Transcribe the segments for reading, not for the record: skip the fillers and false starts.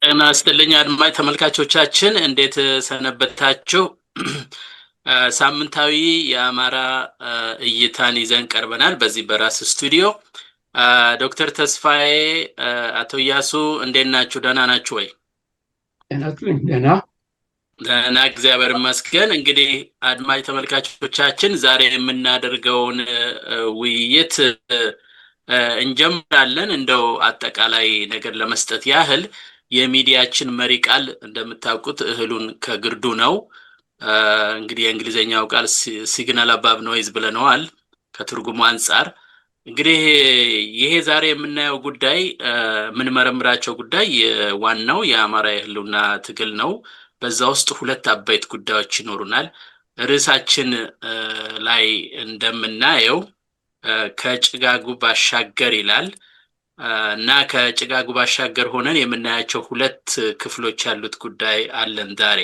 ጤና ይስጥልኝ አድማጭ ተመልካቾቻችን እንዴት ሰነበታችሁ? ሳምንታዊ የአማራ እይታን ይዘን ቀርበናል በዚህ በራስ ስቱዲዮ። ዶክተር ተስፋዬ፣ አቶ ያሱ እንዴት ናችሁ? ደህና ናችሁ ወይ? ደህና እግዚአብሔር ይመስገን። እንግዲህ አድማጭ ተመልካቾቻችን ዛሬ የምናደርገውን ውይይት እንጀምራለን። እንደው አጠቃላይ ነገር ለመስጠት ያህል የሚዲያችን መሪ ቃል እንደምታውቁት እህሉን ከግርዱ ነው። እንግዲህ የእንግሊዘኛው ቃል ሲግናል አባብ ኖይዝ ብለነዋል ከትርጉሙ አንጻር። እንግዲህ ይሄ ዛሬ የምናየው ጉዳይ የምንመረምራቸው ጉዳይ ዋናው የአማራ የህልውና ትግል ነው። በዛ ውስጥ ሁለት አበይት ጉዳዮች ይኖሩናል። ርዕሳችን ላይ እንደምናየው ከጭጋጉ ባሻገር ይላል እና ከጭጋጉ ባሻገር ሆነን የምናያቸው ሁለት ክፍሎች ያሉት ጉዳይ አለን ዛሬ።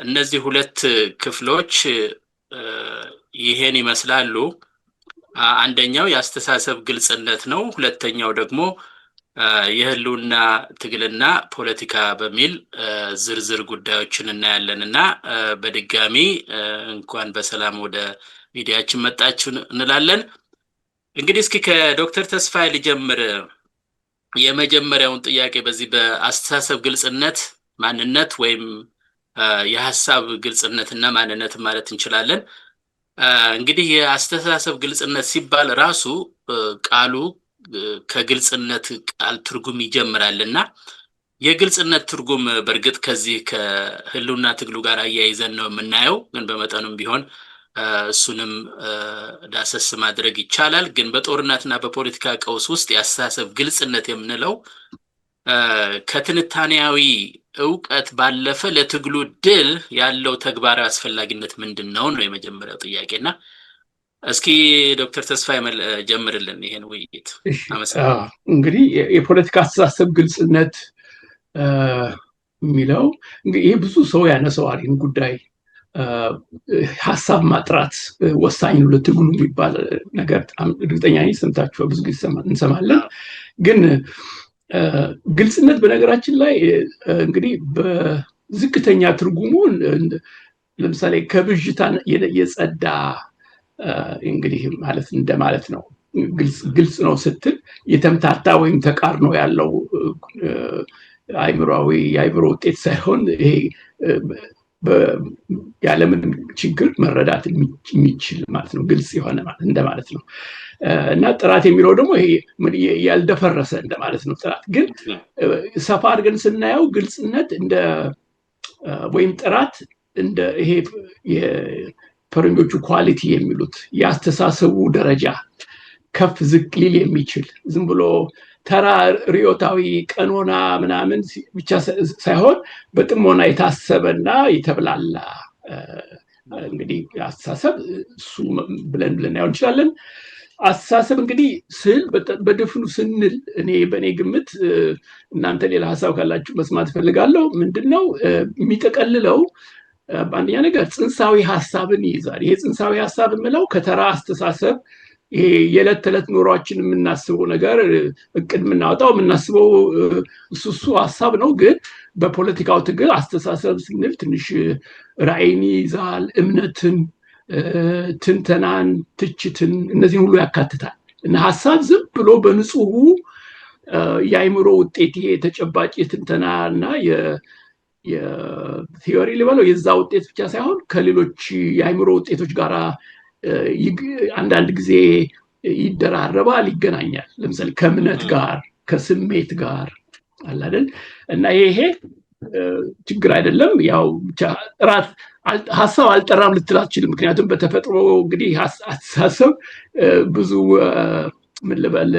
እነዚህ ሁለት ክፍሎች ይሄን ይመስላሉ። አንደኛው የአስተሳሰብ ግልጽነት ነው። ሁለተኛው ደግሞ የህልውና ትግልና ፖለቲካ በሚል ዝርዝር ጉዳዮችን እናያለን እና በድጋሚ እንኳን በሰላም ወደ ሚዲያችን መጣችሁ እንላለን። እንግዲህ እስኪ ከዶክተር ተስፋዬ ልጀምር። የመጀመሪያውን ጥያቄ በዚህ በአስተሳሰብ ግልጽነት ማንነት ወይም የሐሳብ ግልጽነትና ማንነት ማለት እንችላለን። እንግዲህ የአስተሳሰብ ግልጽነት ሲባል ራሱ ቃሉ ከግልጽነት ቃል ትርጉም ይጀምራልና የግልጽነት ትርጉም በእርግጥ ከዚህ ከህልውና ትግሉ ጋር አያይዘን ነው የምናየው፣ ግን በመጠኑም ቢሆን እሱንም ዳሰስ ማድረግ ይቻላል። ግን በጦርነትና በፖለቲካ ቀውስ ውስጥ የአስተሳሰብ ግልጽነት የምንለው ከትንታኔያዊ እውቀት ባለፈ ለትግሉ ድል ያለው ተግባራዊ አስፈላጊነት ምንድን ነው ነው የመጀመሪያው ጥያቄና እስኪ ዶክተር ተስፋዬ ጀምርልን ይሄን ውይይት። እንግዲህ የፖለቲካ አስተሳሰብ ግልጽነት የሚለው እንግዲህ ይሄ ብዙ ሰው ያነሳዋል ይህን ጉዳይ። ሀሳብ ማጥራት ወሳኝ ነው ለትግሉ የሚባል ነገር በጣም እርግጠኛ ነኝ ሰምታችሁ ብዙ ጊዜ እንሰማለን። ግን ግልጽነት በነገራችን ላይ እንግዲህ በዝቅተኛ ትርጉሙ ለምሳሌ ከብዥታ የጸዳ እንግዲህ ማለት እንደማለት ነው። ግልጽ ነው ስትል የተምታታ ወይም ተቃርኖ ያለው የአይምሮ ውጤት ሳይሆን ይሄ ያለምንም ችግር መረዳት የሚችል ማለት ነው። ግልጽ የሆነ ማለት እንደማለት ነው። እና ጥራት የሚለው ደግሞ ይሄ ያልደፈረሰ እንደማለት ነው። ጥራት ግን ሰፋ አድርገን ስናየው ግልጽነት እንደ ወይም ጥራት እንደ ይሄ የፈረንጆቹ ኳሊቲ የሚሉት የአስተሳሰቡ ደረጃ ከፍ ዝቅ ሊል የሚችል ዝም ብሎ ተራ ርዕዮታዊ ቀኖና ምናምን ብቻ ሳይሆን በጥሞና የታሰበና የተብላላ እንግዲህ አስተሳሰብ እሱ ብለን ልናየው እንችላለን። አስተሳሰብ እንግዲህ ስል በድፍኑ ስንል በእኔ ግምት እናንተ ሌላ ሀሳብ ካላችሁ መስማት እፈልጋለሁ። ምንድነው የሚጠቀልለው? በአንደኛ ነገር ጽንሳዊ ሀሳብን ይይዛል። ይሄ ጽንሳዊ ሀሳብ የምለው ከተራ አስተሳሰብ ይሄ የዕለት ተዕለት ኑሯችን የምናስበው ነገር እቅድ የምናወጣው የምናስበው እሱ ሀሳብ ነው። ግን በፖለቲካው ትግል አስተሳሰብ ስንል ትንሽ ራዕይን ይይዛል፣ እምነትን፣ ትንተናን፣ ትችትን እነዚህን ሁሉ ያካትታል። እና ሀሳብ ዝም ብሎ በንጹሁ የአይምሮ ውጤት ይሄ ተጨባጭ የትንተና እና የቲዮሪ ልበለው የዛ ውጤት ብቻ ሳይሆን ከሌሎች የአይምሮ ውጤቶች ጋር አንዳንድ ጊዜ ይደራረባል፣ ይገናኛል። ለምሳሌ ከእምነት ጋር ከስሜት ጋር አለ አይደል? እና ይሄ ችግር አይደለም። ያው ብቻ ሀሳብ አልጠራም ልትል አትችልም። ምክንያቱም በተፈጥሮ እንግዲህ አስተሳሰብ ብዙ ምን ልበል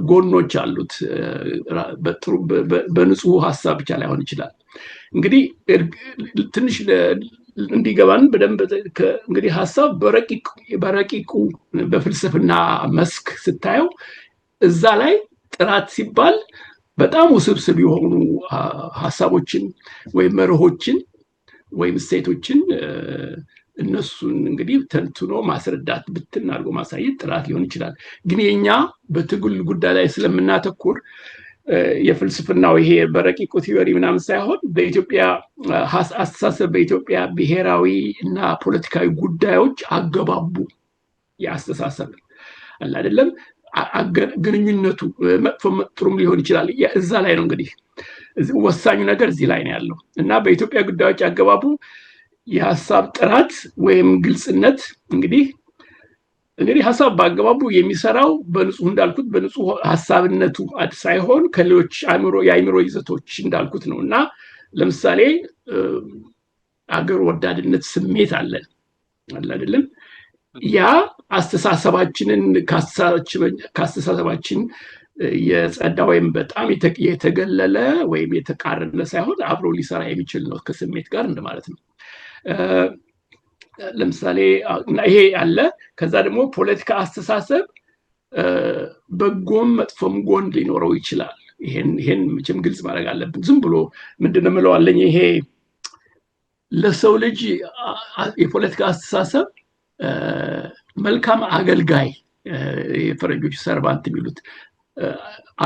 ጎኖች አሉት። በንጹህ ሀሳብ ብቻ ላይሆን ይችላል። እንግዲህ ትንሽ እንዲገባን በደንብ እንግዲህ ሀሳብ በረቂቁ በፍልስፍና መስክ ስታየው እዛ ላይ ጥራት ሲባል በጣም ውስብስብ የሆኑ ሀሳቦችን ወይም መርሆችን ወይም እሴቶችን እነሱን እንግዲህ ተንትኖ ማስረዳት ብትን አድርጎ ማሳየት ጥራት ሊሆን ይችላል። ግን የኛ በትግል ጉዳይ ላይ ስለምናተኩር የፍልስፍናው ይሄ በረቂቁ ቲዮሪ ምናምን ሳይሆን በኢትዮጵያ አስተሳሰብ በኢትዮጵያ ብሔራዊ እና ፖለቲካዊ ጉዳዮች አገባቡ የአስተሳሰብ አለ አይደለም ግንኙነቱ መጥፎም ጥሩም ሊሆን ይችላል። እዛ ላይ ነው እንግዲህ ወሳኙ ነገር እዚህ ላይ ነው ያለው እና በኢትዮጵያ ጉዳዮች አገባቡ የሐሳብ ጥራት ወይም ግልጽነት እንግዲህ ሐሳብ በአገባቡ የሚሰራው በንጹህ እንዳልኩት በንጹህ ሐሳብነቱ ሳይሆን ከሌሎች የአእምሮ ይዘቶች እንዳልኩት ነው እና ለምሳሌ አገር ወዳድነት ስሜት አለን አይደለም ያ አስተሳሰባችንን ካስተሳሰባችን የጸዳ ወይም በጣም የተገለለ ወይም የተቃረነ ሳይሆን አብሮ ሊሰራ የሚችል ነው ከስሜት ጋር እንደማለት ነው። ለምሳሌ ይሄ አለ። ከዛ ደግሞ ፖለቲካ አስተሳሰብ በጎም መጥፎም ጎን ሊኖረው ይችላል። ይሄን መቼም ግልጽ ማድረግ አለብን። ዝም ብሎ ምንድነው የምለዋለኝ ይሄ ለሰው ልጅ የፖለቲካ አስተሳሰብ መልካም አገልጋይ የፈረንጆች ሰርቫንት የሚሉት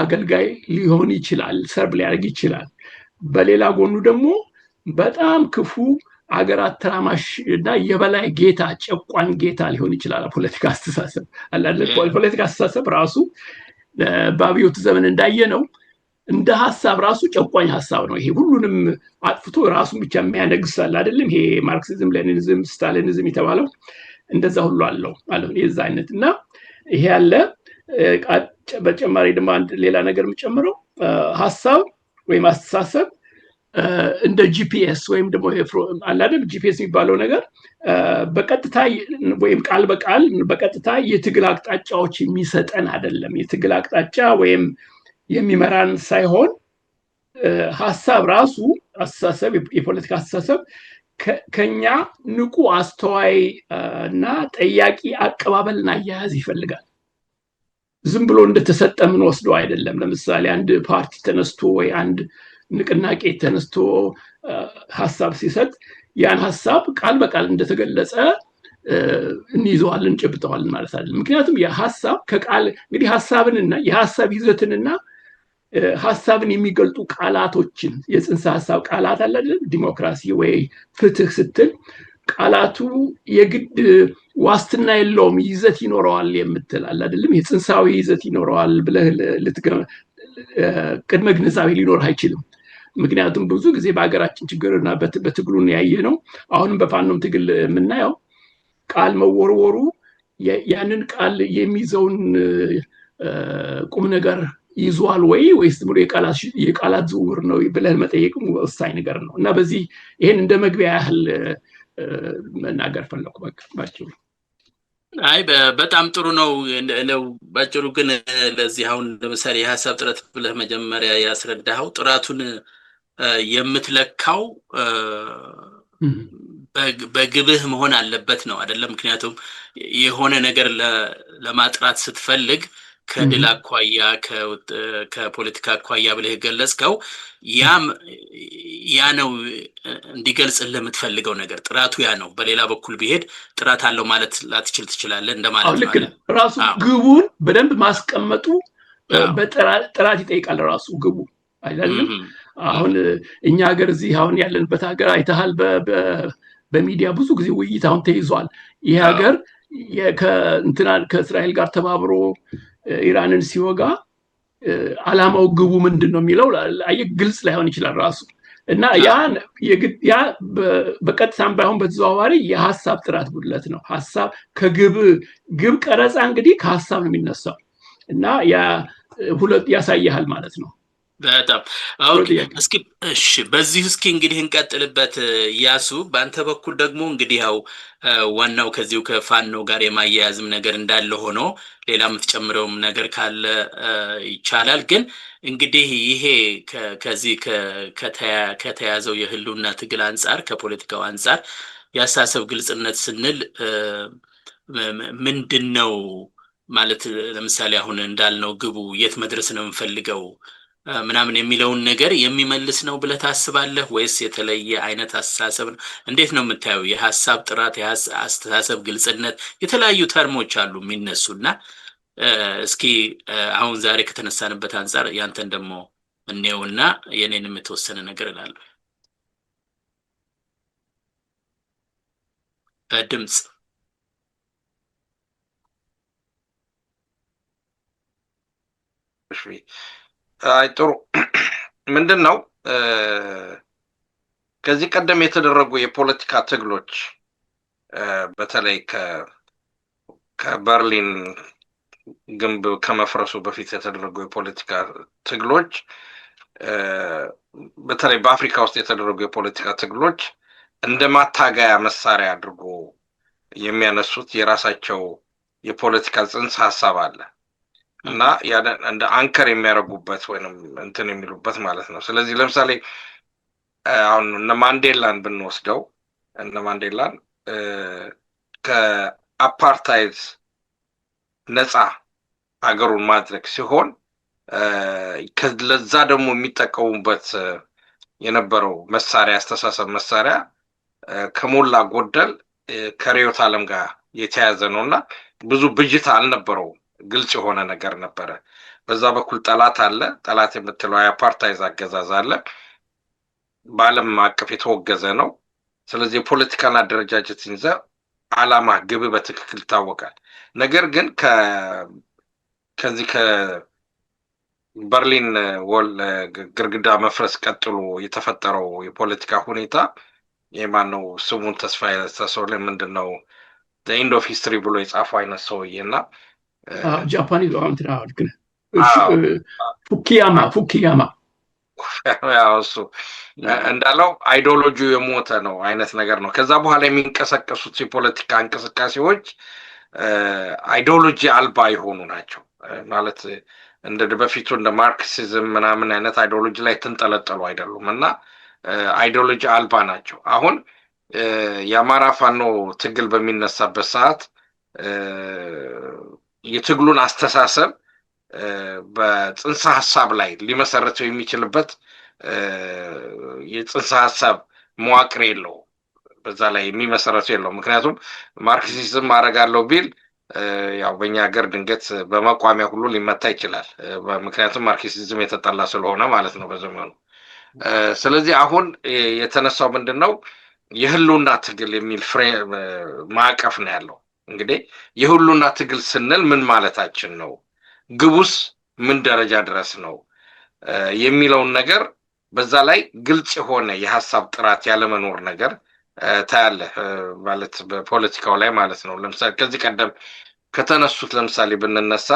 አገልጋይ ሊሆን ይችላል፣ ሰርብ ሊያደርግ ይችላል። በሌላ ጎኑ ደግሞ በጣም ክፉ አገር አተራማሽ እና የበላይ ጌታ ጨቋኝ ጌታ ሊሆን ይችላል። ፖለቲካ አስተሳሰብ አላለ ፖለቲካ አስተሳሰብ ራሱ በአብዮት ዘመን እንዳየነው እንደ ሐሳብ ራሱ ጨቋኝ ሐሳብ ነው። ይሄ ሁሉንም አጥፍቶ ራሱን ብቻ የሚያነግስ አለ አይደለም። ይሄ ማርክሲዝም፣ ሌኒኒዝም፣ ስታሊኒዝም የተባለው እንደዛ ሁሉ አለው ማለት ነው የዛ አይነት እና ይሄ ያለ በተጨማሪ ደግሞ አንድ ሌላ ነገር የምጨምረው ሐሳብ ወይም አስተሳሰብ እንደ ጂፒኤስ ወይም ደግሞ አላደም ጂፒኤስ የሚባለው ነገር በቀጥታ ወይም ቃል በቃል በቀጥታ የትግል አቅጣጫዎች የሚሰጠን አይደለም። የትግል አቅጣጫ ወይም የሚመራን ሳይሆን ሐሳብ ራሱ አስተሳሰብ የፖለቲካ አስተሳሰብ ከኛ ንቁ አስተዋይ እና ጠያቂ አቀባበልና አያያዝ ይፈልጋል። ዝም ብሎ እንደተሰጠ ምን ወስዶ አይደለም። ለምሳሌ አንድ ፓርቲ ተነስቶ ወይ አንድ ንቅናቄ ተነስቶ ሐሳብ ሲሰጥ ያን ሐሳብ ቃል በቃል እንደተገለጸ እንይዘዋለን እንጨብጠዋለን ማለት አይደለም። ምክንያቱም የሐሳብ ከቃል እንግዲህ ሐሳብንና የሐሳብ ይዘትንና ሐሳብን የሚገልጡ ቃላቶችን የጽንሰ ሐሳብ ቃላት አለ አይደል? ዲሞክራሲ ወይ ፍትህ ስትል ቃላቱ የግድ ዋስትና የለውም ይዘት ይኖረዋል የምትል አለ አይደለም? የጽንሳዊ ይዘት ይኖረዋል ብለህ ቅድመ ግንዛቤ ሊኖር አይችልም። ምክንያቱም ብዙ ጊዜ በሀገራችን ችግርና በትግሉን ያየ ነው። አሁንም በፋኖም ትግል የምናየው ቃል መወርወሩ ያንን ቃል የሚይዘውን ቁም ነገር ይዟል ወይስ ብሎ የቃላት ዝውውር ነው ብለን መጠየቅም ወሳኝ ነገር ነው እና በዚህ ይሄን እንደ መግቢያ ያህል መናገር ፈለኩ። ባጭሩ አይ በጣም ጥሩ ነው። ባጭሩ ግን ለዚህ አሁን ለምሳሌ የሐሳብ ጥረት ብለህ መጀመሪያ ያስረዳኸው ጥራቱን የምትለካው በግብህ መሆን አለበት ነው አይደለም? ምክንያቱም የሆነ ነገር ለማጥራት ስትፈልግ ከድል አኳያ ከፖለቲካ አኳያ ብለህ ገለጽከው ያ ነው እንዲገልጽልህ የምትፈልገው ነገር ጥራቱ ያ ነው። በሌላ በኩል ቢሄድ ጥራት አለው ማለት ላትችል ትችላለህ እንደማለት ነው። ራሱ ግቡን በደንብ ማስቀመጡ በጥራት ይጠይቃል። ራሱ ግቡ አይደለም? አሁን እኛ ሀገር እዚህ አሁን ያለንበት ሀገር አይተሃል። በሚዲያ ብዙ ጊዜ ውይይት አሁን ተይዟል። ይህ ሀገር ከእስራኤል ጋር ተባብሮ ኢራንን ሲወጋ ዓላማው ግቡ ምንድን ነው የሚለው ግልጽ ላይሆን ይችላል ራሱ እና ያ በቀጥታም ባይሆን በተዘዋዋሪ የሐሳብ ጥራት ጉድለት ነው። ሐሳብ ከግብ ቀረጻ እንግዲህ ከሐሳብ ነው የሚነሳው እና ያሳያል ማለት ነው። በጣም እስኪ እሺ፣ በዚህ እስኪ እንግዲህ እንቀጥልበት። ያሱ በአንተ በኩል ደግሞ እንግዲህ ያው ዋናው ከዚሁ ከፋኖ ጋር የማያያዝም ነገር እንዳለ ሆኖ ሌላ የምትጨምረውም ነገር ካለ ይቻላል። ግን እንግዲህ ይሄ ከዚህ ከተያዘው የህልውና ትግል አንጻር ከፖለቲካው አንጻር የአስተሳሰብ ግልጽነት ስንል ምንድን ነው ማለት? ለምሳሌ አሁን እንዳልነው ግቡ የት መድረስ ነው የምፈልገው ምናምን የሚለውን ነገር የሚመልስ ነው ብለህ ታስባለህ ወይስ የተለየ አይነት አስተሳሰብ ነው? እንዴት ነው የምታየው? የሐሳብ ጥራት፣ የአስተሳሰብ ግልጽነት፣ የተለያዩ ተርሞች አሉ የሚነሱና እስኪ አሁን ዛሬ ከተነሳንበት አንጻር ያንተን ደግሞ እንየውና የኔንም የተወሰነ ነገር እላለሁ። ድምጽ አይ ጥሩ ምንድን ነው ከዚህ ቀደም የተደረጉ የፖለቲካ ትግሎች በተለይ ከበርሊን ግንብ ከመፍረሱ በፊት የተደረጉ የፖለቲካ ትግሎች በተለይ በአፍሪካ ውስጥ የተደረጉ የፖለቲካ ትግሎች እንደ ማታገያ መሳሪያ አድርጎ የሚያነሱት የራሳቸው የፖለቲካ ጽንሰ ሐሳብ አለ እና እንደ አንከር የሚያደርጉበት ወይንም እንትን የሚሉበት ማለት ነው። ስለዚህ ለምሳሌ አሁን እነ ማንዴላን ብንወስደው እነ ማንዴላን ከአፓርታይድ ነፃ ሀገሩን ማድረግ ሲሆን ለዛ ደግሞ የሚጠቀሙበት የነበረው መሳሪያ አስተሳሰብ መሳሪያ ከሞላ ጎደል ከርዕዮተ ዓለም ጋር የተያያዘ ነውና ብዙ ብጅታ አልነበረው፣ ግልጽ የሆነ ነገር ነበረ። በዛ በኩል ጠላት አለ፣ ጠላት የምትለው የአፓርታይድ አገዛዝ አለ፣ በዓለም አቀፍ የተወገዘ ነው። ስለዚህ የፖለቲካል አደረጃጀት ይዘ ዓላማ ግብ በትክክል ይታወቃል። ነገር ግን ከዚህ ከበርሊን ወል ግድግዳ መፍረስ ቀጥሎ የተፈጠረው የፖለቲካ ሁኔታ የማነው ስሙን ተስፋዬ ተሰውለ ምንድነው ኤንድ ኦፍ ሂስትሪ ብሎ የጻፈው አይነት ሰውዬና ጃፓኒዝ እንትና ግን ፉኪያማ ያው እሱ እንዳለው አይዲዮሎጂ የሞተ ነው አይነት ነገር ነው። ከዛ በኋላ የሚንቀሳቀሱት የፖለቲካ እንቅስቃሴዎች አይዲዮሎጂ አልባ የሆኑ ናቸው ማለት እንደ በፊቱ እንደ ማርክሲዝም ምናምን አይነት አይዲዮሎጂ ላይ ተንጠለጠሉ አይደሉም እና አይዲዮሎጂ አልባ ናቸው። አሁን የአማራ ፋኖ ትግል በሚነሳበት ሰዓት የትግሉን አስተሳሰብ በጽንሰ ሐሳብ ላይ ሊመሰረተው የሚችልበት የጽንሰ ሐሳብ መዋቅር የለው፣ በዛ ላይ የሚመሰረተው የለው። ምክንያቱም ማርክሲዝም አደርጋለሁ ቢል ያው በእኛ ሀገር ድንገት በመቋሚያ ሁሉ ሊመታ ይችላል። ምክንያቱም ማርክሲዝም የተጠላ ስለሆነ ማለት ነው በዘመኑ። ስለዚህ አሁን የተነሳው ምንድነው የህልውና ትግል የሚል ማዕቀፍ ነው ያለው። እንግዲህ የህልውና ትግል ስንል ምን ማለታችን ነው፣ ግቡስ ምን ደረጃ ድረስ ነው የሚለውን ነገር በዛ ላይ ግልጽ የሆነ የሐሳብ ጥራት ያለመኖር ነገር ታያለህ ማለት በፖለቲካው ላይ ማለት ነው። ለምሳሌ ከዚህ ቀደም ከተነሱት ለምሳሌ ብንነሳ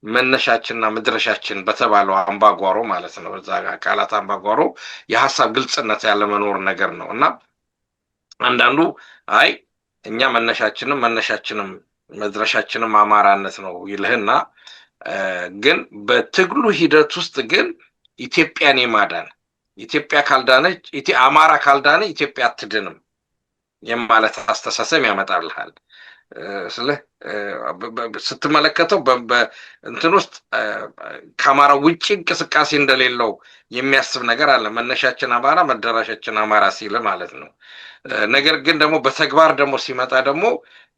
መነሻችንና መድረሻችን በተባለው አምባጓሮ ማለት ነው፣ በዛ ቃላት አምባጓሮ የሐሳብ ግልጽነት ያለመኖር ነገር ነው እና አንዳንዱ አይ እኛ መነሻችንም መድረሻችንም አማራነት ነው ይልህና ግን በትግሉ ሂደት ውስጥ ግን ኢትዮጵያን የማዳን ኢትዮጵያ ካልዳነች አማራ ካልዳነ ኢትዮጵያ አትድንም የማለት አስተሳሰብ ያመጣልሃል። ስትመለከተው እንትን ውስጥ ከአማራ ውጪ እንቅስቃሴ እንደሌለው የሚያስብ ነገር አለ። መነሻችን አማራ መደራሻችን አማራ ሲል ማለት ነው። ነገር ግን ደግሞ በተግባር ደግሞ ሲመጣ ደግሞ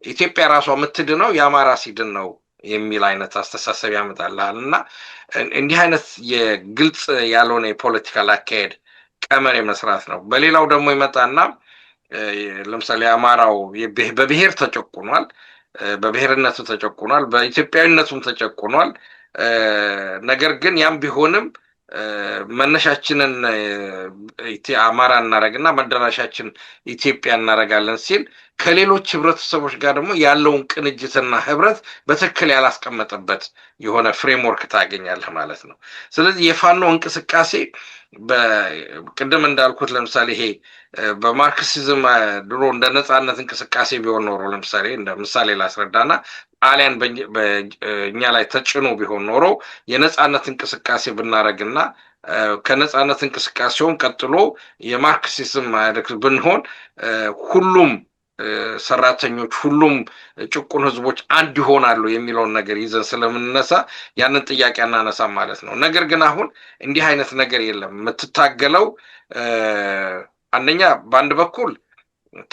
ኢትዮጵያ ራሷ የምትድነው የአማራ ሲድን ነው የሚል አይነት አስተሳሰብ ያመጣልሃል እና እንዲህ አይነት የግልጽ ያልሆነ የፖለቲካል አካሄድ ቀመር መስራት ነው። በሌላው ደግሞ ይመጣና ለምሳሌ አማራው በብሔር ተጨቁኗል፣ በብሔርነቱ ተጨቁኗል፣ በኢትዮጵያዊነቱም ተጨቁኗል። ነገር ግን ያም ቢሆንም መነሻችንን አማራ እናረግና መደራሻችን ኢትዮጵያ እናረጋለን ሲል ከሌሎች ህብረተሰቦች ጋር ደግሞ ያለውን ቅንጅትና ህብረት በትክክል ያላስቀመጠበት የሆነ ፍሬምወርክ ታገኛለህ ማለት ነው። ስለዚህ የፋኖ እንቅስቃሴ በቅድም እንዳልኩት ለምሳሌ ይሄ በማርክሲዝም ድሮ እንደ ነፃነት እንቅስቃሴ ቢሆን ኖሮ ለምሳሌ እንደ ምሳሌ ላስረዳና ጣሊያን በእኛ ላይ ተጭኖ ቢሆን ኖሮ የነፃነት እንቅስቃሴ ብናረግና ከነፃነት እንቅስቃሴውን ቀጥሎ የማርክሲዝም ብንሆን ሁሉም ሰራተኞች ሁሉም ጭቁን ህዝቦች አንድ ይሆናሉ የሚለውን ነገር ይዘን ስለምንነሳ ያንን ጥያቄ አናነሳ ማለት ነው። ነገር ግን አሁን እንዲህ አይነት ነገር የለም። የምትታገለው አንደኛ በአንድ በኩል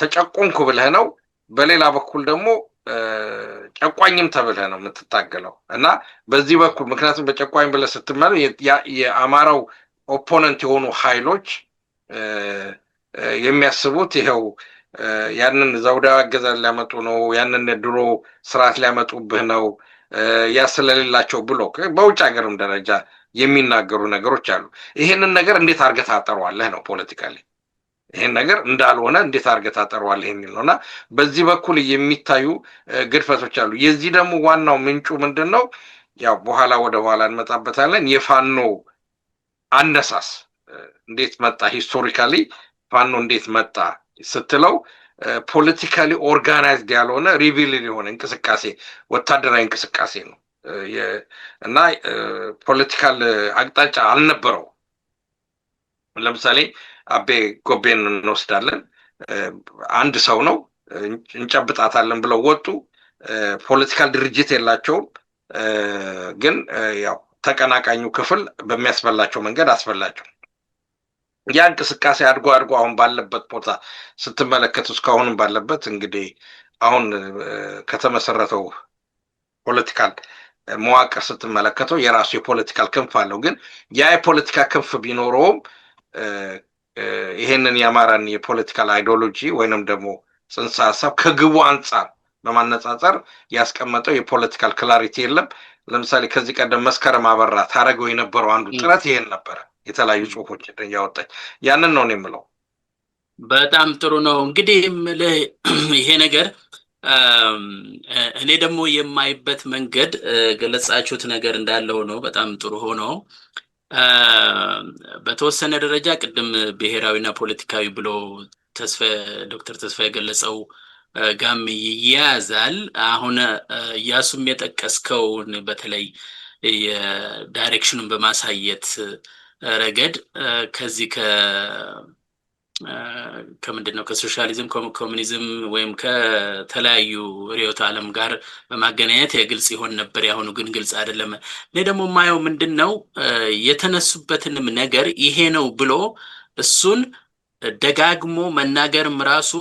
ተጨቆንኩ ብለህ ነው፣ በሌላ በኩል ደግሞ ጨቋኝም ተብለህ ነው የምትታገለው እና በዚህ በኩል ምክንያቱም በጨቋኝ ብለህ ስትመለው የአማራው ኦፖነንት የሆኑ ኃይሎች የሚያስቡት ይኸው ያንን ዘውዳዊ አገዛዝ ሊያመጡ ነው፣ ያንን ድሮ ስርዓት ሊያመጡብህ ነው፣ ያ ስለሌላቸው ብሎ በውጭ ሀገርም ደረጃ የሚናገሩ ነገሮች አሉ። ይሄንን ነገር እንዴት አድርገህ ታጠረዋለህ ነው ፖለቲካሊ። ይሄን ነገር እንዳልሆነ እንዴት አድርገህ ታጠረዋለህ የሚል ነው እና በዚህ በኩል የሚታዩ ግድፈቶች አሉ። የዚህ ደግሞ ዋናው ምንጩ ምንድን ነው? ያው በኋላ ወደ ኋላ እንመጣበታለን። የፋኖ አነሳስ እንዴት መጣ? ሂስቶሪካሊ ፋኖ እንዴት መጣ ስትለው ፖለቲካሊ ኦርጋናይዝድ ያልሆነ ሪቪል የሆነ እንቅስቃሴ ወታደራዊ እንቅስቃሴ ነው እና ፖለቲካል አቅጣጫ አልነበረው። ለምሳሌ አቤ ጎቤን እንወስዳለን። አንድ ሰው ነው እንጨብጣታለን ብለው ወጡ። ፖለቲካል ድርጅት የላቸውም፣ ግን ያው ተቀናቃኙ ክፍል በሚያስበላቸው መንገድ አስበላቸው። ያ እንቅስቃሴ አድጎ አሁን ባለበት ቦታ ስትመለከቱ እስካሁንም ባለበት እንግዲህ አሁን ከተመሰረተው ፖለቲካል መዋቅር ስትመለከተው የራሱ የፖለቲካል ክንፍ አለው። ግን ያ የፖለቲካ ክንፍ ቢኖረውም ይሄንን የአማራን የፖለቲካል አይዲዮሎጂ ወይንም ደግሞ ጽንሰ ሀሳብ ከግቡ አንጻር በማነጻጸር ያስቀመጠው የፖለቲካል ክላሪቲ የለም። ለምሳሌ ከዚህ ቀደም መስከረም አበራ ታረገው የነበረው አንዱ ጥረት ይሄን ነበረ። የተለያዩ ጽሁፎች እያወጣች ያንን ነው የምለው። በጣም ጥሩ ነው። እንግዲህ ይሄ ነገር እኔ ደግሞ የማይበት መንገድ ገለጻችሁት ነገር እንዳለ ሆኖ በጣም ጥሩ ሆኖ በተወሰነ ደረጃ ቅድም ብሔራዊና ፖለቲካዊ ብሎ ዶክተር ተስፋ የገለጸው ጋም ይያዛል። አሁን እያሱም የጠቀስከውን በተለይ የዳይሬክሽኑን በማሳየት ረገድ ከዚህ ከምንድነው ከሶሻሊዝም ኮሙኒዝም ወይም ከተለያዩ ርዕዮተ ዓለም ጋር በማገናኘት የግልጽ ይሆን ነበር። ያሁኑ ግን ግልጽ አይደለም። እኔ ደግሞ የማየው ምንድነው የተነሱበትንም ነገር ይሄ ነው ብሎ እሱን ደጋግሞ መናገርም ራሱ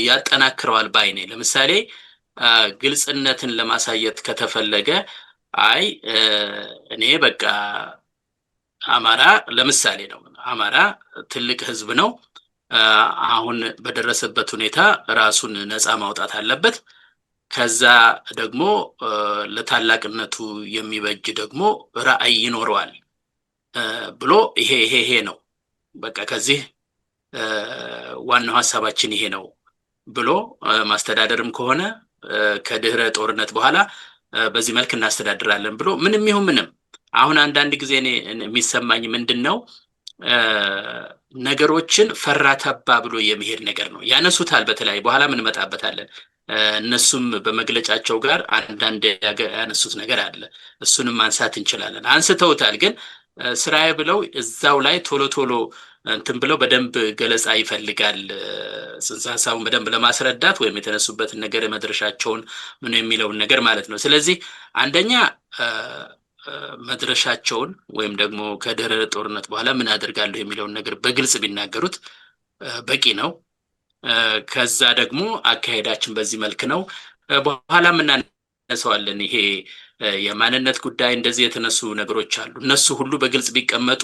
ያጠናክረዋል ባይ ነኝ። ለምሳሌ ግልጽነትን ለማሳየት ከተፈለገ አይ እኔ በቃ አማራ ለምሳሌ ነው፣ አማራ ትልቅ ህዝብ ነው፣ አሁን በደረሰበት ሁኔታ ራሱን ነፃ ማውጣት አለበት፣ ከዛ ደግሞ ለታላቅነቱ የሚበጅ ደግሞ ራዕይ ይኖረዋል ብሎ ይሄ ነው በቃ ከዚህ ዋናው ሐሳባችን ይሄ ነው ብሎ ማስተዳደርም ከሆነ ከድህረ ጦርነት በኋላ በዚህ መልክ እናስተዳድራለን ብሎ ምንም ይሁን ምንም አሁን አንዳንድ ጊዜ እኔ የሚሰማኝ ምንድነው ነገሮችን ፈራተባ ብሎ የሚሄድ ነገር ነው ያነሱታል። በተለይ በኋላ ምን መጣበታለን እነሱም በመግለጫቸው ጋር አንዳንድ ያነሱት ነገር አለ፣ እሱንም ማንሳት እንችላለን። አንስተውታል፣ ግን ስራዬ ብለው እዛው ላይ ቶሎ እንትን ብለው በደንብ ገለጻ ይፈልጋል። ጽንሰ ሐሳቡን በደንብ ለማስረዳት ወይም የተነሱበትን ነገር መድረሻቸውን ምን የሚለውን ነገር ማለት ነው። ስለዚህ አንደኛ መድረሻቸውን ወይም ደግሞ ከድህረ ጦርነት በኋላ ምን አደርጋለሁ የሚለውን ነገር በግልጽ ቢናገሩት በቂ ነው። ከዛ ደግሞ አካሄዳችን በዚህ መልክ ነው። በኋላ ምን እናነሳዋለን። ይሄ የማንነት ጉዳይ እንደዚህ የተነሱ ነገሮች አሉ። እነሱ ሁሉ በግልጽ ቢቀመጡ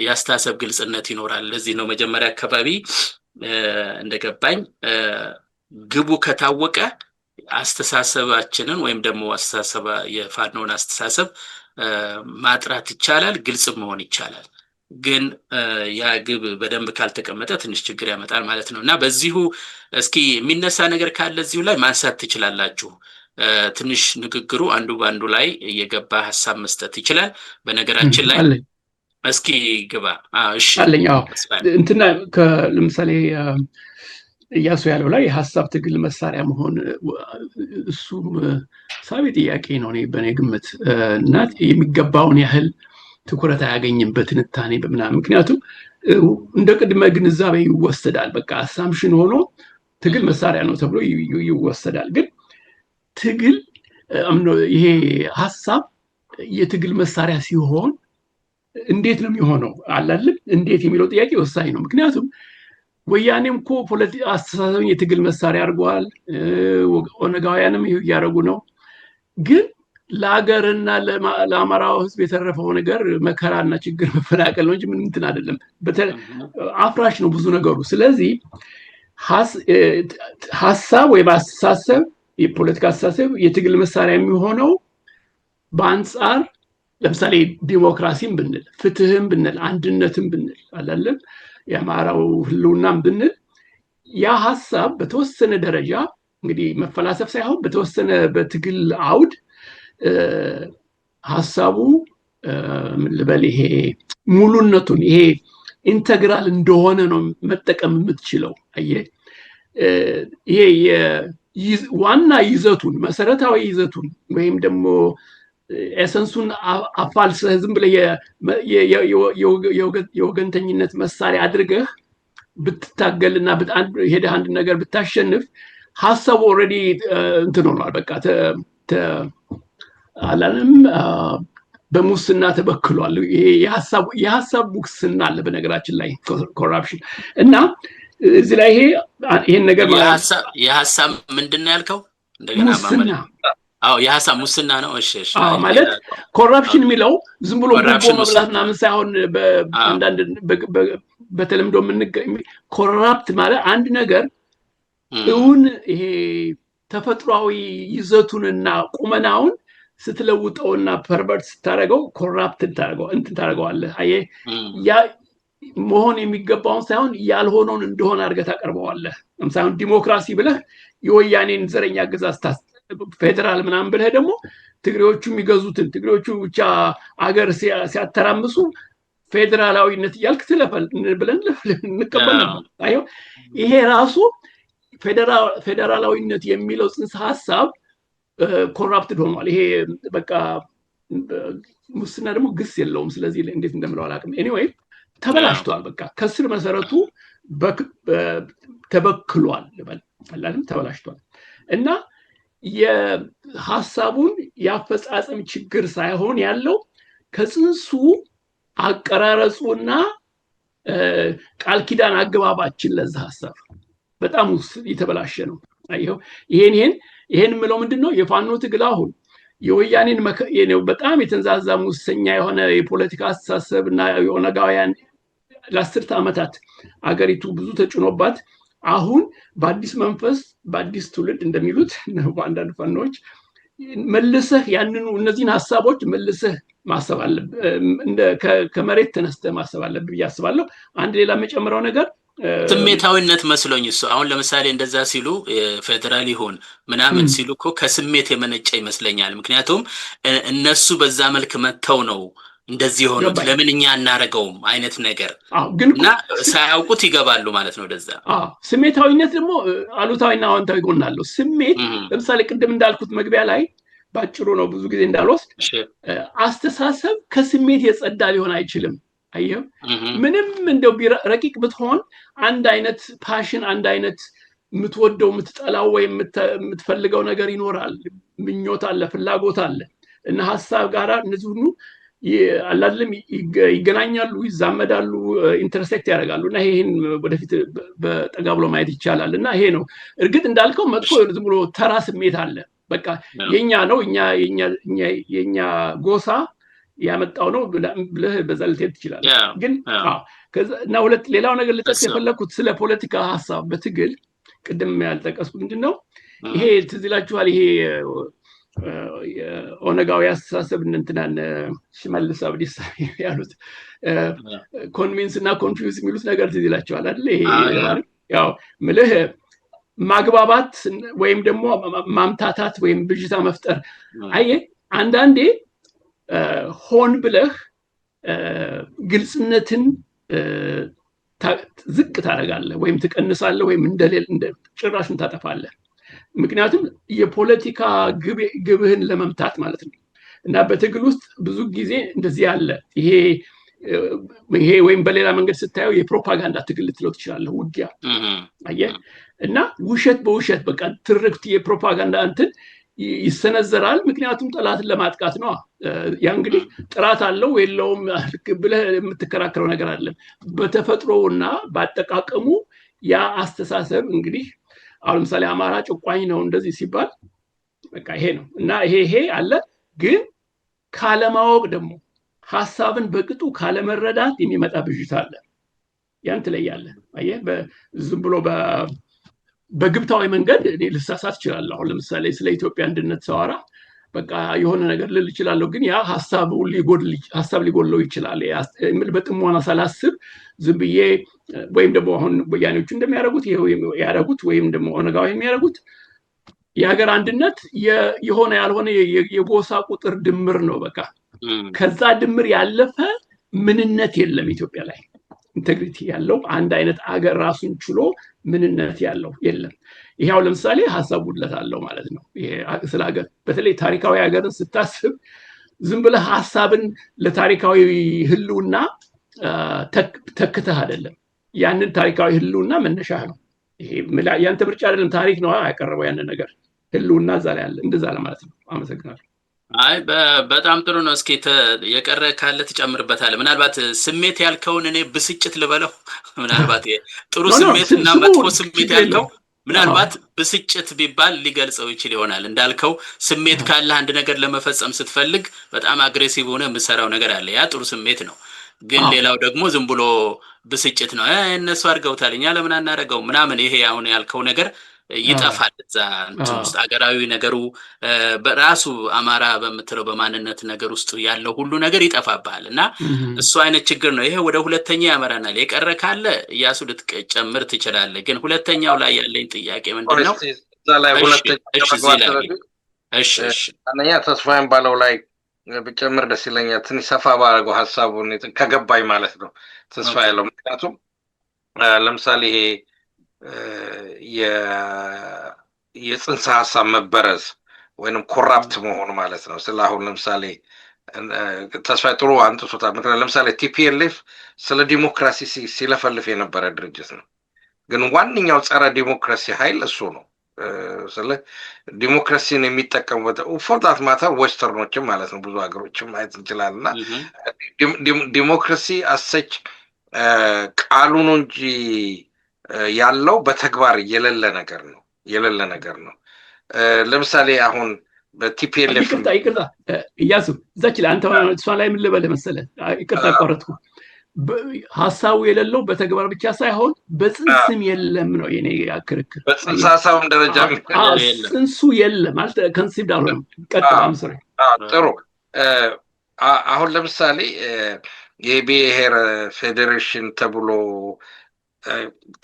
ያስተሳሰብ ግልጽነት ይኖራል። ለዚህ ነው መጀመሪያ አካባቢ እንደገባኝ ግቡ ከታወቀ አስተሳሰባችንን ወይም ደግሞ አስተሳሰብ የፋኖን አስተሳሰብ ማጥራት ይቻላል፣ ግልጽ መሆን ይቻላል። ግን ያ ግብ በደንብ ካልተቀመጠ ትንሽ ችግር ያመጣል ማለት ነው። እና በዚሁ እስኪ የሚነሳ ነገር ካለ እዚሁ ላይ ማንሳት ትችላላችሁ። ትንሽ ንግግሩ አንዱ በአንዱ ላይ እየገባ ሐሳብ መስጠት ይችላል። በነገራችን ላይ እስኪ ግባ። እሺ አለኝ። አዎ እንትና ለምሳሌ እያሱ ያለው ላይ የሐሳብ ትግል መሳሪያ መሆን እሱም ሳቢ ጥያቄ ነው በእኔ ግምት እና የሚገባውን ያህል ትኩረት አያገኝም በትንታኔ በምናምን። ምክንያቱም እንደ ቅድመ ግንዛቤ ይወሰዳል። በቃ አሳምሽን ሆኖ ትግል መሳሪያ ነው ተብሎ ይወሰዳል። ግን ትግል ይሄ ሐሳብ የትግል መሳሪያ ሲሆን እንዴት ነው የሚሆነው? አላለም እንዴት የሚለው ጥያቄ ወሳኝ ነው። ምክንያቱም ወያኔም እኮ ፖለቲካ አስተሳሰብን የትግል መሳሪያ አድርገዋል። ኦነጋውያንም ይሄ እያደረጉ ነው። ግን ለሀገርና ለአማራው ህዝብ የተረፈው ነገር መከራና ችግር መፈናቀል ነው እንጂ ምንም እንትን አይደለም። አፍራሽ ነው ብዙ ነገሩ። ስለዚህ ሀሳብ ወይም አስተሳሰብ፣ የፖለቲካ አስተሳሰብ የትግል መሳሪያ የሚሆነው በአንጻር ለምሳሌ ዲሞክራሲን ብንል፣ ፍትህም ብንል፣ አንድነትም ብንል አላለም የአማራው ህልውናም ብንል ያ ሀሳብ በተወሰነ ደረጃ እንግዲህ መፈላሰፍ ሳይሆን በተወሰነ በትግል አውድ ሀሳቡ ምን ልበል ይሄ ሙሉነቱን ይሄ ኢንተግራል እንደሆነ ነው መጠቀም የምትችለው። አየህ ይሄ ዋና ይዘቱን መሰረታዊ ይዘቱን ወይም ደግሞ ኤሰንሱን አፋልሰህ ዝም ብለህ የወገንተኝነት መሳሪያ አድርገህ ብትታገልና ሄደህ አንድ ነገር ብታሸንፍ ሀሳቡ ኦልሬዲ እንትን ሆኗል። በቃ አላለም በሙስና ተበክሏል። የሀሳብ ሙስና አለ በነገራችን ላይ ኮራፕሽን እና እዚህ ላይ ይሄን ነገር የሀሳብ ምንድን ነው ያልከው? እንደገና ሙስና የሀሳብ ሙስና ነው። እሺ ማለት ኮራፕሽን የሚለው ዝም ብሎ ጉቦ መብላት ምናምን ሳይሆን አንዳንድ በተለምዶ ኮራፕት ማለት አንድ ነገር እውን ይሄ ተፈጥሯዊ ይዘቱንና ቁመናውን ስትለውጠውና ፐርቨርት ስታደርገው ኮራፕት ታደርገዋለህ። አየህ ያ መሆን የሚገባውን ሳይሆን ያልሆነውን እንደሆነ አድርገህ ታቀርበዋለህ። ለምሳሌ ዲሞክራሲ ብለህ የወያኔን ዘረኛ አገዛዝ ፌደራል ምናምን ብለህ ደግሞ ትግሬዎቹ የሚገዙትን ትግሬዎቹ ብቻ አገር ሲያተራምሱ ፌደራላዊነት እያልክ ብለን እንቀበል ነበር። አየው ይሄ ራሱ ፌደራላዊነት የሚለው ጽንሰ ሀሳብ ኮራፕትድ ሆኗል። ይሄ በቃ ሙስና ደግሞ ግስ የለውም። ስለዚህ እንዴት እንደምለው አላውቅም። ኤኒዌይ ተበላሽቷል። በቃ ከስር መሰረቱ ተበክሏል ልበል ተበላሽቷል እና የሐሳቡን ያፈጻጸም ችግር ሳይሆን ያለው ከጽንሱ አቀራረጹና ቃል ኪዳን አገባባችን ለዛ ሐሳብ በጣም የተበላሸ ነው። አይው ይሄን ምለው ምንድነው የፋኖ ትግል አሁን የወያኔን በጣም የተንዛዛ ሙሰኛ የሆነ የፖለቲካ አስተሳሰብና የኦነጋውያን ለአስርተ ዓመታት አገሪቱ ብዙ ተጭኖባት አሁን በአዲስ መንፈስ በአዲስ ትውልድ እንደሚሉት በአንዳንድ ፋኖች መልሰህ ያንኑ እነዚህን ሐሳቦች መልሰህ ማሰብ አለብህ። ከመሬት ተነስተህ ማሰብ አለብህ ብዬ አስባለሁ። አንድ ሌላ የምጨምረው ነገር ስሜታዊነት መስሎኝ እሱ አሁን ለምሳሌ እንደዛ ሲሉ ፌደራል ይሁን ምናምን ሲሉ እኮ ከስሜት የመነጨ ይመስለኛል። ምክንያቱም እነሱ በዛ መልክ መተው ነው እንደዚህ ሆኖት ለምን እኛ እናረጋውም አይነት ነገር እና ሳያውቁት ይገባሉ ማለት ነው ወደዛ። ስሜታዊነት ደግሞ አሉታዊና አዎንታዊ ጎን አለው። ስሜት ለምሳሌ ቅድም እንዳልኩት መግቢያ ላይ ባጭሩ ነው ብዙ ጊዜ እንዳልወስድ አስተሳሰብ ከስሜት የጸዳ ሊሆን አይችልም። አየው ምንም እንደው ረቂቅ ብትሆን አንድ አይነት ፓሽን አንድ አይነት የምትወደው የምትጠላው ወይ የምትፈልገው ነገር ይኖራል። ምኞት አለ፣ ፍላጎት አለ እና ሐሳብ ጋራ እነዚህ ሁሉ አላለም ይገናኛሉ፣ ይዛመዳሉ፣ ኢንተርሴክት ያደርጋሉ እና ይሄን ወደፊት በጠጋ ብሎ ማየት ይቻላል። እና ይሄ ነው እርግጥ እንዳልከው መጥፎ ዝም ብሎ ተራ ስሜት አለ። በቃ የኛ ነው የኛ ጎሳ ያመጣው ነው ብለህ በዛ ልትሄድ ትችላለህ። ግን እና ሌላው ነገር ልጠቅስ የፈለኩት ስለ ፖለቲካ ሐሳብ በትግል ቅድም ያልጠቀስኩት ምንድነው ይሄ ትዝ ይላችኋል ይሄ ኦነጋዊ አስተሳሰብ እንትናን ሽመልስ አብዲሳ ያሉት ኮንቪንስ እና ኮንፊውዝ የሚሉት ነገር ትዝ ይላችኋል አይደል? ይሄ ያው ምልህ ማግባባት ወይም ደግሞ ማምታታት ወይም ብዥታ መፍጠር። አየህ አንዳንዴ ሆን ብለህ ግልጽነትን ዝቅ ታደርጋለህ ወይም ትቀንሳለህ ወይም እንደ ጭራሽን ታጠፋለህ። ምክንያቱም የፖለቲካ ግብህን ለመምታት ማለት ነው። እና በትግል ውስጥ ብዙ ጊዜ እንደዚህ ያለ ይሄ ወይም በሌላ መንገድ ስታየው የፕሮፓጋንዳ ትግል ልትለው ትችላለህ። ውጊያ አየህ እና ውሸት በውሸት በቃ ትርክት የፕሮፓጋንዳ እንትን ይሰነዘራል። ምክንያቱም ጠላትን ለማጥቃት ነው። ያ እንግዲህ ጥራት አለው የለውም ብለህ የምትከራከረው ነገር አለ። በተፈጥሮውና በአጠቃቀሙ ያ አስተሳሰብ እንግዲህ አሁን ለምሳሌ አማራ ጭቋኝ ነው እንደዚህ ሲባል በቃ ይሄ ነው እና ይሄ አለ። ግን ካለማወቅ ደግሞ ሐሳብን በቅጡ ካለመረዳት የሚመጣ ብዥታ አለ። ያን ትለያለህ። አየህ ዝም ብሎ በግብታዊ መንገድ እኔ ልሳሳት እችላለሁ። አሁን ለምሳሌ ስለ ኢትዮጵያ አንድነት ሰዋራ በቃ የሆነ ነገር ልል እችላለሁ። ግን ያ ሐሳብ ሊጎድለው ይችላል። በጥሞና ሳላስብ ዝም ብዬ ወይም ደግሞ አሁን ወያኔዎቹ እንደሚያደርጉት ያደረጉት ወይም ደግሞ ኦነጋዊ የሚያደርጉት የሀገር አንድነት የሆነ ያልሆነ የጎሳ ቁጥር ድምር ነው። በቃ ከዛ ድምር ያለፈ ምንነት የለም ኢትዮጵያ ላይ ኢንቴግሪቲ ያለው አንድ አይነት አገር ራሱን ችሎ ምንነት ያለው የለም። ይሄው ለምሳሌ ሐሳብ ጉድለት አለው ማለት ነው። ስለ ሀገር በተለይ ታሪካዊ ሀገርን ስታስብ ዝም ብለህ ሐሳብን ለታሪካዊ ህልውና ተክተህ አይደለም። ያንን ታሪካዊ ህልውና መነሻ ነው። ይሄ ያንተ ምርጫ አይደለም፣ ታሪክ ነው ያቀረበው ያንን ነገር ህልውና እዛ ላይ አለ። እንደዛ ለማለት ነው። አመሰግናለሁ። አይ በጣም ጥሩ ነው። እስኪ የቀረ ካለ ትጨምርበታለህ። ምናልባት ስሜት ያልከውን እኔ ብስጭት ልበለው። ምናልባት ጥሩ ስሜት እና መጥፎ ስሜት ያልከው ምናልባት ብስጭት ቢባል ሊገልጸው ይችል ይሆናል። እንዳልከው ስሜት ካለ አንድ ነገር ለመፈጸም ስትፈልግ በጣም አግሬሲቭ ሆነ የምሰራው ነገር አለ። ያ ጥሩ ስሜት ነው። ግን ሌላው ደግሞ ዝም ብሎ ብስጭት ነው። እነሱ አድርገውታል እኛ ለምን አናደርገው ምናምን። ይሄ አሁን ያልከው ነገር ይጠፋል። እዛ እንትን ውስጥ አገራዊ ነገሩ በራሱ አማራ በምትለው በማንነት ነገር ውስጥ ያለው ሁሉ ነገር ይጠፋብሃል እና እሱ አይነት ችግር ነው። ይሄ ወደ ሁለተኛ ያመራናል። የቀረ ካለ እያሱ ልትጨምር ትችላለህ። ግን ሁለተኛው ላይ ያለኝ ጥያቄ ምንድን ነው? አንደኛ ተስፋዬም ባለው ላይ ብጨምር ደስ ይለኛል። ትንሽ ሰፋ ባደረገው ሀሳቡን ከገባኝ ማለት ነው ተስፋ ያለው። ምክንያቱም ለምሳሌ ይሄ የጽንሰ ሀሳብ መበረዝ ወይንም ኮራፕት መሆን ማለት ነው። ስለ አሁን ለምሳሌ ተስፋዬ ጥሩ አንጥቶታል። ምክንያቱም ለምሳሌ ቲፒኤልኤፍ ስለ ዲሞክራሲ ሲለፈልፍ የነበረ ድርጅት ነው። ግን ዋነኛው ጸረ ዲሞክራሲ ኃይል እሱ ነው። ስለ ዲሞክራሲን የሚጠቀሙበት ፎርዳት ማተር ዌስተርኖችም ማለት ነው ብዙ ሀገሮችም ማየት እንችላለን። እና ዲሞክራሲ አሰች ቃሉ ነው እንጂ ያለው በተግባር የሌለ ነገር ነው። ለምሳሌ አሁን በቲፒኤልኤፍ ይቅርታ እያሱ እዛች ላይ አንተ እሷ ላይ ምን ልበልህ መሰለህ? ይቅርታ አቋረጥኩ። ሀሳቡ የሌለው በተግባር ብቻ ሳይሆን በጽንስም የለም ነው የኔ ክርክር። በጽንሰ ሀሳብም ደረጃ ጽንሱ የለም ማለት ከንሲብ አልሆነም። ቀጥላም ስሬ ጥሩ። አሁን ለምሳሌ የብሔር ፌዴሬሽን ተብሎ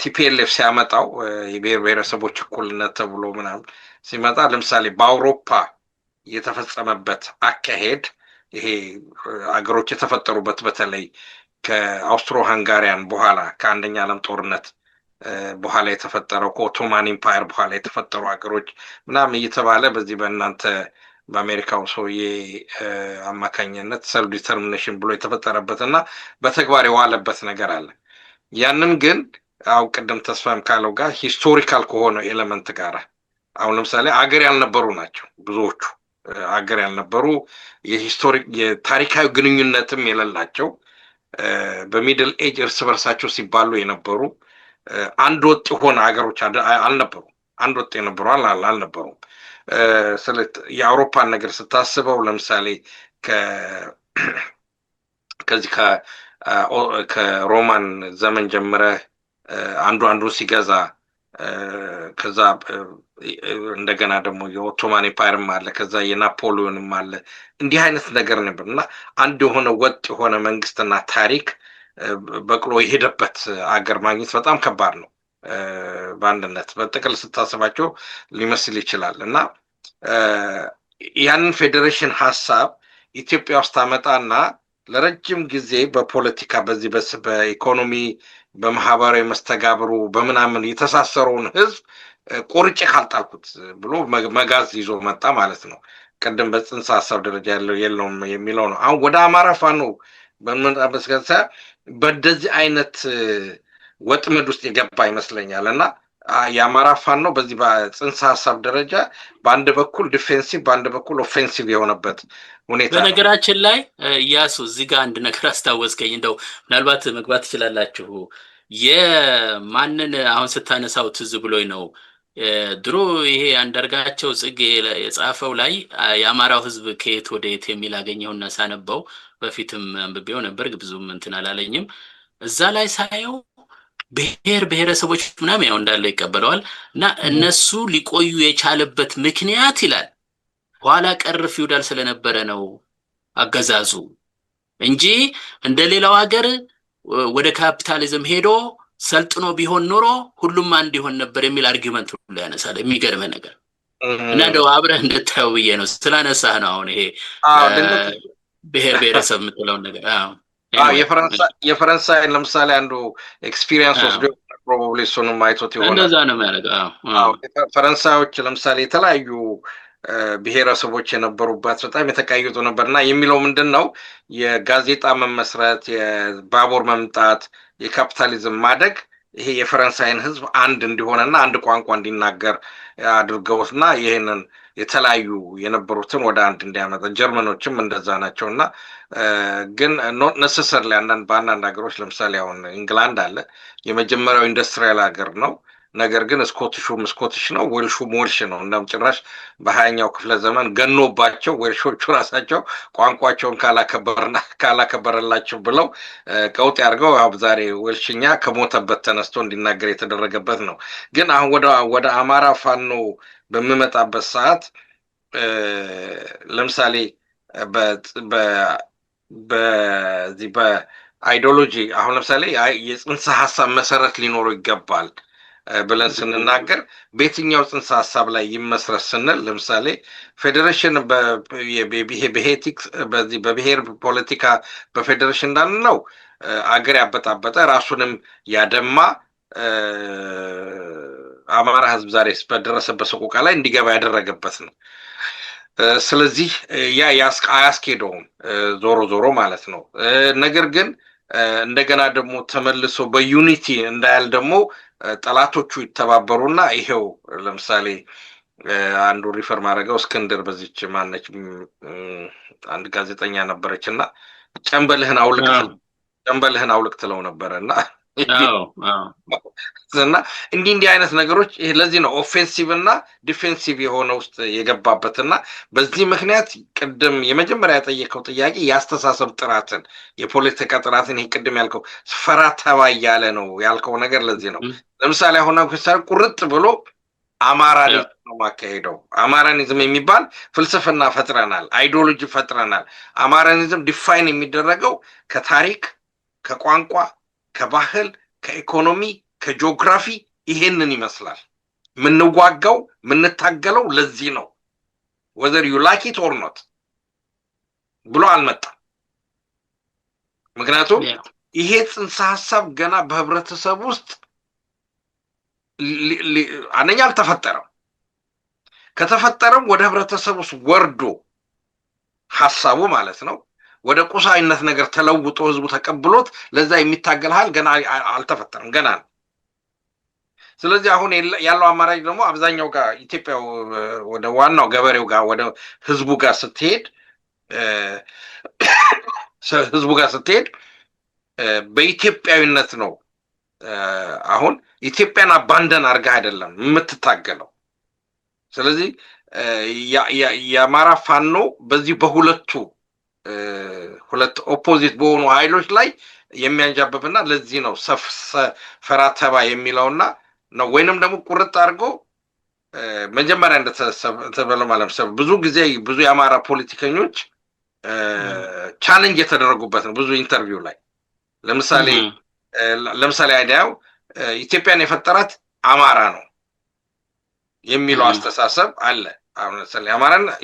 ቲፒኤልኤፍ ሲያመጣው የብሔር ብሔረሰቦች እኩልነት ተብሎ ምናምን ሲመጣ ለምሳሌ በአውሮፓ የተፈጸመበት አካሄድ ይሄ አገሮች የተፈጠሩበት በተለይ ከአውስትሮ ሃንጋሪያን በኋላ ከአንደኛ ዓለም ጦርነት በኋላ የተፈጠረው ከኦቶማን ኢምፓየር በኋላ የተፈጠሩ ሀገሮች ምናምን እየተባለ በዚህ በእናንተ በአሜሪካው ሰውዬ አማካኝነት ሰልፍ ዲተርሚኔሽን ብሎ የተፈጠረበት እና በተግባር የዋለበት ነገር አለ። ያንን ግን አሁን ቅድም ተስፋም ካለው ጋር ሂስቶሪካል ከሆነ ኤሌመንት ጋር አሁን ለምሳሌ አገር ያልነበሩ ናቸው ብዙዎቹ። አገር ያልነበሩ የታሪካዊ ግንኙነትም የሌላቸው በሚድል ኤጅ እርስ በርሳቸው ሲባሉ የነበሩ አንድ ወጥ የሆነ ሀገሮች አልነበሩ። አንድ ወጥ የነበሩ አልነበሩም። ስለ የአውሮፓን ነገር ስታስበው ለምሳሌ ከዚህ ከሮማን ዘመን ጀምረህ አንዱ ሲገዛ ከዛ እንደገና ደግሞ የኦቶማን ኢምፓየርም አለ፣ ከዛ የናፖሊዮንም አለ። እንዲህ አይነት ነገር ነበር እና አንድ የሆነ ወጥ የሆነ መንግስትና ታሪክ በቅሎ የሄደበት አገር ማግኘት በጣም ከባድ ነው። በአንድነት በጥቅል ስታስባቸው ሊመስል ይችላል እና ያንን ፌዴሬሽን ሀሳብ ኢትዮጵያ ውስጥ ታመጣና ለረጅም ጊዜ በፖለቲካ በዚህ በኢኮኖሚ በማህበራዊ መስተጋብሩ በምናምን የተሳሰረውን ህዝብ ቆርጬ ካልጣልኩት ብሎ መጋዝ ይዞ መጣ ማለት ነው። ቀደም በጽንሰ ሀሳብ ደረጃ ያለው የለውም የሚለው ነው። አሁን ወደ አማራ ፋኖ በመጣበስከሳ በደዚህ አይነት ወጥመድ ውስጥ የገባ ይመስለኛል እና የአማራ ፋኖ በዚህ በጽንሰ ሀሳብ ደረጃ በአንድ በኩል ዲፌንሲቭ በአንድ በኩል ኦፌንሲቭ የሆነበት ሁኔታ። በነገራችን ላይ እያሱ እዚህ ጋር አንድ ነገር አስታወስከኝ። እንደው ምናልባት መግባት ትችላላችሁ። የማንን አሁን ስታነሳው ትዝ ብሎኝ ነው ድሮ ይሄ አንዳርጋቸው ጽጌ የጻፈው ላይ የአማራው ህዝብ ከየት ወደ የት የሚል አገኘውና ሳነበው በፊትም አንብቤው ነበር ብዙም እንትን አላለኝም። እዛ ላይ ሳየው ብሔር ብሔረሰቦች ምናምን ያው እንዳለ ይቀበለዋል እና እነሱ ሊቆዩ የቻለበት ምክንያት ይላል ኋላ ቀር ፊውዳል ስለነበረ ነው አገዛዙ እንጂ እንደሌላው ሀገር ወደ ካፒታሊዝም ሄዶ ሰልጥኖ ቢሆን ኖሮ ሁሉም አንድ ይሆን ነበር የሚል አርጊመንት ሁሉ ያነሳል። የሚገርም ነገር እና እንደው አብረህ እንድታየው ብዬ ነው ስላነሳህ ነው። አሁን ይሄ ብሔር ብሔረሰብ የምትለውን ነገር የፈረንሳይ ለምሳሌ አንዱ ኤክስፒሪየንስ ወስዶ ፕሮባብሊ እሱንም አይቶት ይሆናል። እንደዛ ነው የሚያደርገው። ፈረንሳዮች ለምሳሌ የተለያዩ ብሔረሰቦች የነበሩበት በጣም የተቀያየጡ ነበርና የሚለው ምንድነው የጋዜጣ መመስረት፣ የባቡር መምጣት፣ የካፒታሊዝም ማደግ ይሄ የፈረንሳይን ህዝብ አንድ እንዲሆነና አንድ ቋንቋ እንዲናገር አድርገውትና ይሄንን የተለያዩ የነበሩትን ወደ አንድ እንዲያመጣ ጀርመኖችም እንደዛ ናቸውና ግን ኖት ነሰሰርሊ በአንዳንድ ሀገሮች ለምሳሌ አሁን ኢንግላንድ አለ የመጀመሪያው ኢንዱስትሪያል ሀገር ነው። ነገር ግን ስኮቲሽ ነው፣ ዌልሹም ዌልሽ ነው። እንደውም ጭራሽ በ20ኛው ክፍለ ዘመን ገኖባቸው ዌልሾቹ ራሳቸው ቋንቋቸውን ካላከበረላቸው ብለው ቀውጥ ያድርገው ዛሬ ዌልሽኛ ከሞተበት ተነስቶ እንዲናገር የተደረገበት ነው። ግን አሁን ወደ አማራ ፋኖ በሚመጣበት ሰዓት ለምሳሌ በዚህ በአይዲዮሎጂ አሁን ለምሳሌ የጽንሰ ሀሳብ መሰረት ሊኖረው ይገባል ብለን ስንናገር በየትኛው ጽንሰ ሀሳብ ላይ ይመስረት ስንል ለምሳሌ ፌዴሬሽን በሄቲክስ በዚህ በብሔር ፖለቲካ በፌዴሬሽን እንዳልነው አገር ያበጣበጠ ራሱንም ያደማ አማራ ህዝብ ዛሬ በደረሰበት ሰቆቃ ላይ እንዲገባ ያደረገበት ነው። ስለዚህ አያስኬደውም ዞሮ ማለት ነው። ነገር ግን እንደገና ደግሞ ተመልሶ በዩኒቲ እንዳያል ደግሞ ጠላቶቹ ይተባበሩና ይሄው ለምሳሌ አንዱ ሪፈር ማድረገው እስክንድር በዚች ማነች አንድ ጋዜጠኛ ነበረችና ጨምበልህን አውልቅ ትለው ነበርና እና እንዲህ አይነት ነገሮች ይሄ ለዚህ ነው ኦፌንሲቭ እና ዲፌንሲቭ የሆነ ውስጥ የገባበትና በዚህ ምክንያት ቅድም የመጀመሪያ የጠየቀው ጥያቄ የአስተሳሰብ ጥራትን የፖለቲካ ጥራትን ይሄ ቅድም ያልከው ፈራ ተባ እያለ ነው ያልከው ነገር ለዚህ ነው። ለምሳሌ አሁን ቁርጥ ብሎ አማራኒዝም ነው ማካሄደው። አማራኒዝም የሚባል ፍልስፍና ፈጥረናል፣ አይዲዮሎጂ ፈጥረናል። አማራኒዝም ዲፋይን የሚደረገው ከታሪክ፣ ከቋንቋ፣ ከባህል፣ ከኢኮኖሚ፣ ከጂኦግራፊ ይሄንን ይመስላል። ምንዋጋው ምንታገለው ለዚህ ነው። whether you like it or not ብሎ አልመጣም። ምክንያቱም ይሄ ጽንሰ ሀሳብ ገና በህብረተሰብ ውስጥ አንደኛ አልተፈጠረም። ከተፈጠረም ወደ ህብረተሰብ ውስጥ ወርዶ ሀሳቡ ማለት ነው ወደ ቁሳዊነት ነገር ተለውጦ ህዝቡ ተቀብሎት ለዛ የሚታገል ኃይል ገና አልተፈጠረም፣ ገና ነው። ስለዚህ አሁን ያለው አማራጭ ደግሞ አብዛኛው ጋር ኢትዮጵያ ወደ ዋናው ገበሬው ጋር ወደ ህዝቡ ጋር ስትሄድ በኢትዮጵያዊነት ነው። አሁን ኢትዮጵያን አባንደን አድርገህ አይደለም የምትታገለው። ስለዚህ የአማራ ፋኖ በዚህ በሁለት ኦፖዚት በሆኑ ኃይሎች ላይ የሚያንጃብብና ለዚህ ነው ፈራተባ የሚለውና ነው። ወይንም ደግሞ ቁርጥ አድርጎ መጀመሪያ እንደተበለው ማለት ነው። ብዙ ጊዜ ብዙ የአማራ ፖለቲከኞች ቻሌንጅ የተደረጉበት ነው። ብዙ ኢንተርቪው ላይ ለምሳሌ አይዲያው ኢትዮጵያን የፈጠራት አማራ ነው የሚለው አስተሳሰብ አለ። አሁን ለምሳሌ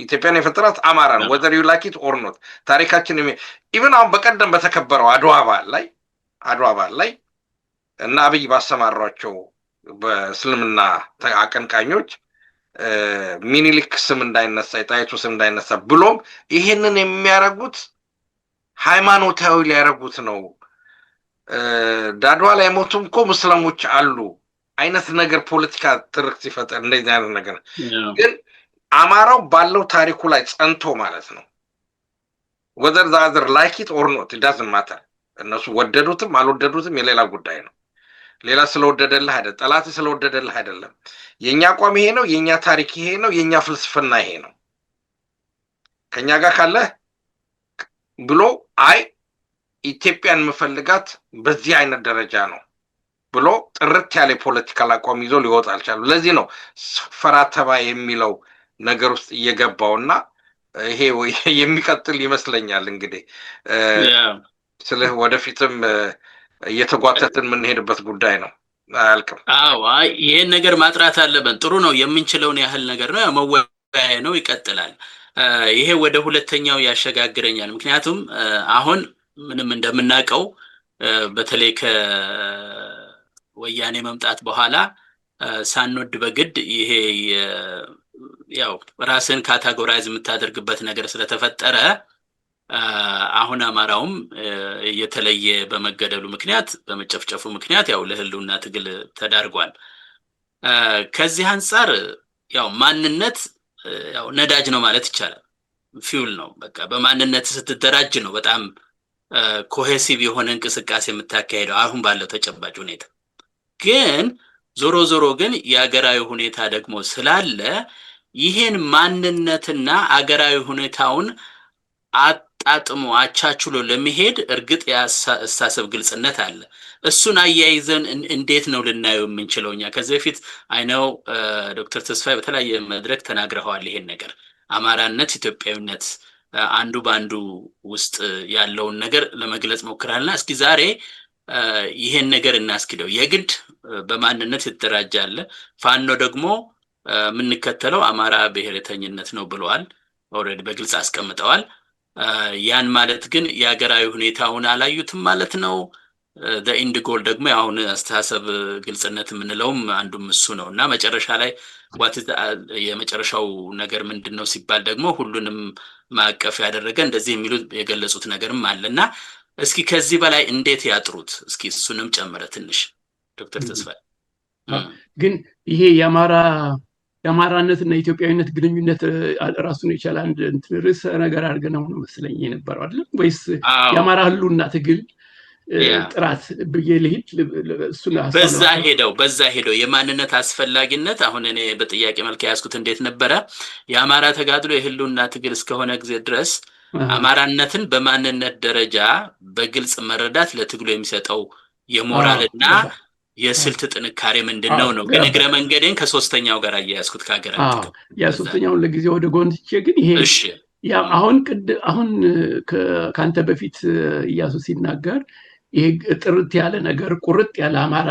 ኢትዮጵያን የፈጠራት አማራ ነው whether you like it or not ታሪካችን ኢቭን አሁን በቀደም በተከበረው አድዋ በዓል ላይ እና አብይ ባሰማሯቸው በእስልምና አቀንቃኞች ሚኒሊክ ስም እንዳይነሳ የጣይቱ ስም እንዳይነሳ ብሎም ይሄንን የሚያረጉት ሃይማኖታዊ ሊያረጉት ነው። ዳድዋ ላይ ሞቱም እኮ ሙስሊሞች አሉ አይነት ነገር ፖለቲካ ትርክ ሲፈጠር እንደዚህ አይነት ነገር ግን አማራው ባለው ታሪኩ ላይ ጸንቶ ማለት ነው whether the other like it or not it doesn't matter እነሱ ወደዱትም አልወደዱትም የሌላ ጉዳይ ነው። ሌላ ስለወደደልህ አይደለም፣ ጠላት ስለወደደልህ አይደለም። የኛ አቋም ይሄ ነው፣ የኛ ታሪክ ይሄ ነው፣ የኛ ፍልስፍና ይሄ ነው። ከኛ ጋር ካለ ብሎ አይ ኢትዮጵያን መፈልጋት በዚህ አይነት ደረጃ ነው ብሎ ጥርት ያለ ፖለቲካል አቋም ይዞ ሊወጣ አልቻለም። ለዚህ ነው ፈራተባ የሚለው ነገር ውስጥ እየገባውና ይሄ የሚቀጥል ይመስለኛል። እንግዲህ ስለ ወደፊትም እየተጓተትን የምንሄድበት ጉዳይ ነው። አያልቅም። አይ ይሄን ነገር ማጥራት አለብን። ጥሩ ነው። የምንችለውን ያህል ነገር ነው፣ መወያያ ነው፣ ይቀጥላል። ይሄ ወደ ሁለተኛው ያሸጋግረኛል። ምክንያቱም አሁን ምንም እንደምናውቀው በተለይ ከወያኔ መምጣት በኋላ ሳንወድ በግድ ይሄ ያው ራስን ካታጎራይዝ የምታደርግበት ነገር ስለተፈጠረ አሁን አማራውም የተለየ በመገደሉ ምክንያት በመጨፍጨፉ ምክንያት ያው ለህልውና ትግል ተዳርጓል። ከዚህ አንፃር ያው ማንነት ያው ነዳጅ ነው ማለት ይቻላል። ፊውል ነው። በቃ በማንነት ስትደራጅ ነው በጣም ኮሄሲቭ የሆነ እንቅስቃሴ የምታካሄደው አሁን ባለው ተጨባጭ ሁኔታ። ግን ዞሮ ዞሮ ግን የአገራዊ ሁኔታ ደግሞ ስላለ ይሄን ማንነትና አገራዊ ሁኔታውን አጣጥሞ አቻችሎ ለመሄድ እርግጥ የአስተሳሰብ ግልጽነት አለ። እሱን አያይዘን እንዴት ነው ልናየው የምንችለው? እኛ ከዚህ በፊት አይነው ዶክተር ተስፋዬ በተለያየ መድረክ ተናግረዋል። ይሄን ነገር አማራነት፣ ኢትዮጵያዊነት አንዱ በአንዱ ውስጥ ያለውን ነገር ለመግለጽ ሞክራልና እስኪ ዛሬ ይሄን ነገር እናስኪደው። የግድ በማንነት ይደራጃል። ፋኖ ደግሞ የምንከተለው አማራ ብሔርተኝነት ነው ብለዋል። ኦልሬዲ በግልጽ አስቀምጠዋል። ያን ማለት ግን የሀገራዊ ሁኔታውን አላዩትም ማለት ነው። ኢንድ ጎል ደግሞ አሁን አስተሳሰብ ግልጽነት የምንለውም አንዱም እሱ ነው እና መጨረሻ ላይ የመጨረሻው ነገር ምንድን ነው ሲባል ደግሞ ሁሉንም ማዕቀፍ ያደረገ እንደዚህ የሚሉት የገለጹት ነገርም አለና እስኪ ከዚህ በላይ እንዴት ያጥሩት? እስኪ እሱንም ጨምረ ትንሽ ዶክተር ተስፋዬ። ግን ይሄ የአማራነትና የኢትዮጵያዊነት ግንኙነት ራሱን የቻለ አንድ ርዕሰ ነገር አድርገነው ነው መስለኝ የነበረው አይደለም ወይስ የአማራ ህልውና ትግል ጥራት ብዬ ልሂድ? እሱን በዛ ሄደው የማንነት አስፈላጊነት አሁን እኔ በጥያቄ መልክ ያዝኩት እንዴት ነበረ የአማራ ተጋድሎ የህልውና ትግል እስከሆነ ጊዜ ድረስ አማራነትን በማንነት ደረጃ በግልጽ መረዳት ለትግሉ የሚሰጠው የሞራልና የስልት ጥንካሬ ምንድነው ነው። ግን እግረ መንገዴን ከሶስተኛው ጋር አያያዝኩት ከሀገር ያ ሶስተኛውን ለጊዜ ወደ ጎን ትቼ ግን ይሄ ያ አሁን ካንተ በፊት እያሱ ሲናገር ይሄ ጥርት ያለ ነገር ቁርጥ ያለ አማራ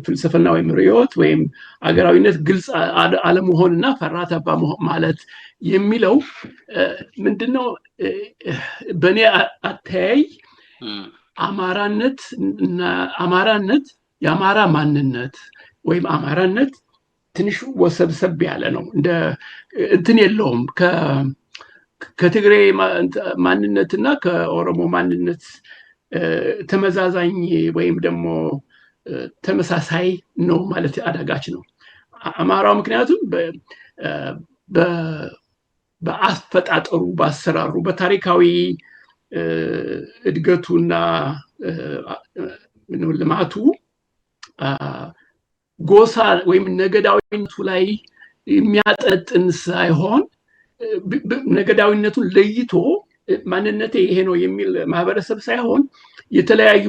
ፍልስፍና ወይም ርዕዮት ወይም አገራዊነት ግልጽ አለመሆንና ፈራተባ ማለት የሚለው ምንድነው? በእኔ አተያይ አማራነት የአማራ ማንነት ወይም አማራነት ትንሽ ወሰብሰብ ያለ ነው። እንደ እንትን የለውም ከትግሬ ማንነትና ከኦሮሞ ማንነት ተመዛዛኝ ወይም ደግሞ ተመሳሳይ ነው ማለት አዳጋች ነው። አማራው ምክንያቱም በአፈጣጠሩ፣ በአሰራሩ፣ በታሪካዊ እድገቱና ልማቱ ጎሳ ወይም ነገዳዊነቱ ላይ የሚያጠነጥን ሳይሆን ነገዳዊነቱን ለይቶ ማንነቴ ይሄ ነው የሚል ማህበረሰብ ሳይሆን የተለያዩ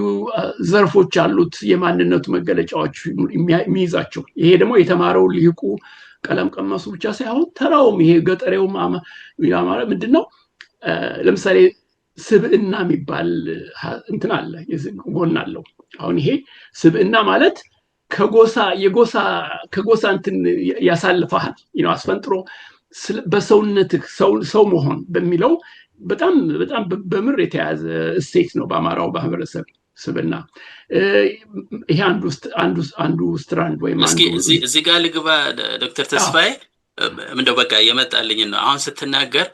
ዘርፎች አሉት የማንነቱ መገለጫዎች የሚይዛቸው። ይሄ ደግሞ የተማረው ልሂቁ ቀለም ቀመሱ ብቻ ሳይሆን ተራውም ይሄ ገጠሬውም አማራ ምንድነው ለምሳሌ ስብዕና የሚባል እንትን አለ፣ ጎን አለው። አሁን ይሄ ስብዕና ማለት ከጎሳ እንትን ያሳልፈሃል አስፈንጥሮ በሰውነትህ ሰው መሆን በሚለው በጣም በጣም በምር የተያዘ እሴት ነው በአማራው ማህበረሰብ ስብዕና። ይሄ አንዱ ስትራንድ ወይም እዚህ ጋር ልግባ ዶክተር ተስፋዬ። እንደው በቃ የመጣልኝ ነው አሁን ስትናገር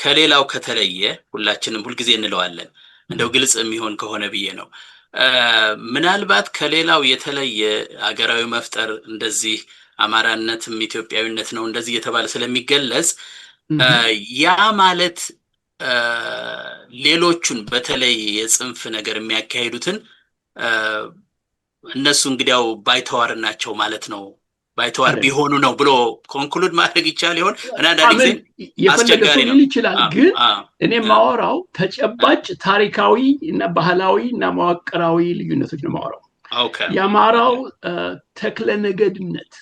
ከሌላው ከተለየ ሁላችንም ሁልጊዜ እንለዋለን እንደው ግልጽ የሚሆን ከሆነ ብዬ ነው። ምናልባት ከሌላው የተለየ አገራዊ መፍጠር እንደዚህ አማራነትም ኢትዮጵያዊነት ነው እንደዚህ እየተባለ ስለሚገለጽ ያ ማለት ሌሎቹን በተለይ የጽንፍ ነገር የሚያካሂዱትን እነሱ እንግዲያው ባይተዋር ናቸው ማለት ነው። ባይተዋር ቢሆኑ ነው ብሎ ኮንክሉድ ማድረግ ይቻል ይሆን? እና አንዳንድ ጊዜ የፈለገ ሰው ሊል ይችላል። ግን እኔ ማወራው ተጨባጭ ታሪካዊ እና ባህላዊ እና መዋቅራዊ ልዩነቶች ነው ማወራው። የአማራው ተክለ ነገድነት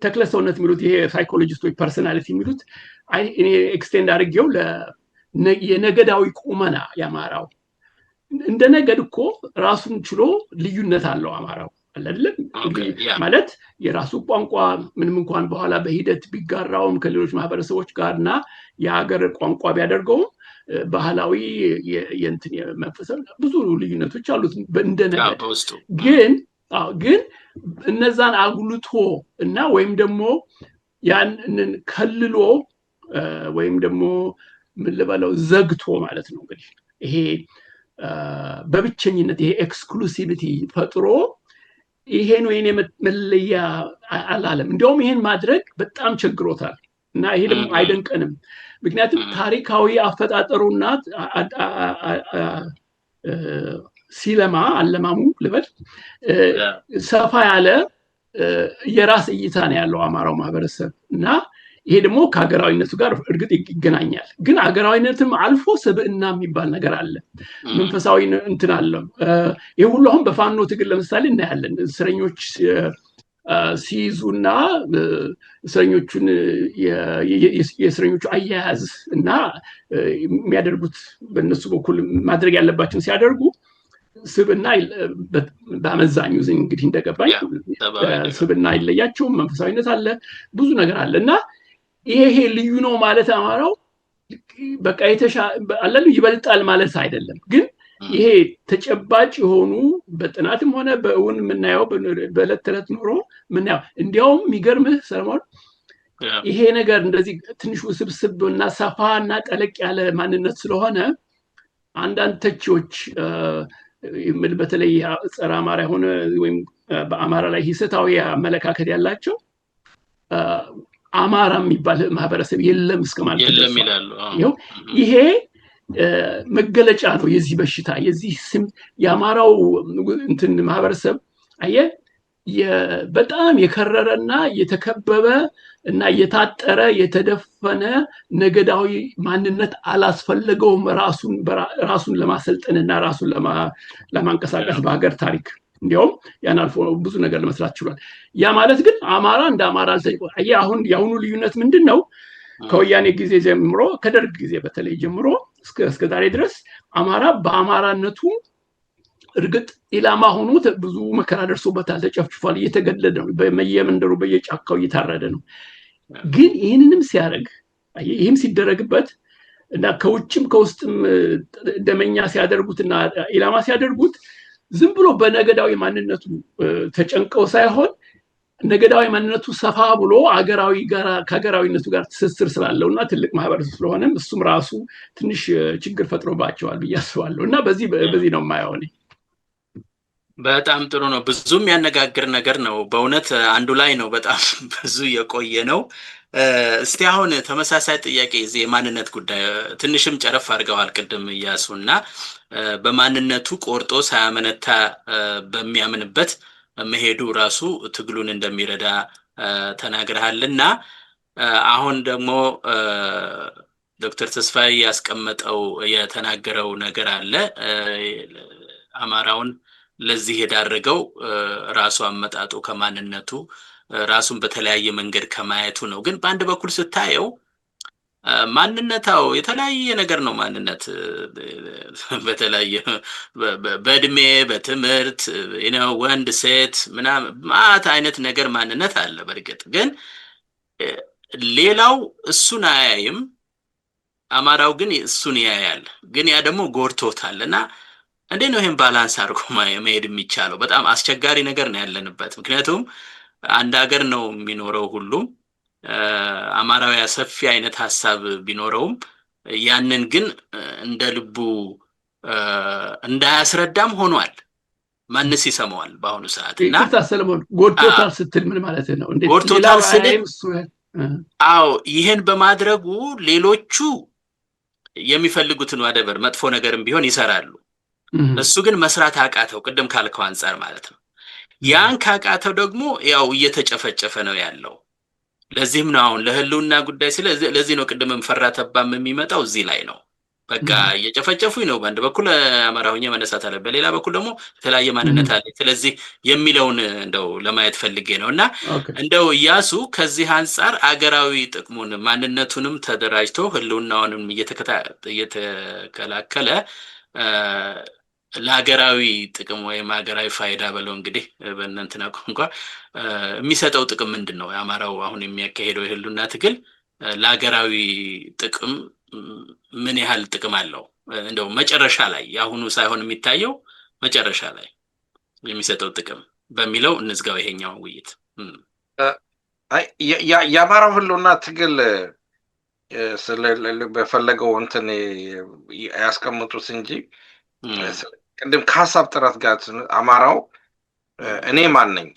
ተክለ ሰውነት የሚሉት ይሄ ሳይኮሎጂስቶች ፐርሰናሊቲ የሚሉት እኔ ኤክስቴንድ አድርጌው የነገዳዊ ቁመና የአማራው እንደ ነገድ እኮ ራሱን ችሎ ልዩነት አለው አማራው አይደለም ማለት የራሱ ቋንቋ ምንም እንኳን በኋላ በሂደት ቢጋራውም ከሌሎች ማህበረሰቦች ጋርና የሀገር ቋንቋ ቢያደርገውም ባህላዊ የእንትን የመንፈሳዊ ብዙ ልዩነቶች አሉት እንደ ነገድ። ግን እነዛን አጉልቶ እና ወይም ደግሞ ያንን ከልሎ ወይም ደግሞ ምን ልበለው ዘግቶ ማለት ነው እንግዲህ ይሄ በብቸኝነት ይሄ ኤክስክሉሲቪቲ ፈጥሮ ይሄን ወይኔ መለያ አላለም። እንዲያውም ይሄን ማድረግ በጣም ቸግሮታል እና ይሄ ደግሞ አይደንቀንም። ምክንያቱም ታሪካዊ አፈጣጠሩና ሲለማ አለማሙ ልበል ሰፋ ያለ የራስ እይታ ነው ያለው አማራው ማህበረሰብ እና ይሄ ደግሞ ከሀገራዊነቱ ጋር እርግጥ ይገናኛል። ግን ሀገራዊነትም አልፎ ስብዕና የሚባል ነገር አለ፣ መንፈሳዊ እንትን አለው። ይሄ ሁሉ አሁን በፋኖ ትግል ለምሳሌ እናያለን። እስረኞች ሲይዙና እስረኞቹን የእስረኞቹ አያያዝ እና የሚያደርጉት በእነሱ በኩል ማድረግ ያለባቸውን ሲያደርጉ ስብዕና በአመዛኙ እንግዲህ እንደገባኝ ስብዕና አይለያቸውም። መንፈሳዊነት አለ፣ ብዙ ነገር አለ እና ይሄ ልዩ ነው ማለት አማራው በቃ አለሉ ይበልጣል ማለት አይደለም። ግን ይሄ ተጨባጭ የሆኑ በጥናትም ሆነ በእውን የምናየው በዕለት ተዕለት ኑሮ የምናየው እንዲያውም የሚገርምህ ሰለሞን ይሄ ነገር እንደዚህ ትንሽ ውስብስብ እና ሰፋ እና ጠለቅ ያለ ማንነት ስለሆነ አንዳንድ ተቺዎች በተለይ ጸረ አማራ የሆነ ወይም በአማራ ላይ ሂሰታዊ አመለካከት ያላቸው አማራ የሚባል ማህበረሰብ የለም እስከማለት የለም ይላሉ። ይሄ መገለጫ ነው የዚህ በሽታ የዚህ ስም የአማራው እንትን ማህበረሰብ አየህ በጣም የከረረና የተከበበ እና የታጠረ የተደፈነ ነገዳዊ ማንነት አላስፈለገውም ራሱን ለማሰልጠንና ራሱን ለማንቀሳቀስ በሀገር ታሪክ እንዲያውም ያን አልፎ ብዙ ነገር ለመስራት ችሏል። ያ ማለት ግን አማራ እንደ አማራ አልተቆ አሁን የአሁኑ ልዩነት ምንድነው? ከወያኔ ጊዜ ጀምሮ ከደርግ ጊዜ በተለይ ጀምሮ እስከ ዛሬ ድረስ አማራ በአማራነቱ እርግጥ ኢላማ ሆኖ ብዙ መከራ ደርሶበታል፣ ተጨፍጭፏል፣ እየተገደለ ነው፣ በየመንደሩ በየጫካው እየታረደ ነው። ግን ይህንንም ሲያደርግ ይህም ሲደረግበት እና ከውጭም ከውስጥም ደመኛ ሲያደርጉትና ኢላማ ሲያደርጉት ዝም ብሎ በነገዳዊ ማንነቱ ተጨንቀው ሳይሆን ነገዳዊ ማንነቱ ሰፋ ብሎ ከሀገራዊነቱ ጋር ትስስር ስላለውና ትልቅ ማህበረሰብ ስለሆነም እሱም ራሱ ትንሽ ችግር ፈጥሮባቸዋል ብዬ አስባለሁ እና በዚህ ነው የማየው እኔ። በጣም ጥሩ ነው። ብዙ የሚያነጋግር ነገር ነው በእውነት አንዱ ላይ ነው በጣም ብዙ የቆየ ነው። እስቲ አሁን ተመሳሳይ ጥያቄ እዚህ የማንነት ጉዳይ ትንሽም ጨረፍ አድርገዋል ቅድም እያሱና በማንነቱ ቆርጦ ሳያመነታ በሚያምንበት መሄዱ ራሱ ትግሉን እንደሚረዳ ተናግረሃልና አሁን ደግሞ ዶክተር ተስፋዬ ያስቀመጠው የተናገረው ነገር አለ። አማራውን ለዚህ የዳረገው ራሱ አመጣጡ ከማንነቱ ራሱን በተለያየ መንገድ ከማየቱ ነው። ግን በአንድ በኩል ስታየው ማንነታው የተለያየ ነገር ነው። ማንነት በተለያየ በእድሜ በትምህርት ወንድ ሴት ምናምን ማት አይነት ነገር ማንነት አለ። በእርግጥ ግን ሌላው እሱን አያይም፣ አማራው ግን እሱን ያያል። ግን ያ ደግሞ ጎርቶታልና እንዴት ነው ይሄን ባላንስ አድርጎ መሄድ የሚቻለው? በጣም አስቸጋሪ ነገር ነው ያለንበት። ምክንያቱም አንድ ሀገር ነው የሚኖረው ሁሉም አማራዊ ሰፊ አይነት ሐሳብ ቢኖረውም ያንን ግን እንደ ልቡ እንዳያስረዳም ሆኗል። ማንስ ይሰማዋል በአሁኑ ሰዓት? እና ሰለሞን ጎርቶታል ስትል ምን ማለት ነው? እንዴት ጎርቶታል ስትል አዎ ይሄን በማድረጉ ሌሎቹ የሚፈልጉትን ወደበር መጥፎ ነገርም ቢሆን ይሰራሉ። እሱ ግን መስራት አቃተው፣ ቅድም ካልከው አንጻር ማለት ነው። ያን ካቃተው ደግሞ ያው እየተጨፈጨፈ ነው ያለው። ለዚህም ነው አሁን ለህልውና ጉዳይ ለዚህ ነው ቅድምም ፈራ ተባም የሚመጣው እዚህ ላይ ነው። በቃ እየጨፈጨፉኝ ነው። በአንድ በኩል አማራ ሆኜ መነሳት አለ፣ በሌላ በኩል ደግሞ የተለያየ ማንነት አለ። ስለዚህ የሚለውን እንደው ለማየት ፈልጌ ነው። እና እንደው ኢያሱ ከዚህ አንጻር አገራዊ ጥቅሙን ማንነቱንም ተደራጅቶ ህልውናውንም እየተከላከለ ለሀገራዊ ጥቅም ወይም ሀገራዊ ፋይዳ በለው እንግዲህ በእናንተና ቋንቋ የሚሰጠው ጥቅም ምንድን ነው? የአማራው አሁን የሚያካሄደው የህልውና ትግል ለሀገራዊ ጥቅም ምን ያህል ጥቅም አለው? እንደው መጨረሻ ላይ የአሁኑ ሳይሆን የሚታየው መጨረሻ ላይ የሚሰጠው ጥቅም በሚለው እንዝጋው ይሄኛውን ውይይት። የአማራው ህልውና ትግል በፈለገው እንትን ያስቀምጡት እንጂ ቅድም ከሀሳብ ጥረት ጋር አማራው እኔ ማን ነኝ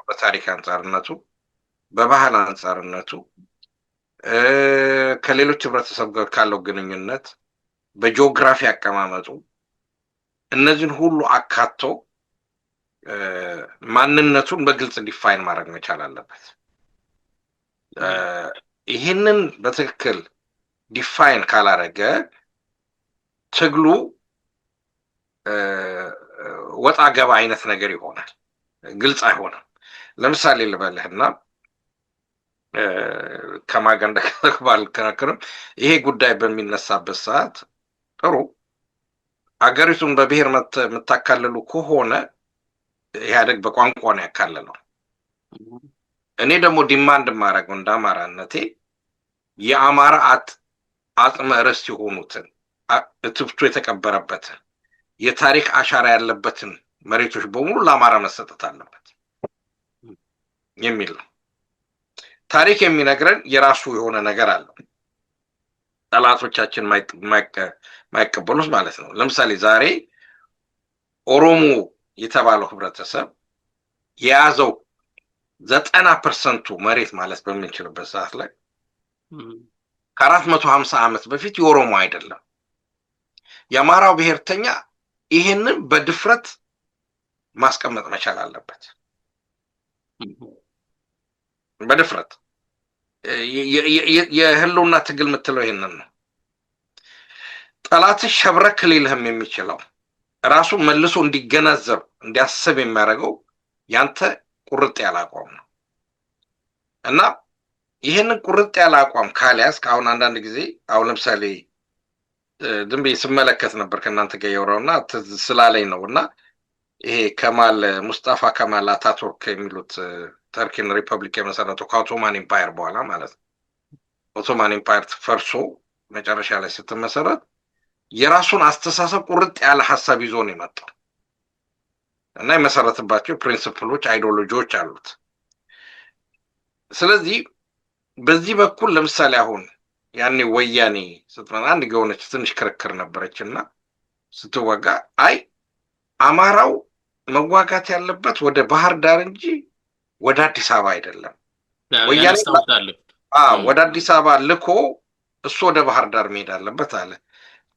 በታሪክ አንጻርነቱ፣ በባህል አንጻርነቱ፣ ከሌሎች ህብረተሰብ ጋር ካለው ግንኙነት፣ በጂኦግራፊ አቀማመጡ እነዚህን ሁሉ አካቶ ማንነቱን በግልጽ ዲፋይን ማድረግ መቻል አለበት። ይህንን በትክክል ዲፋይን ካላረገ ትግሉ ወጣ ገባ አይነት ነገር ይሆናል፣ ግልጽ አይሆንም። ለምሳሌ ልበልህና ከማን ጋር እንደከባልከራከርም ይሄ ጉዳይ በሚነሳበት ሰዓት ጥሩ አገሪቱን በብሔር የምታካልሉ ከሆነ ኢህአዴግ በቋንቋ ነው ያካለለው። እኔ ደግሞ ዲማንድ ማድረገው እንደ አማራነቴ የአማራ አጽመ ርስት የሆኑትን እትብቱ የተቀበረበትን የታሪክ አሻራ ያለበትን መሬቶች በሙሉ ለአማራ መሰጠት አለበት የሚል ነው። ታሪክ የሚነግረን የራሱ የሆነ ነገር አለው፣ ጠላቶቻችን ማይቀበሉት ማለት ነው። ለምሳሌ ዛሬ ኦሮሞ የተባለው ህብረተሰብ የያዘው 90% መሬት ማለት በምንችልበት ሰዓት ላይ ከ450 ዓመት በፊት የኦሮሞ አይደለም። የአማራው ብሔርተኛ ይሄንን በድፍረት ማስቀመጥ መቻል አለበት። በድፍረት የህልውና ትግል የምትለው ይሄንን ነው። ጠላትሽ ሸብረክ ሊልህም የሚችለው ራሱ መልሶ እንዲገነዘብ እንዲያስብ የሚያደርገው ያንተ ቁርጥ ያለ አቋም ነው። እና ይሄንን ቁርጥ ያለ አቋም ካልያዝክ አሁን አንዳንድ ጊዜ አሁን ለምሳሌ ዝም ብዬ ስመለከት ነበር ከእናንተ ጋር ያወራውና ስላለኝ ነው። እና ይሄ ሙስጣፋ ከማል አታቱርክ የሚሉት ተርኪን ሪፐብሊክ የመሰረተው ከኦቶማን ኢምፓየር በኋላ ማለት ነው። ኦቶማን ኢምፓየር ፈርሶ መጨረሻ ላይ ስትመሰረት የራሱን አስተሳሰብ ቁርጥ ያለ ሀሳብ ይዞ ነው የመጣው እና የመሰረትባቸው ፕሪንሲፕሎች፣ አይዲዮሎጂዎች አሉት። ስለዚህ በዚህ በኩል ለምሳሌ አሁን ያኔ ወያኔ ስትመጣ አንድ የሆነች ትንሽ ክርክር ነበረችና ስትወጋ አይ አማራው መዋጋት ያለበት ወደ ባህር ዳር እንጂ ወደ አዲስ አበባ አይደለም። ወያኔ ወደ አዲስ አበባ ልኮ እሱ ወደ ባህር ዳር መሄድ አለበት አለ።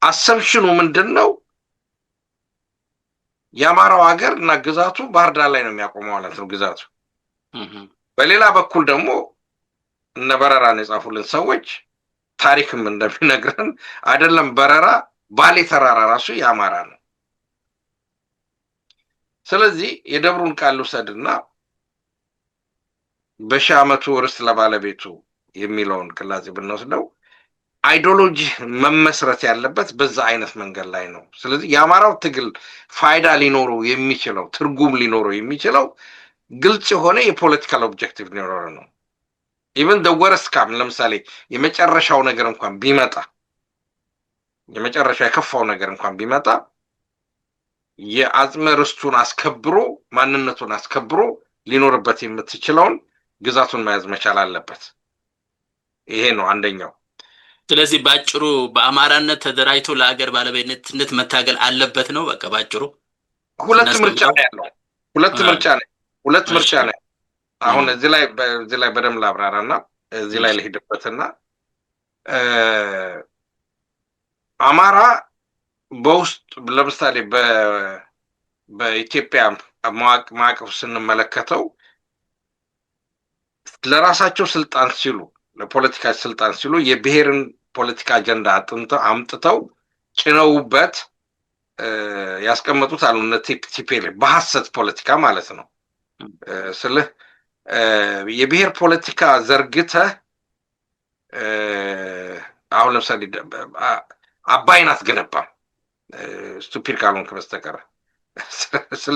አሰምሽኑ ምንድነው? የአማራው ሀገር እና ግዛቱ ባህር ዳር ላይ ነው የሚያቆመው ማለት ነው ግዛቱ። በሌላ በኩል ደግሞ እነ በረራን የጻፉልን ሰዎች ታሪክም እንደሚነግረን አይደለም በረራ ባሌ ተራራ ራሱ የአማራ ነው። ስለዚህ የደብሩን ቃል ውሰድና በሺህ ዓመቱ ርስት ለባለቤቱ የሚለውን ቅላጼ ብንወስደው አይዲዮሎጂ መመስረት ያለበት በዛ አይነት መንገድ ላይ ነው። ስለዚህ የአማራው ትግል ፋይዳ ሊኖረው የሚችለው ትርጉም ሊኖረው የሚችለው ግልጽ የሆነ የፖለቲካል ኦብጀክቲቭ ሊኖረው ነው። ኢቨን ደወረስ ካም ለምሳሌ የመጨረሻው ነገር እንኳን ቢመጣ የመጨረሻ የከፋው ነገር እንኳን ቢመጣ የአጽመ ርስቱን አስከብሮ ማንነቱን አስከብሮ ሊኖርበት የምትችለውን ግዛቱን መያዝ መቻል አለበት። ይሄ ነው አንደኛው። ስለዚህ ባጭሩ በአማራነት ተደራጅቶ ለሀገር ባለቤትነት መታገል አለበት ነው። በቃ ባጭሩ ሁለት ምርጫ ነው ያለው። ሁለት ምርጫ ነው። አሁን እዚህ ላይ በደም ላብራራና እዚህ ላይ ልሄድበትና አማራ በውስጥ ለምሳሌ በኢትዮጵያ ማዕቀፍ ስንመለከተው ለራሳቸው ስልጣን ሲሉ ለፖለቲካ ስልጣን ሲሉ የብሔርን ፖለቲካ አጀንዳ አምጥተው ጭነውበት ያስቀመጡት አሉ። እነ ቲፒኤልኤፍ በሐሰት ፖለቲካ ማለት ነው። ስለህ የብሔር ፖለቲካ ዘርግተህ አሁን ለምሳሌ አባይን አትገነባም ስቱፒድ ካልሆንክ በስተቀር ስለ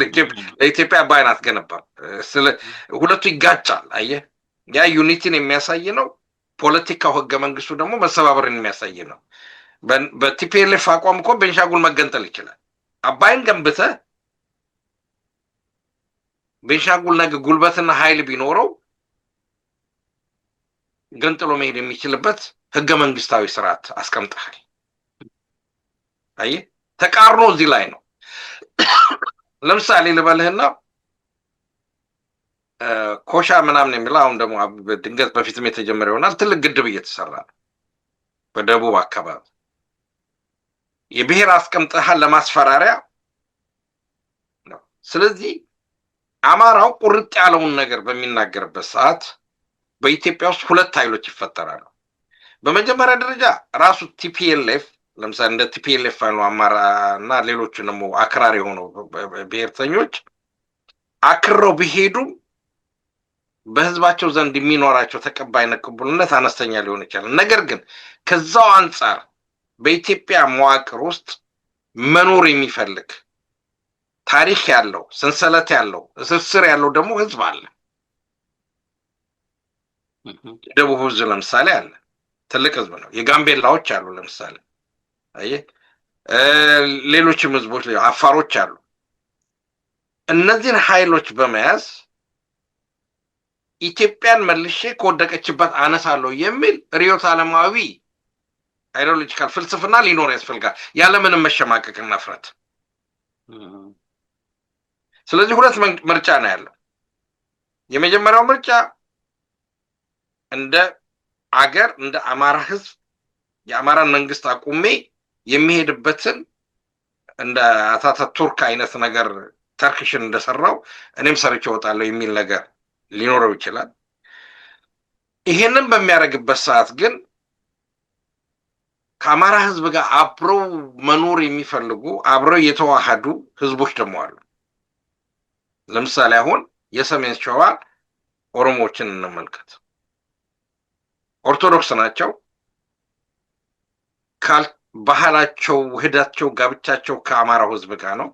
ኢትዮጵያ አባይን አትገነባም። ስለ ሁለቱ ይጋጫል። አየህ፣ ያ ዩኒቲን የሚያሳይ ነው። ፖለቲካው ህገ መንግስቱ ደግሞ መሰባበርን የሚያሳይ ነው። በቲፒኤልኤፍ አቋም እኮ ቤንሻንጉል መገንጠል ይችላል። አባይን ገንብተህ ቤንሻንጉል ነገ ጉልበትና ኃይል ቢኖረው ገንጥሎ መሄድ የሚችልበት ህገ መንግስታዊ ስርዓት አስቀምጠሃል። አየህ፣ ተቃርኖ እዚህ ላይ ነው። ለምሳሌ ልበልህና ኮሻ ምናምን የሚለው አሁን ደግሞ ድንገት በፊትም የተጀመረ ይሆናል። ትልቅ ግድብ እየተሰራ ነው በደቡብ አካባቢ። የብሔር አስቀምጠሃል ለማስፈራሪያ ነው። ስለዚህ አማራው ቁርጥ ያለውን ነገር በሚናገርበት ሰዓት በኢትዮጵያ ውስጥ ሁለት ኃይሎች ይፈጠራሉ። በመጀመሪያ ደረጃ ራሱ ቲፒኤልኤፍ ለምሳሌ እንደ ቲፒኤልኤፍ ያሉ አማራ እና ሌሎች ደግሞ አክራሪ የሆኑ ብሔርተኞች አክረው ቢሄዱም በህዝባቸው ዘንድ የሚኖራቸው ተቀባይነት ቅቡልነት አነስተኛ ሊሆን ይችላል። ነገር ግን ከዛው አንጻር በኢትዮጵያ መዋቅር ውስጥ መኖር የሚፈልግ ታሪክ ያለው ሰንሰለት ያለው እስስር ያለው ደግሞ ህዝብ አለ። ደቡብ ህዝብ ለምሳሌ አለ፣ ትልቅ ህዝብ ነው። የጋምቤላዎች አሉ ለምሳሌ፣ አየህ፣ ሌሎችም ህዝቦች አፋሮች አሉ። እነዚህን ኃይሎች በመያዝ ኢትዮጵያን መልሼ ከወደቀችበት አነሳለሁ የሚል ርዕዮተ ዓለማዊ አይዲዮሎጂካል ፍልስፍና ሊኖር ያስፈልጋል፣ ያለምንም መሸማቀቅና ፍረት። ስለዚህ ሁለት ምርጫ ነው ያለው። የመጀመሪያው ምርጫ እንደ አገር እንደ አማራ ህዝብ የአማራን መንግስት አቁሜ የሚሄድበትን እንደ አታቱርክ አይነት ነገር ተርክሽን እንደሰራው እኔም ሰርቼ እወጣለሁ የሚል ነገር ሊኖረው ይችላል። ይሄንን በሚያደርግበት ሰዓት ግን ከአማራ ህዝብ ጋር አብረው መኖር የሚፈልጉ አብረው የተዋሃዱ ህዝቦች ደግሞ አሉ። ለምሳሌ አሁን የሰሜን ሸዋ ኦሮሞዎችን እንመልከት። ኦርቶዶክስ ናቸው። ባህላቸው፣ ውህዳቸው፣ ጋብቻቸው ከአማራው ህዝብ ጋር ነው።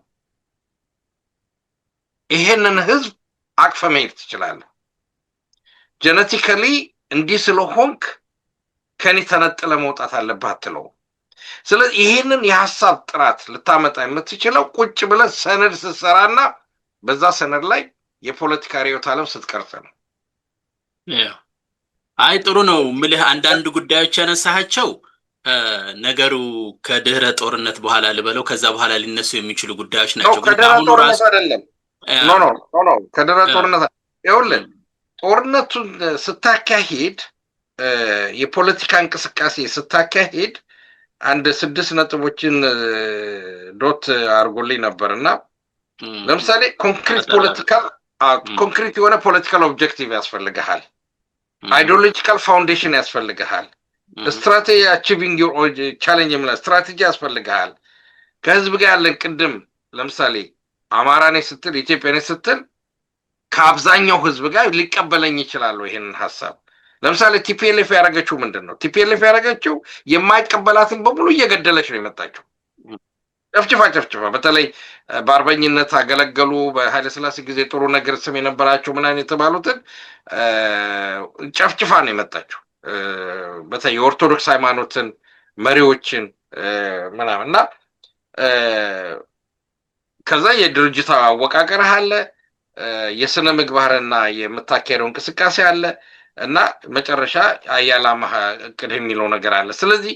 ይሄንን ህዝብ አቅፈ መሄድ ትችላለህ። ጄኔቲካሊ እንዲህ ስለሆንክ ከኔ ተነጥለ መውጣት አለብህ አትለው። ስለዚህ ይሄንን የሐሳብ ጥራት ልታመጣ የምትችለው ቁጭ ብለህ ሰነድ ስትሰራና በዛ ሰነድ ላይ የፖለቲካ ርዕዮተ ዓለም ስትቀርጽ ነው። አይ ጥሩ ነው ምልህ አንዳንድ ጉዳዮች ያነሳቸው ነገሩ ከድህረ ጦርነት በኋላ ልበለው ከዛ በኋላ ሊነሱ የሚችሉ ጉዳዮች ናቸው። ከድህረ ጦርነት አይደለም። ኖ ከድህረ ጦርነት ይኸውልህ፣ ጦርነቱን ስታካሂድ የፖለቲካ እንቅስቃሴ ስታካሂድ አንድ 6 ነጥቦችን ዶት አድርጎልኝ ነበርና ለምሳሌ ኮንክሪት የሆነ ፖለቲካል ኦብጀክቲቭ ያስፈልግሃል። አይዲዮሎጂካል ፋውንዴሽን ያስፈልግሃል። ስትራቴጂ አቺቪንግ ዩር ቻሌንጅ የሚለው ስትራቴጂ ያስፈልግሃል። ከህዝብ ጋር ያለን ቅድም ለምሳሌ አማራ ነኝ ስትል ኢትዮጵያ ነኝ ስትል ከአብዛኛው ህዝብ ጋር ሊቀበለኝ ይችላል ይሄንን ሐሳብ። ለምሳሌ ቲፒኤልኤፍ ያደረገችው ምንድን ነው? ቲፒኤልኤፍ ያደረገችው የማይቀበላትን በሙሉ እየገደለች ነው የመጣችው። ጨፍጭፋ በተለይ በአርበኝነት አገለገሉ በኃይለ ሥላሴ ጊዜ ጥሩ ነገር ስም የነበራቸው ምናምን የተባሉትን ጨፍጭፋ ነው የመጣችው። በተለይ የኦርቶዶክስ ሃይማኖትን መሪዎችን ምናምን እና ከዛ የድርጅት አወቃቀርህ አለ፣ የስነ ምግባርና የምታካሄደው እንቅስቃሴ አለ እና መጨረሻ የዓላማ እቅድ የሚለው ነገር አለ። ስለዚህ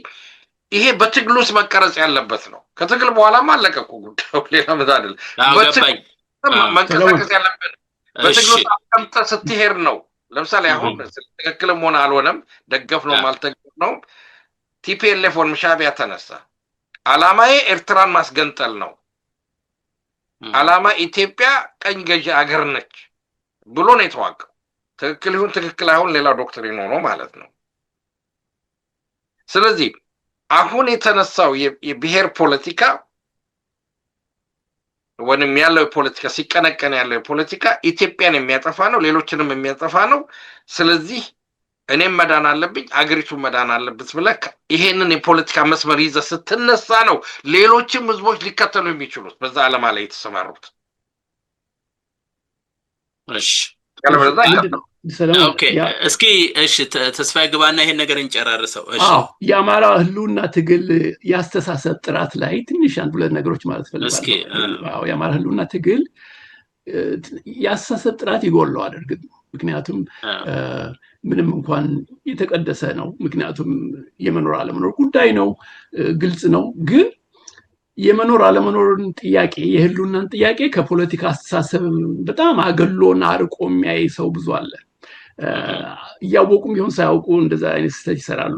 ይሄ በትግል ውስጥ መቀረጽ ያለበት ነው። ከትግል በኋላም አለቀቁ ጉዳዩ ሌላ ምት አይደለም። መንቀሳቀስ ያለበት በትግል ውስጥ አቀምጠህ ስትሄድ ነው። ለምሳሌ አሁን ትክክልም ሆነ አልሆነም፣ ደገፍ ነው አልተገፍ ነው፣ ቲፒኤልኤፍ ወይም ሻዕቢያ ተነሳ፣ አላማዬ ኤርትራን ማስገንጠል ነው፣ አላማ ኢትዮጵያ ቀኝ ገዢ አገር ነች ብሎ ነው የተዋቀው። ትክክል ይሁን ትክክል አይሁን ሌላ ዶክትሪን ሆኖ ማለት ነው። ስለዚህ አሁን የተነሳው የብሔር ፖለቲካ ወንም ያለው ፖለቲካ ሲቀነቀን ያለው ፖለቲካ ኢትዮጵያን የሚያጠፋ ነው፣ ሌሎችንም የሚያጠፋ ነው። ስለዚህ እኔም መዳን አለብኝ አገሪቱን መዳን አለበት ብለህ ይሄንን የፖለቲካ መስመር ይዘህ ስትነሳ ነው ሌሎችም ህዝቦች ሊከተሉ የሚችሉት በዛ ዓላማ ላይ የተሰማሩት። እሺ ኦኬ እስኪ እሺ ተስፋዬ ግባና ይሄን ነገር እንጨራርሰው። እሺ የአማራ ህልውና ትግል ያስተሳሰብ ጥራት ላይ ትንሽ አንድ ሁለት ነገሮች ማለት ፈልጋለሁ። የአማራ ህልውና ትግል ያስተሳሰብ ጥራት ይጎለው አድርግ። ምክንያቱም ምንም እንኳን የተቀደሰ ነው፣ ምክንያቱም የመኖር አለመኖር ጉዳይ ነው፣ ግልጽ ነው። ግን የመኖር አለመኖርን ጥያቄ የህልውናን ጥያቄ ከፖለቲካ አስተሳሰብ በጣም አገሎና አርቆ የሚያይ ሰው ብዙ አለ። እያወቁም ቢሆን ሳያውቁ እንደዛ አይነት ስህተት ይሰራሉ።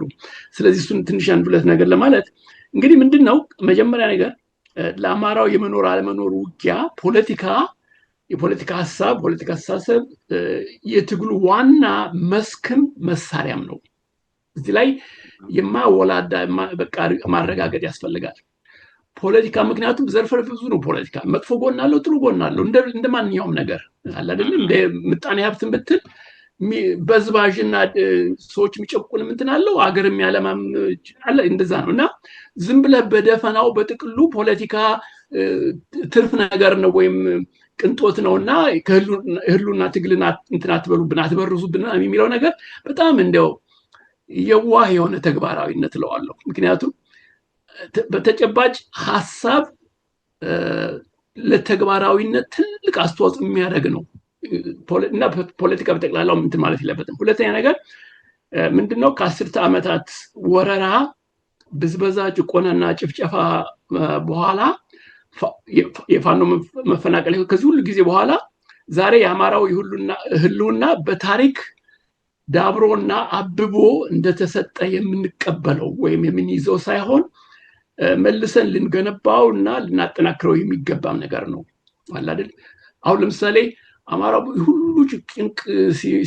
ስለዚህ እሱን ትንሽ አንድ ሁለት ነገር ለማለት እንግዲህ ምንድነው መጀመሪያ ነገር ለአማራው የመኖር አለመኖር ውጊያ የፖለቲካ ሀሳብ ፖለቲካ አስተሳሰብ የትግሉ ዋና መስክም መሳሪያም ነው። እዚህ ላይ የማወላዳ በቃ ማረጋገጥ ያስፈልጋል። ፖለቲካ ምክንያቱም ዘርፈ ብዙ ነው። ፖለቲካ መጥፎ ጎን አለው፣ ጥሩ ጎን አለው። እንደ ማንኛውም ነገር አለ አይደል? እንደ ምጣኔ ሀብትን ብትል በዝባዥና ሰዎች የሚጨቁን እንትን አለው፣ አገር የሚያለማም አለ። እንደዛ ነው እና ዝም ብለህ በደፈናው በጥቅሉ ፖለቲካ ትርፍ ነገር ነው ወይም ቅንጦት ነውና ከህልውና ትግልና እንትን አትበሉብን አትበርዙብን የሚለው ነገር በጣም እንደው የዋህ የሆነ ተግባራዊነት ለዋለሁ። ምክንያቱም በተጨባጭ ሐሳብ ለተግባራዊነት ትልቅ አስተዋጽኦ የሚያደርግ ነው እና ፖለቲካ በጠቅላላው እንትን ማለት የለበትም። ሁለተኛ ነገር ምንድነው ከአስርተ ዓመታት ወረራ፣ ብዝበዛ፣ ጭቆናና ጭፍጨፋ በኋላ የፋኖ መፈናቀል ከዚህ ሁሉ ጊዜ በኋላ ዛሬ የአማራው ህልውና በታሪክ ዳብሮና አብቦ እንደተሰጠ የምንቀበለው ወይም የምንይዘው ሳይሆን መልሰን ልንገነባው እና ልናጠናክረው የሚገባም ነገር ነው አለ አይደል? አሁን ለምሳሌ አማራው ሁሉ ጭንቅ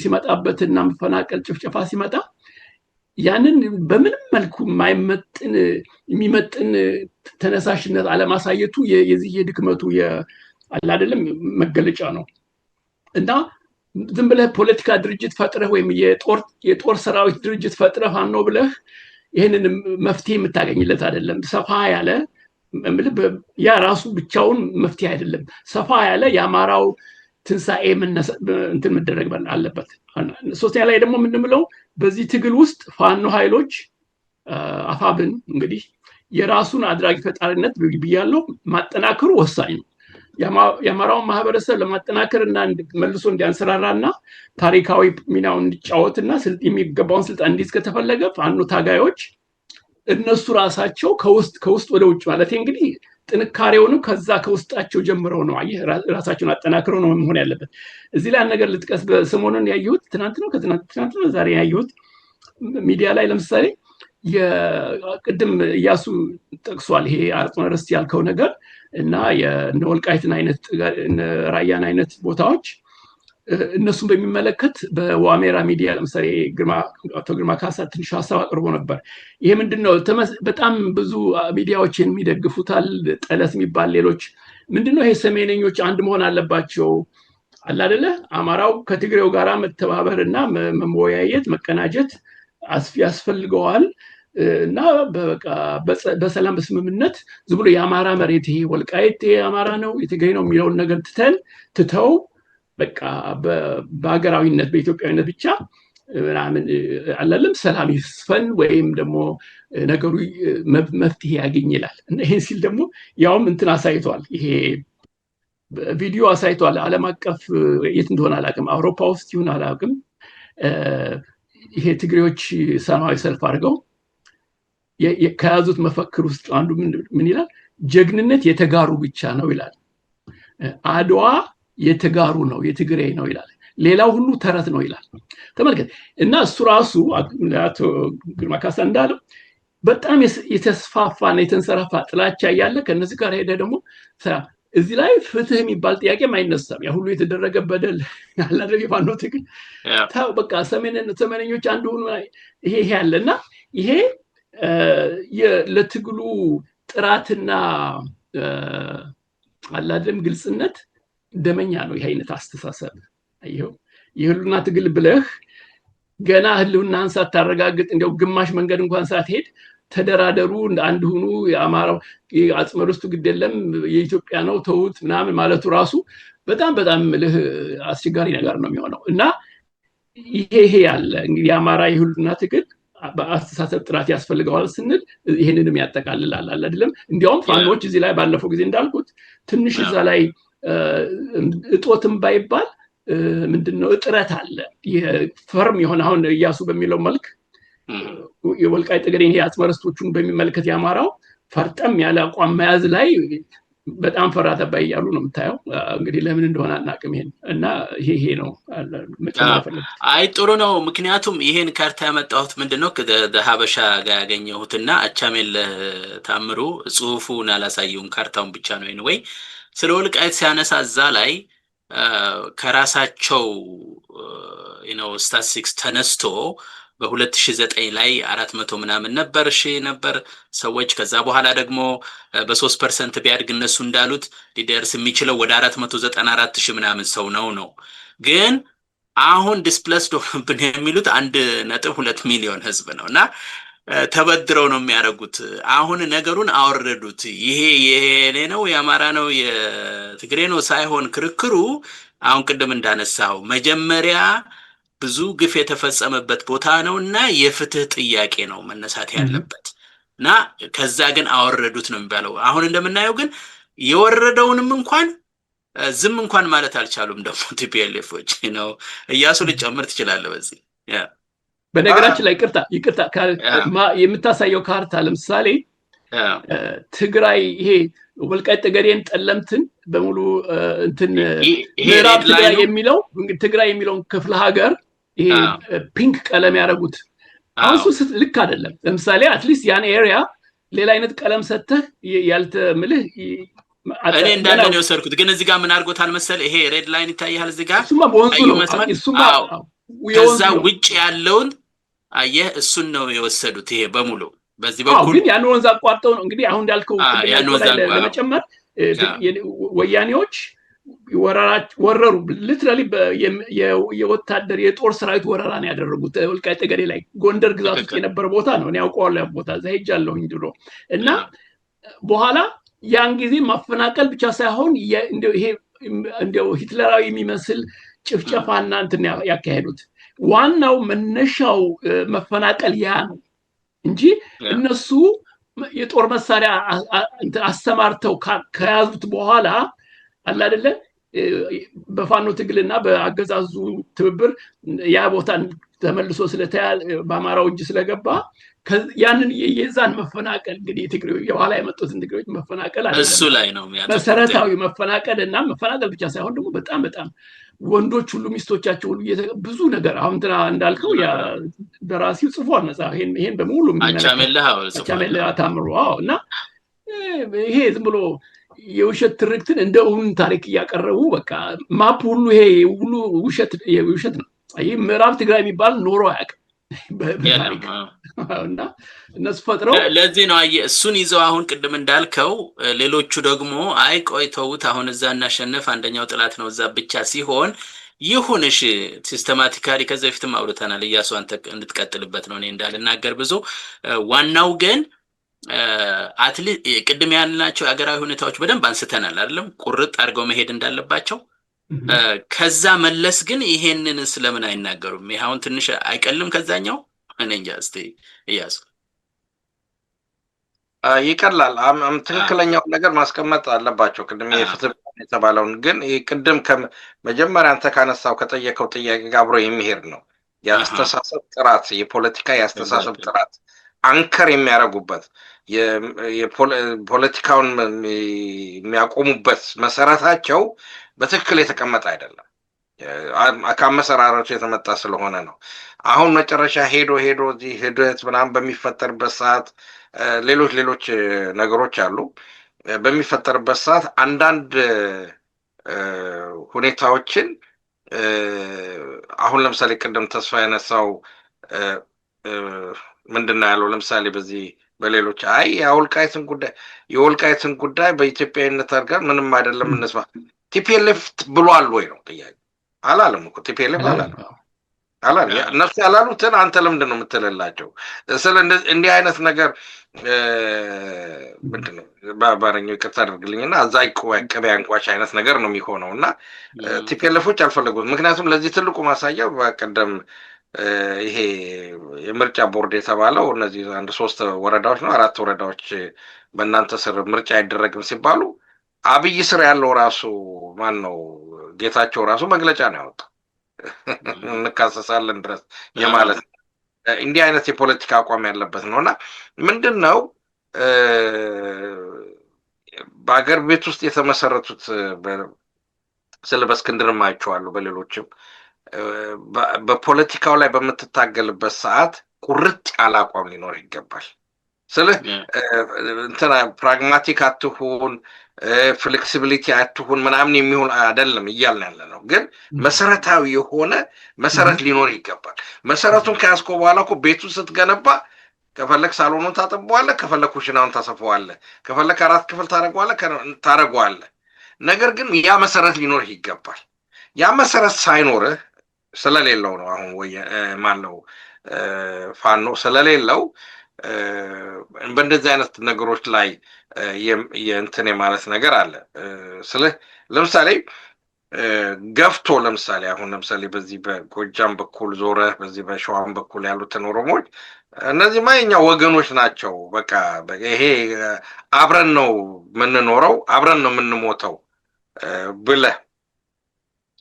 ሲመጣበትና መፈናቀል ጭፍጨፋ ሲመጣ ያንን በምንም መልኩ የሚመጥን ተነሳሽነት አለማሳየቱ የዚህ የድክመቱ አለ አይደለም መገለጫ ነው። እና ዝም ብለህ ፖለቲካ ድርጅት ፈጥረህ ወይም የጦር ሰራዊት ድርጅት ፈጥረህ ፋኖ ብለህ ይህንን መፍትሄ የምታገኝለት አይደለም። ሰፋ ያለ ያ ራሱ ብቻውን መፍትሄ አይደለም። ሰፋ ያለ የአማራው ትንሳኤ እንትን መደረግ አለበት። ሶስተኛ ላይ ደግሞ ምንምለው በዚህ ትግል ውስጥ ፋኖ ኃይሎች አፋብን እንግዲህ የራሱን አድራጊ ፈጣሪነት ብያለው ማጠናከሩ ወሳኝ ነው። የአማራውን ማህበረሰብ ለማጠናከር እና መልሶ እንዲያንሰራራና ታሪካዊ ሚናውን እንዲጫወትና የሚገባውን ስልጣን እንዲይዝ ከተፈለገ ፋኖ ታጋዮች እነሱ ራሳቸው ከውስጥ ወደ ውጭ ማለት እንግዲህ ጥንካሬውንም ከዛ ከውስጣቸው ጀምረው ነው ራሳቸውን አጠናክረው ነው መሆን ያለበት። እዚህ ላይ ነገር ልጥቀስ። በሰሞኑን ያየሁት ትናንት ነው ዛሬ ያየሁት ሚዲያ ላይ ለምሳሌ የቅድም እያሱ ጠቅሷል። ይሄ አጽመ ርስት ያልከው ነገር እና የወልቃይትን አይነት ራያን አይነት ቦታዎች እነሱን በሚመለከት በዋሜራ ሚዲያ ለምሳሌ አቶ ግርማ ካሳ ትንሽ ሀሳብ አቅርቦ ነበር። ይሄ ምንድነው በጣም ብዙ ሚዲያዎች የሚደግፉታል፣ ጠለስ የሚባል ሌሎች ምንድነው ይሄ ሰሜነኞች አንድ መሆን አለባቸው አለ አይደለ? አማራው ከትግሬው ጋራ መተባበርና መወያየት መቀናጀት ያስፈልገዋል እና በሰላም በስምምነት ዝም ብሎ የአማራ መሬት ይሄ ወልቃይት የአማራ ነው የትግሬ ነው የሚለውን ነገር ትተው በቃ በሀገራዊነት በኢትዮጵያዊነት ብቻ ምናምን አላለም ሰላም ይስፈን ወይም ደግሞ ነገሩ መፍትሄ ያገኝ ይላል። እና ይሄን ሲል ደግሞ ያውም እንትን አሳይቷል፣ ይሄ ቪዲዮ አሳይቷል። ዓለም አቀፍ የት እንደሆነ አላውቅም፣ አውሮፓ ውስጥ ይሁን አላውቅም፣ ይሄ ትግሬዎች ሰላማዊ ሰልፍ አድርገው ከያዙት መፈክር ውስጥ አንዱ ምን ይላል? ጀግንነት የተጋሩ ብቻ ነው ይላል። አድዋ የተጋሩ ነው የትግሬ ነው ይላል። ሌላው ሁሉ ተረት ነው ይላል። ተመልከት። እና እሱ ራሱ አቶ ግርማ ካሳ እንዳለው በጣም የተስፋፋና የተንሰራፋ ጥላቻ ያለ ከነዚህ ጋር ሄደ ደግሞ እዚህ ላይ ፍትህ የሚባል ጥያቄም አይነሳም። ያ ሁሉ የተደረገ በደል ያላደረገ የፋኖ ትግል በቃ ሰሜነኞች አንዱ ሆኖ ይሄ ያለና ይሄ ለትግሉ ጥራትና አላደም ግልጽነት ደመኛ ነው። ይሄ አይነት አስተሳሰብ አይው የህልውና ትግል ብለህ ገና ህልውናን ሳታረጋግጥ እንደው ግማሽ መንገድ እንኳን ሳትሄድ ተደራደሩ አንድ ሆኑ የአማራው አጽመ ርስቱ ግድ የለም የኢትዮጵያ ነው ተውት ምናምን ማለቱ ራሱ በጣም አስቸጋሪ ነገር ነው የሚሆነው እና ይሄ ያለ እንግዲህ የአማራ የህልውና ትግል በአስተሳሰብ ጥራት ያስፈልገዋል ስንል ይሄንንም ያጠቃልላል አይደለም። እንዲያውም ፋኖች እዚህ ላይ ባለፈው ጊዜ እንዳልኩት ትንሽ እዛ ላይ እጦትም ባይባል ምንድነው እጥረት አለ። የፈርም የሆነ አሁን ኢያሱ በሚለው መልክ የወልቃይት ጠገዴን የአጽመ ርስቶቹን በሚመለከት ያማራው ፈርጠም ያለ አቋም መያዝ ላይ በጣም ፈራ ተባ እያሉ ነው የምታየው። እንግዲህ ለምን እንደሆነ አናውቅም። ይሄን እና ይሄ ነው አይ ጥሩ ነው። ምክንያቱም ይሄን ካርታ ያመጣሁት ምንድነው ከሀበሻ ጋር ያገኘሁትና አቻሜል ታምሩ ጽሁፉን አላሳየውም ካርታውን ብቻ ነው ወይ ስለ ወልቃይት ሲያነሳ እዛ ላይ ከራሳቸው ስታቲስቲክስ ተነስቶ በ2009 ላይ 400 ምናምን ነበር ሰዎች። ከዛ በኋላ ደግሞ በ3% ቢያድግ እነሱ እንዳሉት ሊደርስ የሚችለው ወደ 494,000 ምናምን ሰው ነው። ግን አሁን ዲስፕሌስድ ሆነብን የሚሉት 1.2 ሚሊዮን ህዝብ ነውና ተበድረው ነው የሚያደርጉት። አሁን ነገሩን አወረዱት። ይሄ የኔ ነው የአማራ ነው የትግሬ ነው ሳይሆን ክርክሩ አሁን ቅድም እንዳነሳው መጀመሪያ ብዙ ግፍ የተፈጸመበት ቦታ ነውና የፍትህ ጥያቄ ነው መነሳት ያለበት እና ከዛ ግን አወረዱት ነው የሚባለው። አሁን እንደምናየው ግን የወረደውንም እንኳን ዝም እንኳን ማለት አልቻሉም። ደግሞ ቲፒኤልኤፎች ነው ኢያሱ ልጨምር ትችላለህ በዚህ በነገራችን ላይ ይቅርታ የምታሳየው ካርታ ለምሳሌ ትግራይ ይሄ ወልቃይት ጠገዴን ጠለምትን በሙሉ እንትን ምዕራብ ትግራይ የሚለው ትግራይ የሚለውን ክፍለ ሀገር ይሄ ፒንክ ቀለም ያደረጉት አሁን እሱ ልክ አይደለም። ለምሳሌ አትሊስት ያን ኤሪያ ሌላ አይነት ቀለም ሰጥተህ ያልተምልህ እኔ እንዳለ ነው የወሰድኩት። ግን እዚህ ጋር ምን አድርጎታል መሰለህ ይሄ ሬድ ላይን ይታያል እዚህ ጋር እሱማ በወንዙ ነው እሱማ ከዛ ውጭ ያለውን አየህ እሱን ነው የወሰዱት። ይሄ በሙሉ በዚህ በኩል ግን ያን ወንዝ አቋርጠው ነው እንግዲህ አሁን እንዳልከው ለመጨመር ወያኔዎች ወረሩ። ሊትራሊ የወታደር የጦር ሰራዊት ወረራ ነው ያደረጉት ወልቃይት ጠገዴ ላይ። ጎንደር ግዛት ውስጥ የነበረ ቦታ ነው። እኔ አውቀዋለሁ ያ ቦታ እዛ ሄጃለሁኝ ድሮ እና በኋላ ያን ጊዜ ማፈናቀል ብቻ ሳይሆን እንደው ሂትለራዊ የሚመስል ጭፍጨፋና እንትን ያካሄዱት። ዋናው መነሻው መፈናቀል ያ ነው እንጂ እነሱ የጦር መሳሪያ አስተማርተው ከያዙት በኋላ አለ አይደለ በፋኖ ትግልና በአገዛዙ ትብብር ያ ቦታ ተመልሶ በአማራው እጅ ስለገባ ያንን የዛን መፈናቀል እንግዲህ ትግሬው የኋላ የመጡትን ትግሬዎች መፈናቀል አለ እሱ ላይ ነው መሰረታዊ መፈናቀል እና መፈናቀል ብቻ ሳይሆን ደግሞ በጣም ወንዶች ሁሉ ሚስቶቻቸው ሁሉ ብዙ ነገር አሁን እንዳልከው ያ ደራሲው ጽፏል መጽሐፍ ይሄን በሙሉ አቻሜልህ ታምሩ እና ይሄ ዝም ብሎ የውሸት ትርክትን እንደ እውን ታሪክ እያቀረቡ በቃ ማፕ ሁሉ ይሄ ሁሉ ውሸት ነው። ይህ ምዕራብ ትግራይ የሚባል ኖሮ አያውቅም እና እነሱ ፈጥረው ለዚህ ነው እሱን ይዘው አሁን ቅድም እንዳልከው ሌሎቹ ደግሞ አይ ቆይተውት አሁን እዛ እናሸንፍ አንደኛው ጥላት ነው እዛ ብቻ ሲሆን ይሁንሽ ሲስተማቲካሊ ከዛ በፊትም አውርተናል። ኢያሱ አንተ እንድትቀጥልበት ነው እኔ እንዳልናገር ብዙ ዋናው ግን ቅድም ያልናቸው አገራዊ ሁኔታዎች በደንብ አንስተናል አይደለም ቁርጥ አድርገው መሄድ እንዳለባቸው። ከዛ መለስ ግን ይሄንን ስለምን አይናገሩም? ይሄውን ትንሽ አይቀልም ከዛኛው እኔ እንጃ። እስቲ ኢያሱ ይቀላል። ትክክለኛው ነገር ማስቀመጥ አለባቸው። ቅድም የፍትህ የተባለውን ግን ቅድም መጀመሪያ አንተ ካነሳው ከጠየቀው ጥያቄ ጋር አብሮ የሚሄድ ነው። የአስተሳሰብ ጥራት፣ የፖለቲካ የአስተሳሰብ ጥራት አንከር የሚያደርጉበት የፖለቲካውን የሚያቆሙበት መሰረታቸው በትክክል የተቀመጠ አይደለም። ከአመሰራረቱ የተመጣ ስለሆነ ነው። አሁን መጨረሻ ሄዶ እዚህ ሂደት ምናምን በሚፈጠርበት ሰዓት ሌሎች ነገሮች አሉ። በሚፈጠርበት ሰዓት አንዳንድ ሁኔታዎችን አሁን ለምሳሌ ቅድም ተስፋ ያነሳው ምንድነው ያለው? ለምሳሌ በዚህ በሌሎች የወልቃይትን ጉዳይ በኢትዮጵያዊነት አድርገን ምንም አይደለም እንስማ ቲፒኤልኤፍ ብሏል ወይ ነው ጥያቄ። አላለም እኮ ቲፒኤልኤፍ አላለም። እነሱ ያላሉትን አንተ ለምንድን ነው የምትልላቸው? ስለ እንዲህ አይነት ነገር ምንድነው በአማርኛው ይቅርታ አድርግልኝና እዛ ቅቤ አንቋሽ አይነት ነገር ነው የሚሆነው እና ቲፒኤልኤፎች አልፈለጉት። ምክንያቱም ለዚህ ትልቁ ማሳያው በቀደም ይሄ የምርጫ ቦርድ የተባለው እነዚህ 3 ወረዳዎች ነው 4 ወረዳዎች በእናንተ ስር ምርጫ አይደረግም ሲባሉ አብይ ስር ያለው ራሱ ማን ነው ጌታቸው ራሱ መግለጫ ነው ያወጣው። እንካሰሳለን ድረስ የማለት እንዲህ አይነት የፖለቲካ አቋም ያለበት ነውና ምንድነው በአገር ቤት ውስጥ የተመሰረቱት ስለ በእስክንድርም አይቼዋለሁ በሌሎችም በፖለቲካው ላይ በምትታገልበት ሰዓት ቁርጥ ያለ አቋም ሊኖር ይገባል። ስለ እንትና ፕራግማቲክ አትሁን ፍሌክሲቢሊቲ አትሁን ምናምን የሚሆን አይደለም እያልን ያለ ነው። ግን መሰረታዊ የሆነ መሰረት ሊኖር ይገባል። መሰረቱን ከያዝኮ በኋላ እኮ ቤቱን ስትገነባ ከፈለክ ሳሎኑን ታጠበዋለህ፣ ከፈለክ ኩሽናውን ታሰፋዋለህ፣ ከፈለክ 4 ክፍል ታረገዋለህ። ነገር ግን ያ መሰረት ሊኖር ይገባል። ያ መሰረት ሳይኖርህ ስለሌለው ነው አሁን ማነው ፋኖ ስለሌለው በእንደዚህ አይነት ነገሮች ላይ የእንትን ማለት ነገር አለ። ለምሳሌ ገፍቶ አሁን ለምሳሌ በዚህ በጎጃም በኩል ዞረ በዚህ በሸዋም በኩል ያሉትን ኦሮሞዎች እነዚህማ የኛ ወገኖች ናቸው። በቃ ይሄ አብረን ነው የምንኖረው አብረን ነው የምንሞተው ብለህ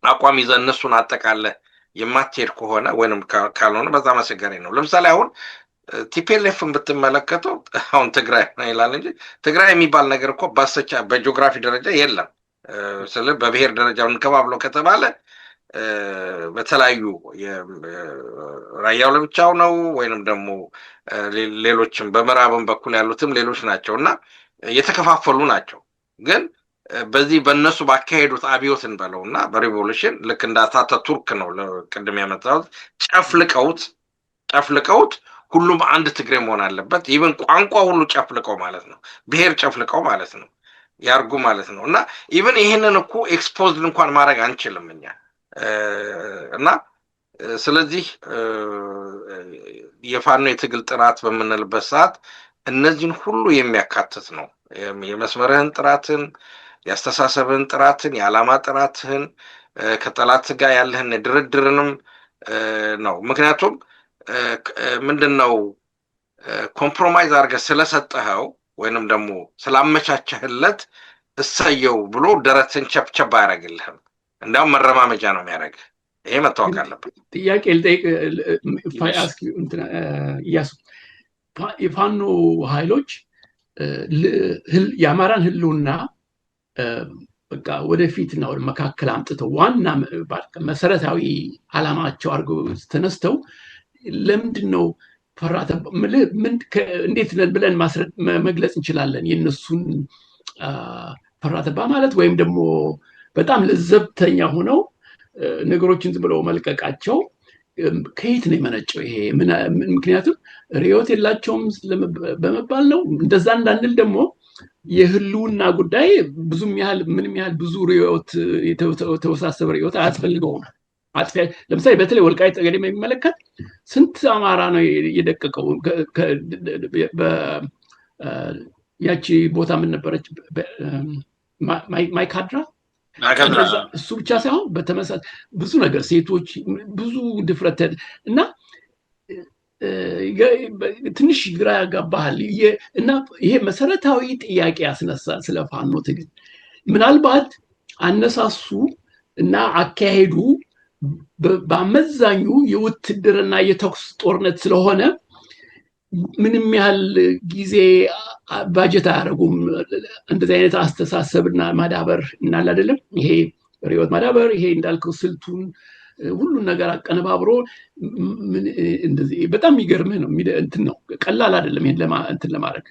አቋም ይዘህ እነሱን አጠቃለህ የማትሄድ ከሆነ ወይንም ካልሆነ በዛ አስቸጋሪ ነው። ለምሳሌ አሁን ቲፒኤልኤፍን ብትመለከተው አሁን ትግራይ ነው ይላል እንጂ ትግራይ የሚባል ነገር እኮ በጂኦግራፊ ደረጃ የለም። በብሔር ደረጃ እንከባብለው ከተባለ በተለያዩ ራያው ለብቻው ነው ወይንም ደግሞ ሌሎችም በምዕራብም በኩል ያሉትም ሌሎች ናቸው እና የተከፋፈሉ ናቸው። ግን በዚህ በእነሱ ባካሄዱት አብዮትን በለውና በሪቮሉሽን ልክ እንደ አታቱርክ ነው ቅድም ያመጣሁት ጨፍልቀውት ሁሉም አንድ ትግሬ መሆን አለበት። ኢቭን ቋንቋ ሁሉ ጨፍልቀው ማለት ነው፣ ብሔር ጨፍልቀው ማለት ነው ያርጉ ማለት ነው። እና ኢቭን ይሄንን እኮ ኤክስፖዝድ እንኳን ማድረግ አንችልም እኛ እና ስለዚህ የፋኖ የትግል ጥራት በምንልበት ሰዓት እነዚህን ሁሉ የሚያካትት ነው። የመስመርህን ጥራትን፣ ያስተሳሰብህን ጥራትን፣ የዓላማ ጥራትህን ከጠላት ጋር ያለህን ድርድርንም ነው። ምክንያቱም ምንድነው ኮምፕሮማይዝ አድርገህ ስለሰጠኸው ወይንም ደግሞ ስላመቻቸህለት እሰየው ብሎ ደረትን ቸብቸብ አያደርግልህም። እንዲያውም መረማመጃ ነው የሚያደርግህ። ይሄ መታወቅ አለበት። ጥያቄ ልጠይቅ እያሱ የፋኖ ኃይሎች የአማራን ህልውና በቃ ወደፊትና ወደ መካከል አምጥተው ዋና መሰረታዊ ዓላማቸው አድርገው ተነስተው ለምንድን ነው እንዴት ብለን መግለጽ እንችላለን? የነሱን ፈራተባ ማለት ወይም ደግሞ በጣም ለዘብተኛ ሆነው ነገሮችን ዝም ብለው መልቀቃቸው ከየት ነው የመነጨው? ይሄ ምክንያቱም ሪዮት የላቸውም በመባል ነው? እንደዛ እንዳንል ደግሞ የህልውና ጉዳይ ምንም ያህል ብዙ ሪዮት የተወሳሰበ ሪዮት አያስፈልገውም። ለምሳሌ በተለይ ወልቃይት ጠገዴ የሚመለከት ስንት አማራ ነው የደቀቀው? ያቺ ቦታ ምን ነበረች? ማይካድራ። እሱ ብቻ ሳይሆን በተመሳሳይ ብዙ ነገር ሴቶች ብዙ ድፍረት እና ትንሽ ግራ ያጋባሃል። እና ይሄ መሰረታዊ ጥያቄ ያስነሳል ስለ ፋኖ ትግል። ምናልባት አነሳሱ እና አካሄዱ በአመዛኙ የውትድርና የተኩስ ጦርነት ስለሆነ ምንም ያህል ጊዜ ባጀት አያደርጉም እንደዚህ አይነት አስተሳሰብና ማዳበር እናል አይደለም። ይሄ ሪዮት ማዳበር ይሄ እንዳልከው ስልቱን ሁሉን ነገር አቀነባብሮ እንደዚህ በጣም የሚገርምህ ነው። እንትን ነው ቀላል አይደለም። ይሄን እንትን ለማድረግ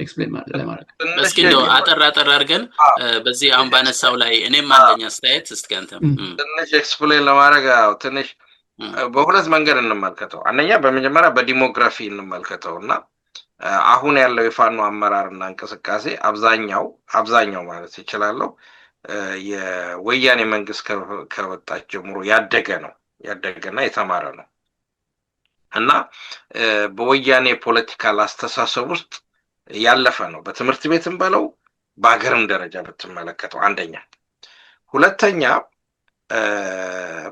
ኤክስፕሌን ለማድረግ እስኪ እንደው አጠር አድርገን በዚህ አሁን ባነሳው ላይ እኔም አለኝ አስተያየት። እስኪ አንተም ትንሽ ኤክስፕሌን ለማድረግ ትንሽ በሁለት መንገድ እንመልከተው። አንደኛ በመጀመሪያ በዲሞግራፊ እንመልከተው እና አሁን ያለው የፋኖ አመራርና እንቅስቃሴ አብዛኛው ማለት ይችላልው የወያኔ መንግስት ከወጣች ጀምሮ ያደገና የተማረ ነው እና በወያኔ ፖለቲካል አስተሳሰብ ውስጥ ያለፈ ነው። በትምህርት ቤትም በለው በአገርም ደረጃ ብትመለከተው አንደኛ። ሁለተኛ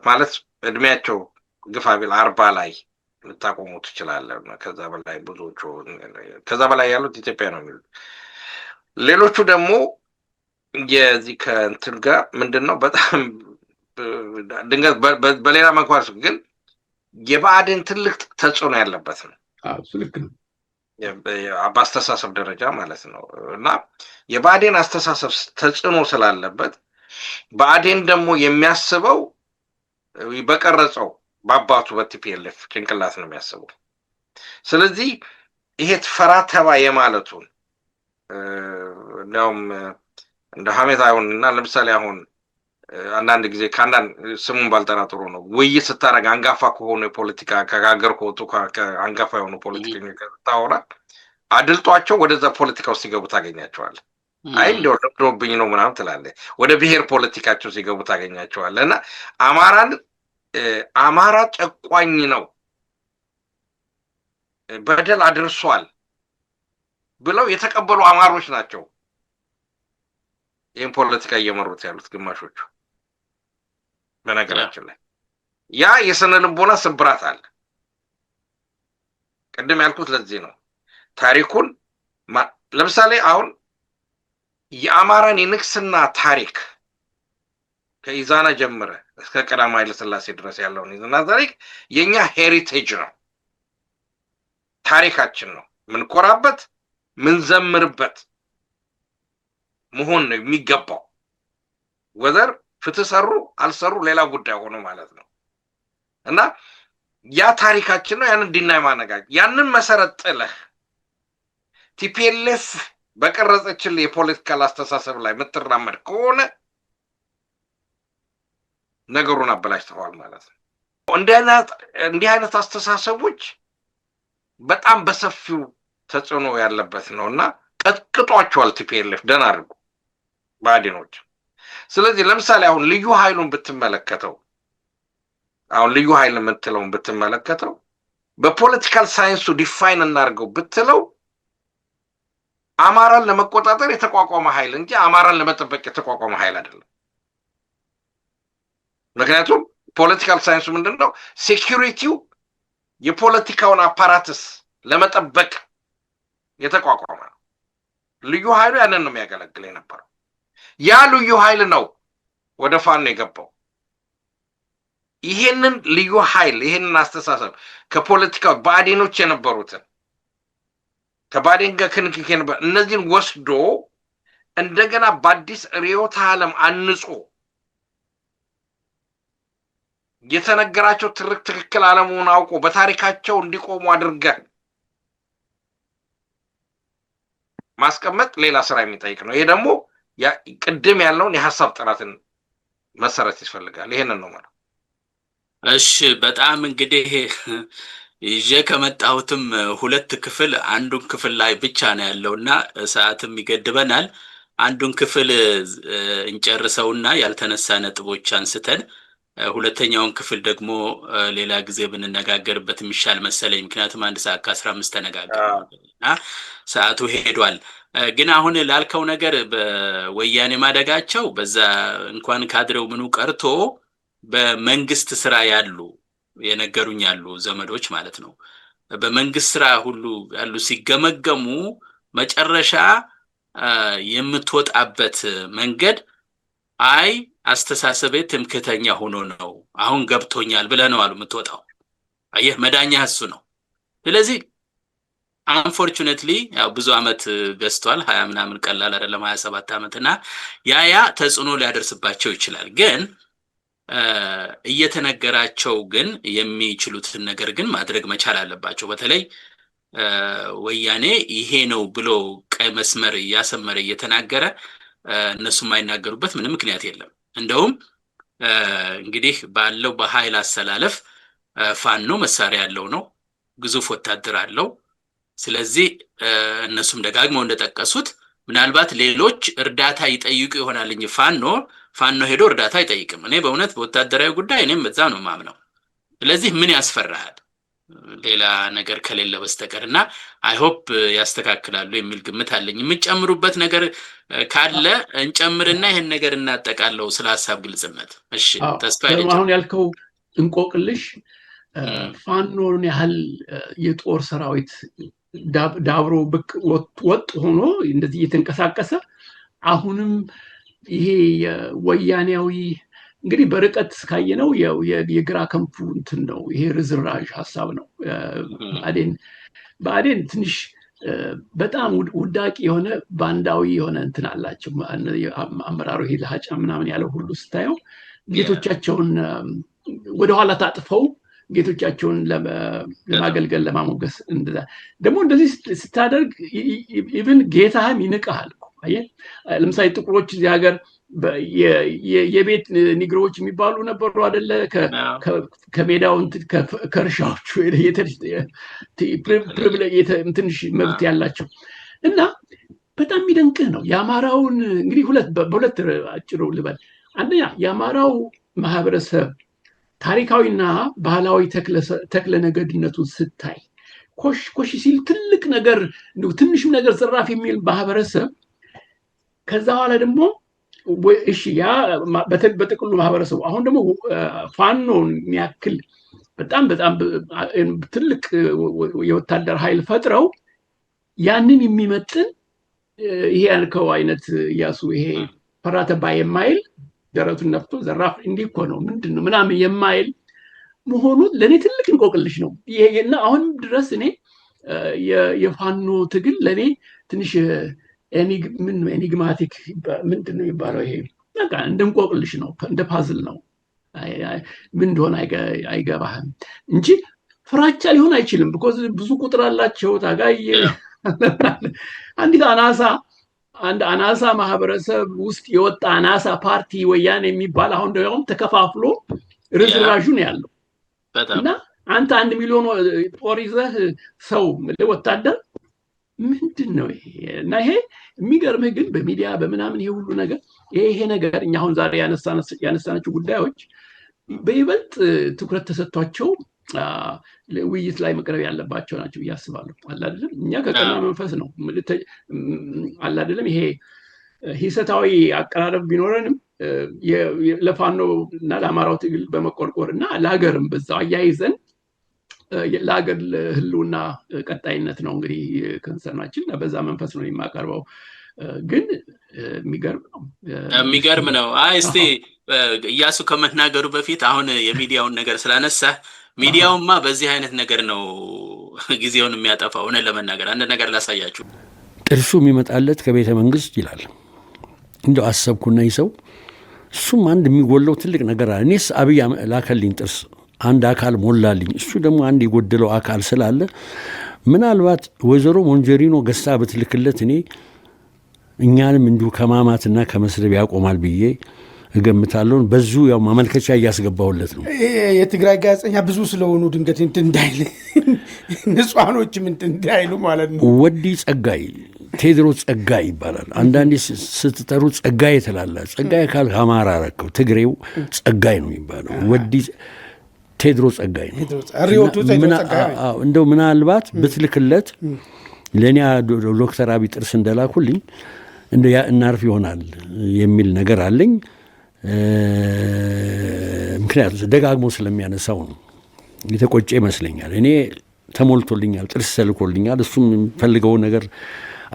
ማለት እድሜያቸው ግፋ ቢል 40 ላይ ልታቆሙ ትችላለህ። ከዛ በላይ ያሉት ኢትዮጵያ ነው የሚሉት። ሌሎቹ ደግሞ የዚህ ከእንትን ጋር ምንድነው በጣም ድንገት በሌላ መንኳስ ግን የብአዴን ትልቅ ተጽዕኖ ያለበት ነው። እሱ ልክ ነው። በአስተሳሰብ ደረጃ ማለት ነው እና የብአዴን አስተሳሰብ ተጽዕኖ ስላለበት ብአዴን ደግሞ የሚያስበው በቀረጸው በአባቱ በቲፒኤልኤፍ ጭንቅላት ነው የሚያስበው። ስለዚህ ይሄ ፈራተባ የማለቱን እንደውም እንደ ሀሜት አይሆንና ለምሳሌ አሁን አንዳንድ ጊዜ ከአንዳንድ ስሙን ባልጠራ ጥሩ ነው ውይይት ስታደርግ አንጋፋ ከሆኑ የፖለቲካ ከሀገር ከወጡ አንጋፋ የሆኑ ፖለቲከኞች ታወራ አድልጧቸው ወደዛ ፖለቲካ ውስጥ ሲገቡ ታገኛቸዋለህ። አይ እንደው ለብዶብኝ ነው ምናምን ትላለህ። ወደ ብሔር ፖለቲካቸው ሲገቡ ታገኛቸዋለህ እና አማራ ጨቋኝ ነው በደል አድርሷል ብለው የተቀበሉ አማሮች ናቸው ይህን ፖለቲካ እየመሩት ያሉት ግማሾቹ። በነገራችን ላይ ያ የስነ ልቦና ስብራት አለ። ቅድም ያልኩት ለዚህ ነው። ታሪኩን ለምሳሌ አሁን የአማራን የንግስና ታሪክ ከኢዛና ጀምረ እስከ ቀዳማዊ ኃይለ ሥላሴ ድረስ ያለውን የኢዛና ታሪክ የኛ ሄሪቴጅ ነው፣ ታሪካችን ነው፣ ምንኮራበት ምንዘምርበት መሆን ነው የሚገባው። ወዘር ፍትህ ሰሩ አልሰሩ ሌላ ጉዳይ ሆኖ ማለት ነው እና ያ ታሪካችን ነው። ያንን ዲናይ ማነጋገር ያንን መሰረት ጥለህ ቲፒኤልኤፍ በቀረጸችልህ የፖለቲካል አስተሳሰብ ላይ የምትራመድ ከሆነ ነገሩን አበላሽተዋል ማለት ነው። እንዲህ አይነት አስተሳሰቦች በጣም በሰፊው ተጽዕኖ ያለበት ነው እና ቀጥቅጧቸዋል ቲፒኤልኤፍ ደህና አድርጉ ብአዴኖች። ስለዚህ ለምሳሌ አሁን ልዩ ኃይሉን ብትመለከተው ልዩ ኃይል የምትለውን ብትመለከተው በፖለቲካል ሳይንሱ ዲፋይን እናድርገው ብትለው አማራን ለመቆጣጠር የተቋቋመ ኃይል እንጂ አማራን ለመጠበቅ የተቋቋመ ኃይል አይደለም። ምክንያቱም ፖለቲካል ሳይንሱ ምንድነው? ሴኩሪቲው የፖለቲካውን አፓራትስ ለመጠበቅ የተቋቋመ ነው። ልዩ ኃይሉ ያንን ነው የሚያገለግል የነበረው። ያ ልዩ ኃይል ነው ወደ ፋኖ የገባው። ይሄንን ልዩ ኃይል ይሄንን አስተሳሰብ ከፖለቲካው ብአዴኖች የነበሩትን ከባዴን ጋር ክንክክ ነበር እነዚህን ወስዶ እንደገና በአዲስ ርዕዮተ ዓለም አንጾ የተነገራቸው ትክክል አለመሆኑን አውቆ በታሪካቸው እንዲቆሙ አድርገህ ማስቀመጥ ሌላ ስራ የሚጠይቅ ነው። ይሄ ደግሞ ቅድም ያለውን የሐሳብ ጥራትን መሰረት ይፈልጋል። ይሄንን ነው ማለት። እሺ በጣም እንግዲህ ይዤ ከመጣሁትም ሁለት ክፍል አንዱን ክፍል ላይ ብቻ ነው ያለውና ሰዓትም ይገድበናል። አንዱን ክፍል እንጨርሰውና ያልተነሳ ነጥቦች አንስተን ሁለተኛውን ክፍል ደግሞ ሌላ ጊዜ ብንነጋገርበት የሚሻል መሰለኝ። ምክንያቱም 1 ሰዓት ከ15 ተነጋገርና ሰዓቱ ሄዷል። ግን አሁን ላልከው ነገር በወያኔ ማደጋቸው በዛ እንኳን ካድሬው ምኑ ቀርቶ በመንግስት ስራ ያሉ የነገሩኝ ያሉ ዘመዶች ማለት ነው በመንግስት ስራ ሁሉ ያሉ ሲገመገሙ መጨረሻ የምትወጣበት መንገድ አይ አስተሳሰቤ ትምክህተኛ ሆኖ ነው አሁን ገብቶኛል ብለህ ነው አሉ የምትወጣው። አየህ መዳኛ እሱ ነው። ስለዚህ አንፎርቹኔትሊ ያው ብዙ አመት ገዝቷል 20 ምናምን ቀላል አይደለም 27 አመት እና ያ ተጽዕኖ ሊያደርስባቸው ይችላል ግን እየተነገራቸው ግን የሚችሉትን ነገር ግን ማድረግ መቻል አለባቸው በተለይ ወያኔ ይሄ ነው ብሎ ቀይ መስመር ያሰመረ እየተናገረ እነሱ የማይናገሩበት ምንም ምክንያት የለም እንደውም እንግዲህ ባለው በኃይል አሰላለፍ ፋኖ መሳሪያ ያለው ነው ግዙፍ ወታደር አለው ስለዚህ እነሱም ደጋግመው እንደጠቀሱት ምናልባት ሌሎች እርዳታ ይጠይቁ ይሆናል እንጂ ፋኖ ሄዶ እርዳታ አይጠይቅም እኔ በእውነት በወታደራዊ ጉዳይ እኔም በዛ ነው ማምነው ስለዚህ ምን ያስፈራሃል ሌላ ነገር ከሌለ በስተቀርና አይ ሆፕ ያስተካክላሉ የሚል ግምት አለኝ የምጨምሩበት ነገር ካለ እንጨምርና ይሄን ነገር እናጠቃለው ስለ ሐሳብ ግልጽነት እሺ ተስፋ ይልኝ አሁን ያልከው እንቆቅልሽ ፋኖን ያህል የጦር ሰራዊት ዳብሮ ብቅ ወጥ ሆኖ እንደዚህ እየተንቀሳቀሰ አሁንም ይሄ ወያኔያዊ እንግዲህ በርቀት ካየነው የግራ ክንፉ እንትን ነው ይሄ ርዝራዥ ሐሳብ ነው ባዴን ትንሽ በጣም ውዳቂ የሆነ ባንዳዊ የሆነ እንትን አላቸው አመራሩ ይሄ ለሃጫ ምናምን ያለው ሁሉ ስታየው ጌቶቻቸውን ወደ ኋላ ታጥፈው ጌቶቻቸውን ለማገልገል ለማሞገስ እንደዛ ደግሞ እንደዚህ ስታደርግ ኢቭን ጌታህም ይንቀሃል አየህ ለምሳሌ ጥቁሮች እዚህ ሀገር የቤት ኒግሮች የሚባሉ ነበሩ አይደለ ከሜዳው ከርሻዎቹ ትንሽ መብት ያላቸው እና በጣም የሚደንቅህ ነው የአማራውን እንግዲህ በሁለት አጭሩ ልበል አንደኛ የአማራው ማህበረሰብ ታሪካዊና ባህላዊ ተክለ ነገድነቱን ስታይ ኮሽ ሲል ትልቅ ነገር ትንሽም ነገር ዘራፍ የሚል ማህበረሰብ ከዛ በኋላ ደግሞ እሺ ያ በጥቅሉ ማህበረሰቡ አሁን ደግሞ ፋኖን የሚያክል በጣም ትልቅ የወታደር ኃይል ፈጥረው ያንን የሚመጥን ይሄ ያልከው አይነት ያሱ ይሄ ፈራተባ የማይል ደረቱን ነፍቶ ዘራፍ እንዲህ እኮ ነው ምንድነው ምናምን የማይል መሆኑ ለኔ ትልቅ እንቆቅልሽ ነው ይሄና አሁን ድረስ እኔ የፋኖ ትግል ለኔ ትንሽ ኤኒግማቲክ ምንድነው የሚባለው ይሄ በቃ እንደ እንቆቅልሽ ነው እንደ ፓዝል ነው ምን እንደሆነ አይገባህም እንጂ ፍራቻ ሊሆን አይችልም because ብዙ ቁጥር አላቸው ታጋይ አንድ አናሳ ማህበረሰብ ውስጥ የወጣ አናሳ ፓርቲ ወያኔ የሚባል አሁን ደግሞ ተከፋፍሎ ርዝራዡ ነው ያለው እና አንተ 1 ሚሊዮን ጦር ይዘህ ሰው ወታደር ምንድነው ይሄ እና ይሄ የሚገርምህ ግን በሚዲያ በመናምን ይሄ ሁሉ ነገር ይሄ ነገር እኛ አሁን ዛሬ ያነሳናቸው ጉዳዮች በይበልጥ ትኩረት ተሰጥቷቸው ውይይት ላይ መቅረብ ያለባቸው ናቸው ያስባሉ አለ አይደለም እኛ ከቀና መንፈስ ነው አለ አይደለም ይሄ ሂሰታዊ አቀራረብ ቢኖርንም ለፋኖ እና ለአማራው ትግል በመቆርቆርና ለሀገርም በዛው አያይዘን ለሀገር ህልውና ቀጣይነት ነው እንግዲህ ከንሰርናችን በዛ መንፈስ ነው የማቀርበው ግን የሚገርም ነው እስቲ እያሱ ከመናገሩ በፊት አሁን የሚዲያውን ነገር ስላነሳ ሚዲያውማ በዚህ አይነት ነገር ነው ጊዜውን የሚያጠፋው እነ ለመናገር አንድ ነገር ላሳያችሁ ጥርሱ የሚመጣለት ከቤተ መንግስት ይላል እንደው አሰብኩና ይሰው እሱም አንድ የሚጎለው ትልቅ ነገር አለ እኔስ አብይ ላከልኝ ጥርስ አንድ አካል ሞላልኝ እሱ ደግሞ አንድ የጎደለው አካል ስላለ ምናልባት ወይዘሮ ሞንጀሪኖ ገስታ በትልክለት እኔ እኛንም እንዲሁ ከማማትና ከመስደብ ያቆማል ብዬ እገምታለሁ በዙ ያው ማመልከቻ ያስገባውለት ነው የትግራይ ጋዜጠኛ ብዙ ስለሆኑ ድንገት እንትን እንዳይል ንጹሃኖችም እንትን እንዳይሉ ማለት ነው ወዲ ጸጋይ ቴድሮስ ጸጋይ ይባላል አንዳንዴ ስትጠሩ ጸጋይ ተላላ ጸጋይ ካል አማራ አረከው ትግሬው ጸጋይ ነው የሚባለው ወዲ ቴድሮስ ጸጋይ ነው እንደው ምናልባት ብትልክለት ለኔ ዶክተር አብይ ጥርስ እንደላኩልኝ እንደ እናርፍ ይሆናል የሚል ነገር አለኝ ምክንያቱም ደጋግሞ ስለሚያነሳው ነው የተቆጨ ይመስለኛል እኔ ተሞልቶልኛል ጥርስ ተልኮልኛል እሱም ፈልገው ነገር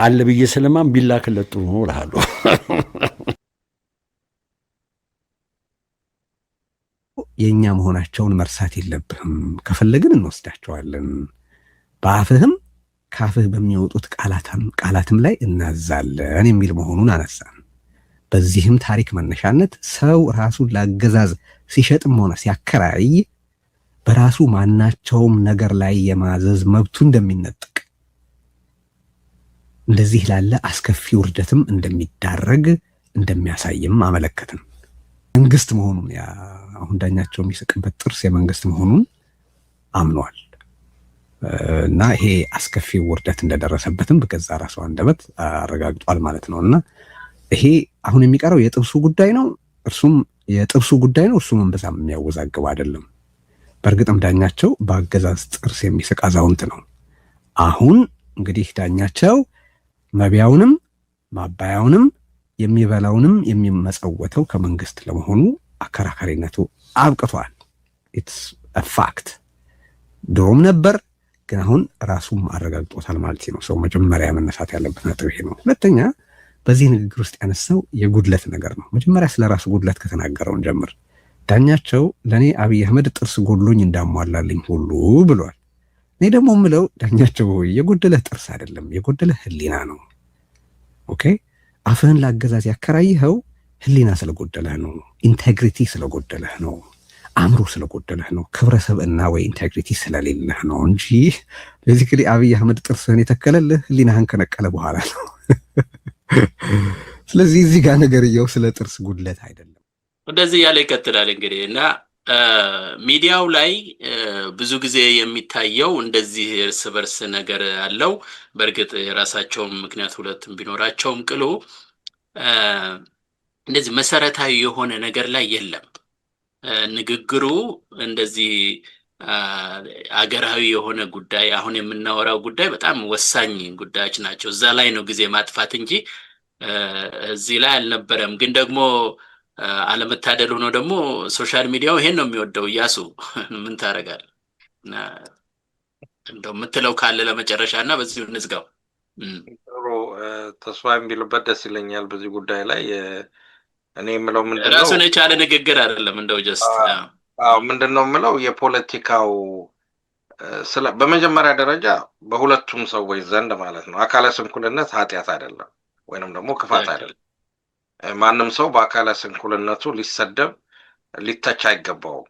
አለ ብዬ ስለማም ቢላክለት ጥሩ ነው እላለሁ የኛ መሆናቸውን መርሳት የለብህም ከፈለግን እንወስዳቸዋለን በአፍህም ካፍህ በሚወጡት ቃላትም ላይ እናዛለን የሚል መሆኑን አነሳን። በዚህም ታሪክ መነሻነት ሰው ራሱን ለአገዛዝ ሲሸጥም ሆነ ሲያከራይ በራሱ ማናቸውም ነገር ላይ የማዘዝ መብቱ እንደሚነጠቅ እንደዚህ ላለ አስከፊ ውርደትም እንደሚዳረግ እንደሚያሳይም አመለከትን። መንግስት መሆኑን አሁን ዳኛቸው የሚስቅበት ጥርስ የመንግስት መሆኑን አምኗል እና ይሄ አስከፊ ውርደት እንደደረሰበትም በገዛ ራሱ አንደበት አረጋግጧል ማለት ነው። እና ይሄ አሁን የሚቀረው የጥብሱ ጉዳይ ነው። እርሱም የጥብሱ ጉዳይ ነው። እርሱም በዛም የሚያወዛግብ አይደለም። በእርግጥም ዳኛቸው በአገዛዝ ጥርስ የሚስቅ አዛውንት ነው። አሁን እንግዲህ ዳኛቸው መቢያውንም ማባያውንም የሚበላውንም የሚመጸወተው ከመንግስት ለመሆኑ አከራካሪነቱ አብቅቷል። ኢትስ አ ፋክት። ድሮም ነበር፣ ግን አሁን ራሱም አረጋግጦታል ማለት ነው። ሰው መጀመሪያ መነሳት ያለበት ነጥብ ይሄ ነው። ሁለተኛ በዚህ ንግግር ውስጥ ያነሳው የጉድለት ነገር ነው። መጀመሪያ ስለ ራሱ ጉድለት ከተናገረውን ጀምር። ዳኛቸው ለኔ አብይ አህመድ ጥርስ ጎድሎኝ እንዳሟላልኝ ሁሉ ብሏል። እኔ ደግሞ የምለው ዳኛቸው ሆይ የጎደለህ ጥርስ አይደለም፣ የጎደለህ ህሊና ነው። ኦኬ፣ አፍህን ለአገዛዝ ያከራይኸው ህሊና ስለጎደለህ ነው፣ ኢንቴግሪቲ ስለጎደለህ ነው፣ አእምሮ ስለጎደለህ ነው፣ ክብረ ሰብዕና ወይ ኢንቴግሪቲ ስለሌለህ ነው እንጂ ቤዚክሊ አብይ አህመድ ጥርስህን የተከለልህ ህሊናህን ከነቀለ በኋላ ነው። ስለዚህ እዚህ ጋር ነገርየው ስለ ጥርስ ጉድለት አይደለም። እንደዚህ ያለ ይቀጥላል እንግዲህ እና ሚዲያው ላይ ብዙ ጊዜ የሚታየው እንደዚህ እርስ በርስ ነገር አለው። በእርግጥ የራሳቸውም ምክንያት ሁለቱም ቢኖራቸውም ቅሉ እንደዚህ መሰረታዊ የሆነ ነገር ላይ የለም። ንግግሩ እንደዚህ አገራዊ የሆነ ጉዳይ አሁን የምናወራው ጉዳይ በጣም ወሳኝ ጉዳዮች ናቸው። እዛ ላይ ነው ጊዜ ማጥፋት እንጂ እዚህ ላይ አልነበረም። ግን ደግሞ አለመታደል ሆኖ ደግሞ ሶሻል ሚዲያው ይሄን ነው የሚወደው። እያሱ ምን ታደርጋለህ? እንደው የምትለው ካለ ለመጨረሻ እና በዚሁ እንዝጋው። ጥሩ ተስፋ የሚሉበት ደስ ይለኛል በዚህ ጉዳይ ላይ። እኔ የምለው ምንድነው ራሱን የቻለ ንግግር አይደለም። እንደው ጀስት ምንድነው የምለው የፖለቲካው በመጀመሪያ ደረጃ በሁለቱም ሰዎች ዘንድ ማለት ነው አካለ ስንኩልነት ኃጢአት አይደለም ወይንም ደግሞ ክፋት አይደለም። ማንም ሰው በአካለ ስንኩልነቱ ሊሰደብ ሊተች አይገባውም።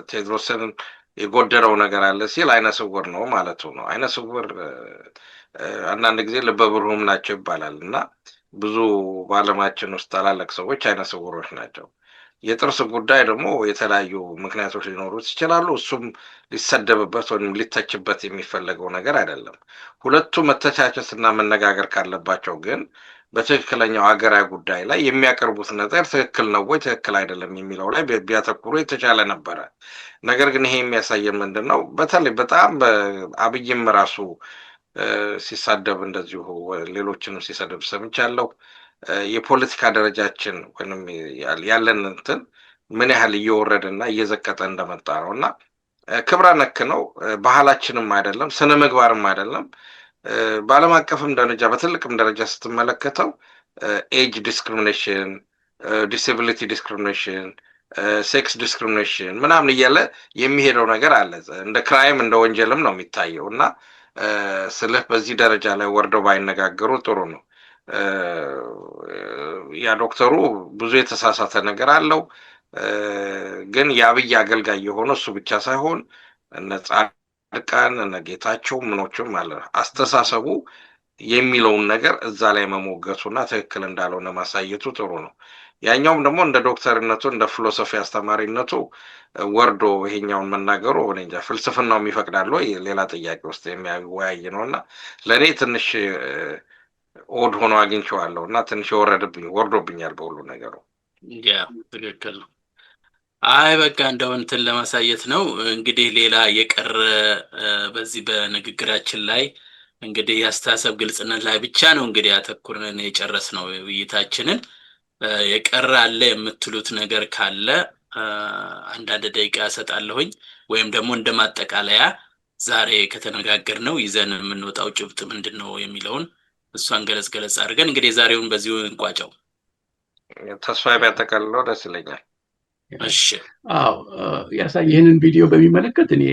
ቴዎድሮስን የጎደለው ነገር አለ ሲል አይነ ስውር ነው ማለቱ ነው። አይነ ስውር አንዳንድ ጊዜ ልበ ብሩህም ናቸው ይባላል እና ብዙ በዓለማችን ውስጥ ታላላቅ ሰዎች አይነ ስውሮች ናቸው። የጥርስ ጉዳይ ደግሞ የተለያዩ ምክንያቶች ሊኖሩት ይችላሉ። እሱም ሊሰደብበት ወይም ሊተችበት የሚፈለገው ነገር አይደለም። ሁለቱ መተቻቸትና መነጋገር ካለባቸው ግን በትክክለኛው ሀገራዊ ጉዳይ ላይ የሚያቀርቡት ነገር ትክክል ነው ወይ ትክክል አይደለም የሚለው ላይ ቢያተኩሩ የተቻለ ነበረ። ነገር ግን ይሄ የሚያሳየን ምንድን ነው? በተለይ በጣም አብይም ራሱ ሲሳደብ እንደዚሁ ሌሎችንም ሲሰደብ ሰምቻለሁ። የፖለቲካ ደረጃችን ወይም ያለን እንትን ምን ያህል እየወረደና እየዘቀጠ እንደመጣ ነው እና ክብረ ነክ ነው። ባህላችንም አይደለም፣ ስነ ምግባርም አይደለም። በዓለም አቀፍም ደረጃ በትልቅም ደረጃ ስትመለከተው ኤጅ ዲስክሪሚኔሽን፣ ዲስኤቢሊቲ ዲስክሪሚኔሽን፣ ሴክስ ዲስክሪሚኔሽን ምናምን እያለ የሚሄደው ነገር አለ። እንደ ክራይም እንደ ወንጀልም ነው የሚታየው እና ስልህ በዚህ ደረጃ ላይ ወርደው ባይነጋገሩ ጥሩ ነው። ያ ዶክተሩ ብዙ የተሳሳተ ነገር አለው። ግን የአብይ አገልጋይ የሆነ እሱ ብቻ ሳይሆን እነ ጻድቃን እነ ጌታቸው ምኖችም ማለት አስተሳሰቡ የሚለውን ነገር እዛ ላይ መሞገቱና ትክክል እንዳልሆነ ማሳየቱ ጥሩ ነው። ያኛውም ደግሞ እንደ ዶክተርነቱ እንደ ፊሎሶፊ አስተማሪነቱ ወርዶ ይሄኛውን መናገሩ እኔ እንጃ ፍልስፍናው የሚፈቅዳል ወይ ሌላ ጥያቄ ውስጥ የሚያወያይ ነውና ለኔ ትንሽ ኦድ ሆኖ አግኝቼዋለሁ እና ትንሽ ወርዶብኛል በሁሉ ነገሩ። ያ ትክክል ነው። አይ በቃ እንደው እንትን ለማሳየት ነው እንግዲህ ሌላ የቀረ በዚህ በንግግራችን ላይ እንግዲህ ያስተሳሰብ ግልጽነት ላይ ብቻ ነው እንግዲህ አተኩረን የጨረስነው ውይይታችንን። የቀረ አለ የምትሉት ነገር ካለ አንዳንድ ደቂቃ እሰጣለሁኝ ወይም ደግሞ እንደማጠቃለያ ዛሬ ከተነጋገርነው ይዘን የምንወጣው ጭብጥ ምንድነው የሚለውን እሷን ገለጽ አድርገን እንግዲህ ዛሬውን በዚሁ እንቋጨው። ተስፋ ቢያጠቃልለው ደስ ይለኛል። እሺ። አዎ ይህንን ቪዲዮ በሚመለከት እኔ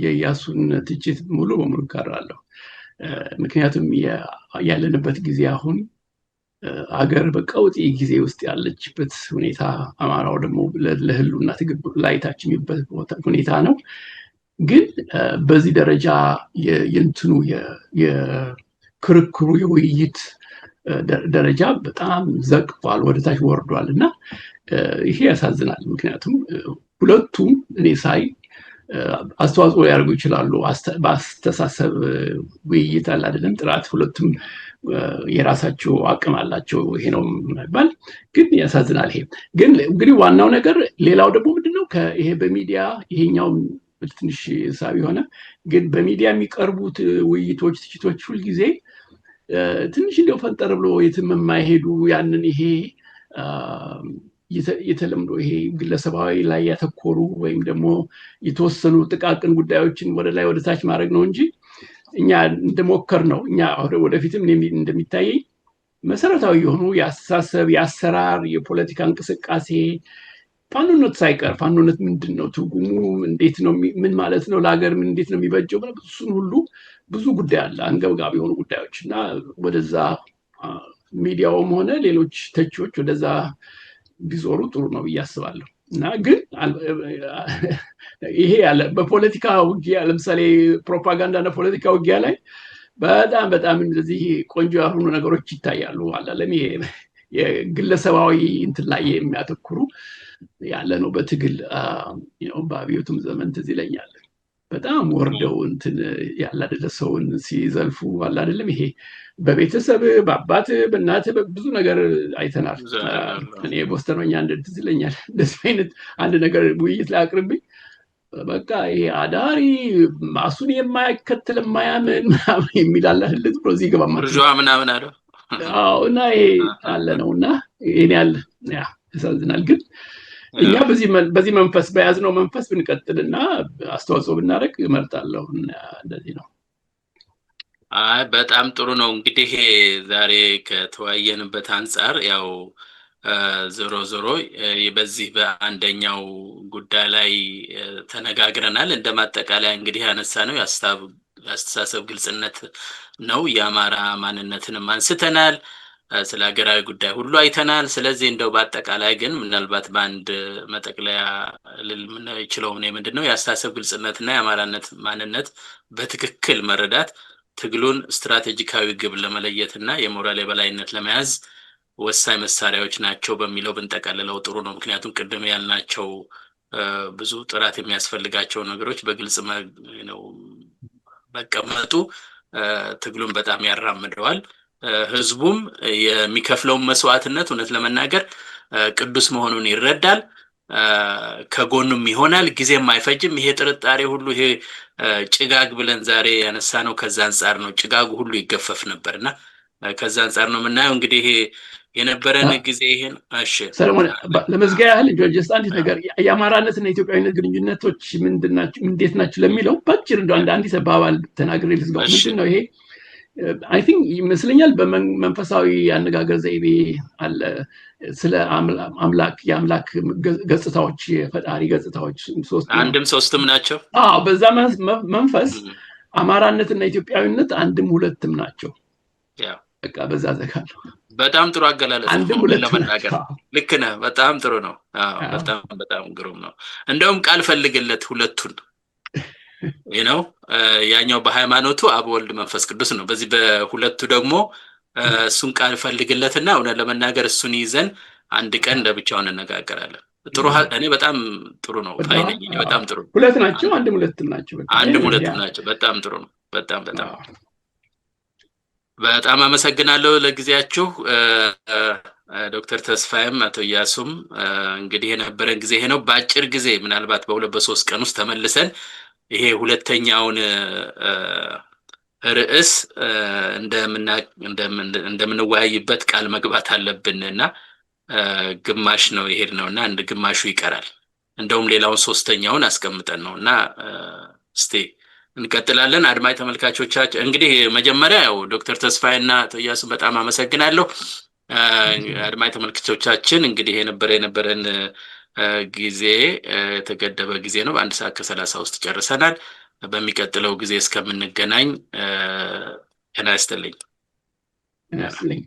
የኢያሱን ትችት ሙሉ በሙሉ እጋራለሁ። ምክንያትም ያለንበት ጊዜ አሁን አገር በቀውጢ ጊዜ ውስጥ ያለችበት ሁኔታ፣ አማራው ደግሞ ለህሉና ትግል ላይ ታች የሚበት ሁኔታ ነው። ግን በዚህ ደረጃ የእንትኑ የክርክሩ የውይይት ደረጃ በጣም ዘቅቷል፣ ወደታች ወርዷል እና ይሄ ያሳዝናል። ምክንያቱም ሁለቱም እኔ ሳይ አስተዋጽኦ ሊያደርጉ ይችላሉ በአስተሳሰብ ውይይት አለ አይደለም ጥራት፣ ሁለቱም የራሳቸው አቅም አላቸው። ይሄ ነው የማይባል ግን ያሳዝናል። ይሄ ግን እንግዲህ ዋናው ነገር ሌላው ደግሞ ምንድነው ይሄ በሚዲያ ይሄኛው ትንሽ ሳቢ ሆነ፣ ግን በሚዲያ የሚቀርቡት ውይይቶች፣ ትችቶች ሁልጊዜ ትንሽ እንደው ፈንጠር ብሎ የትም የማይሄዱ ያንን ይሄ የተለምዶ ይሄ ግለሰባዊ ላይ ያተኮሩ ወይም ደግሞ የተወሰኑ ጥቃቅን ጉዳዮችን ወደ ላይ ወደ ታች ማድረግ ነው እንጂ እኛ እንደሞከር ነው እኛ ወደፊትም እንደሚታየኝ መሰረታዊ የሆኑ የአስተሳሰብ፣ የአሰራር፣ የፖለቲካ እንቅስቃሴ ፋኖነት ሳይቀር ፋኖነት ምንድን ነው ትርጉሙ፣ እንዴት ነው፣ ምን ማለት ነው፣ ለሀገር ምን እንዴት ነው የሚበጀው፣ እሱን ሁሉ ብዙ ጉዳይ አለ፣ አንገብጋቢ የሆኑ ጉዳዮች እና ወደዛ ሚዲያውም ሆነ ሌሎች ተቺዎች ወደዛ ቢዞሩ ጥሩ ነው ብዬ አስባለሁ። እና ግን ይሄ ያለ በፖለቲካ ውጊያ ለምሳሌ ፕሮፓጋንዳ እና ፖለቲካ ውጊያ ላይ በጣም በጣም እንደዚህ ቆንጆ ያልሆኑ ነገሮች ይታያሉ። አላለም ይሄ የግለሰባዊ እንትን ላይ የሚያተኩሩ ያለ ነው። በትግል በአብዮቱም ዘመን ትዝ ይለኛል በጣም ወርደው እንትን ያለ አይደለ ሰውን ሲዘልፉ አለ አይደለም። ይሄ በቤተሰብ በአባት በእናት ብዙ ነገር አይተናል። እኔ ቦስተርኛ ትዝ ይለኛል እንደዚህ አይነት አንድ ነገር ውይይት ላይ አቅርብኝ በቃ ይሄ አዳሪ ማሱን የማይከተል የማያምን ምናምን የሚል አለ አይደል ብሎ እዚህ ገባ ምናምን አለ። አዎ እና ይሄ አለ ነውና ይሄን ያለ ያሳዝናል። ግን እኛ በዚህ መንፈስ በያዝነው መንፈስ ብንቀጥልና አስተዋጽኦ ብናደርግ እመርጣለሁ። እንደዚህ ነው። በጣም ጥሩ ነው። እንግዲህ ዛሬ ከተወያየንበት አንጻር ያው ዞሮ ዞሮ በዚህ በአንደኛው ጉዳይ ላይ ተነጋግረናል። እንደማጠቃለያ እንግዲህ ያነሳ ነው የአስተሳሰብ ግልጽነት ነው። የአማራ ማንነትንም አንስተናል። ስለ ሀገራዊ ጉዳይ ሁሉ አይተናል። ስለዚህ እንደው በአጠቃላይ ግን ምናልባት በአንድ መጠቅለያ ልል የምንችለው ምንድነው የአስተሳሰብ ግልጽነትና የአማራነት ማንነት በትክክል መረዳት ትግሉን ስትራቴጂካዊ ግብ ለመለየትና የሞራል የበላይነት ለመያዝ ወሳኝ መሳሪያዎች ናቸው በሚለው ብንጠቀልለው ጥሩ ነው። ምክንያቱም ቅድም ያልናቸው ብዙ ጥራት የሚያስፈልጋቸው ነገሮች በግልጽ ነው መቀመጡ ትግሉን በጣም ያራምደዋል። ህዝቡም የሚከፍለውን መስዋዕትነት እውነት ለመናገር ቅዱስ መሆኑን ይረዳል፣ ከጎኑም ይሆናል፣ ጊዜም አይፈጅም። ይሄ ጥርጣሬ ሁሉ ይሄ ጭጋግ ብለን ዛሬ ያነሳ ነው ከዛ አንጻር ነው። ጭጋጉ ሁሉ ይገፈፍ ነበርና ከዛ አንጻር ነው የምናየው። እንግዲህ ይሄ የነበረን ጊዜ ይሄን እሺ ሰለሞን ለመዝጊያ ያህል ጆርጅስ አንድ ነገር የአማራነትና የኢትዮጵያዊነት ግንኙነቶች ምንድናቸው እንዴት ናቸው ለሚለው ባጭር እንደው አንድ ሰባባል ተናግሬ ልዝጋው። ምንድነው ይሄ አይ ቲንክ ይመስለኛል በመንፈሳዊ አነጋገር ዘይቤ አለ ስለ አምላክ የአምላክ ገጽታዎች የፈጣሪ ገጽታዎች አንድም ሶስትም ናቸው። በዛ መንፈስ አማራነትና ኢትዮጵያዊነት አንድም ሁለትም ናቸው። በቃ በዛ ዘካለሁ። በጣም ጥሩ አገላለጽ አንድም ሁለትም ለመናገር ልክ ነህ። በጣም ጥሩ ነው። በጣም ግሩም ነው። እንደውም ቃል ፈልግለት ሁለቱን ነው ያኛው በሃይማኖቱ አብ ወልድ መንፈስ ቅዱስ ነው። በዚህ በሁለቱ ደግሞ እሱን ቃል ፈልግለትና እውነት ለመናገር እሱን ይዘን አንድ ቀን ለብቻውን እንነጋገራለን። ጥሩ እኔ በጣም ጥሩ ነው። ፋይነኝ በጣም ጥሩ ሁለት ናቸው። አንድም ሁለትም ናቸው። አንድም ሁለትም ናቸው። በጣም ጥሩ ነው። በጣም አመሰግናለሁ ለጊዜያችሁ ዶክተር ተስፋዬም አቶ ኢያሱም። እንግዲህ የነበረን ጊዜ ይሄ ነው። በአጭር ጊዜ ምናልባት በ2-3 ቀን ውስጥ ተመልሰን ይሄ ሁለተኛውን ርዕስ እንደምንወያይበት ቃል መግባት አለብንና ግማሽ ነው ይሄድ ነውና አንድ ግማሹ ይቀራል። እንደውም ሌላውን ሶስተኛውን አስቀምጠን ነውና እስቲ እንቀጥላለን። አድማጭ ተመልካቾቻችን እንግዲህ መጀመሪያ ያው ዶክተር ተስፋዬና አቶ ኢያሱ በጣም አመሰግናለሁ። አድማጭ ተመልካቾቻችን እንግዲህ የነበረን ጊዜ የተገደበ ጊዜ ነው። በ1 ሰዓት ከ30 ውስጥ ጨርሰናል። በሚቀጥለው ጊዜ እስከምንገናኝ ጤና ይስጥልኝ። ጤና ይስጥልኝ።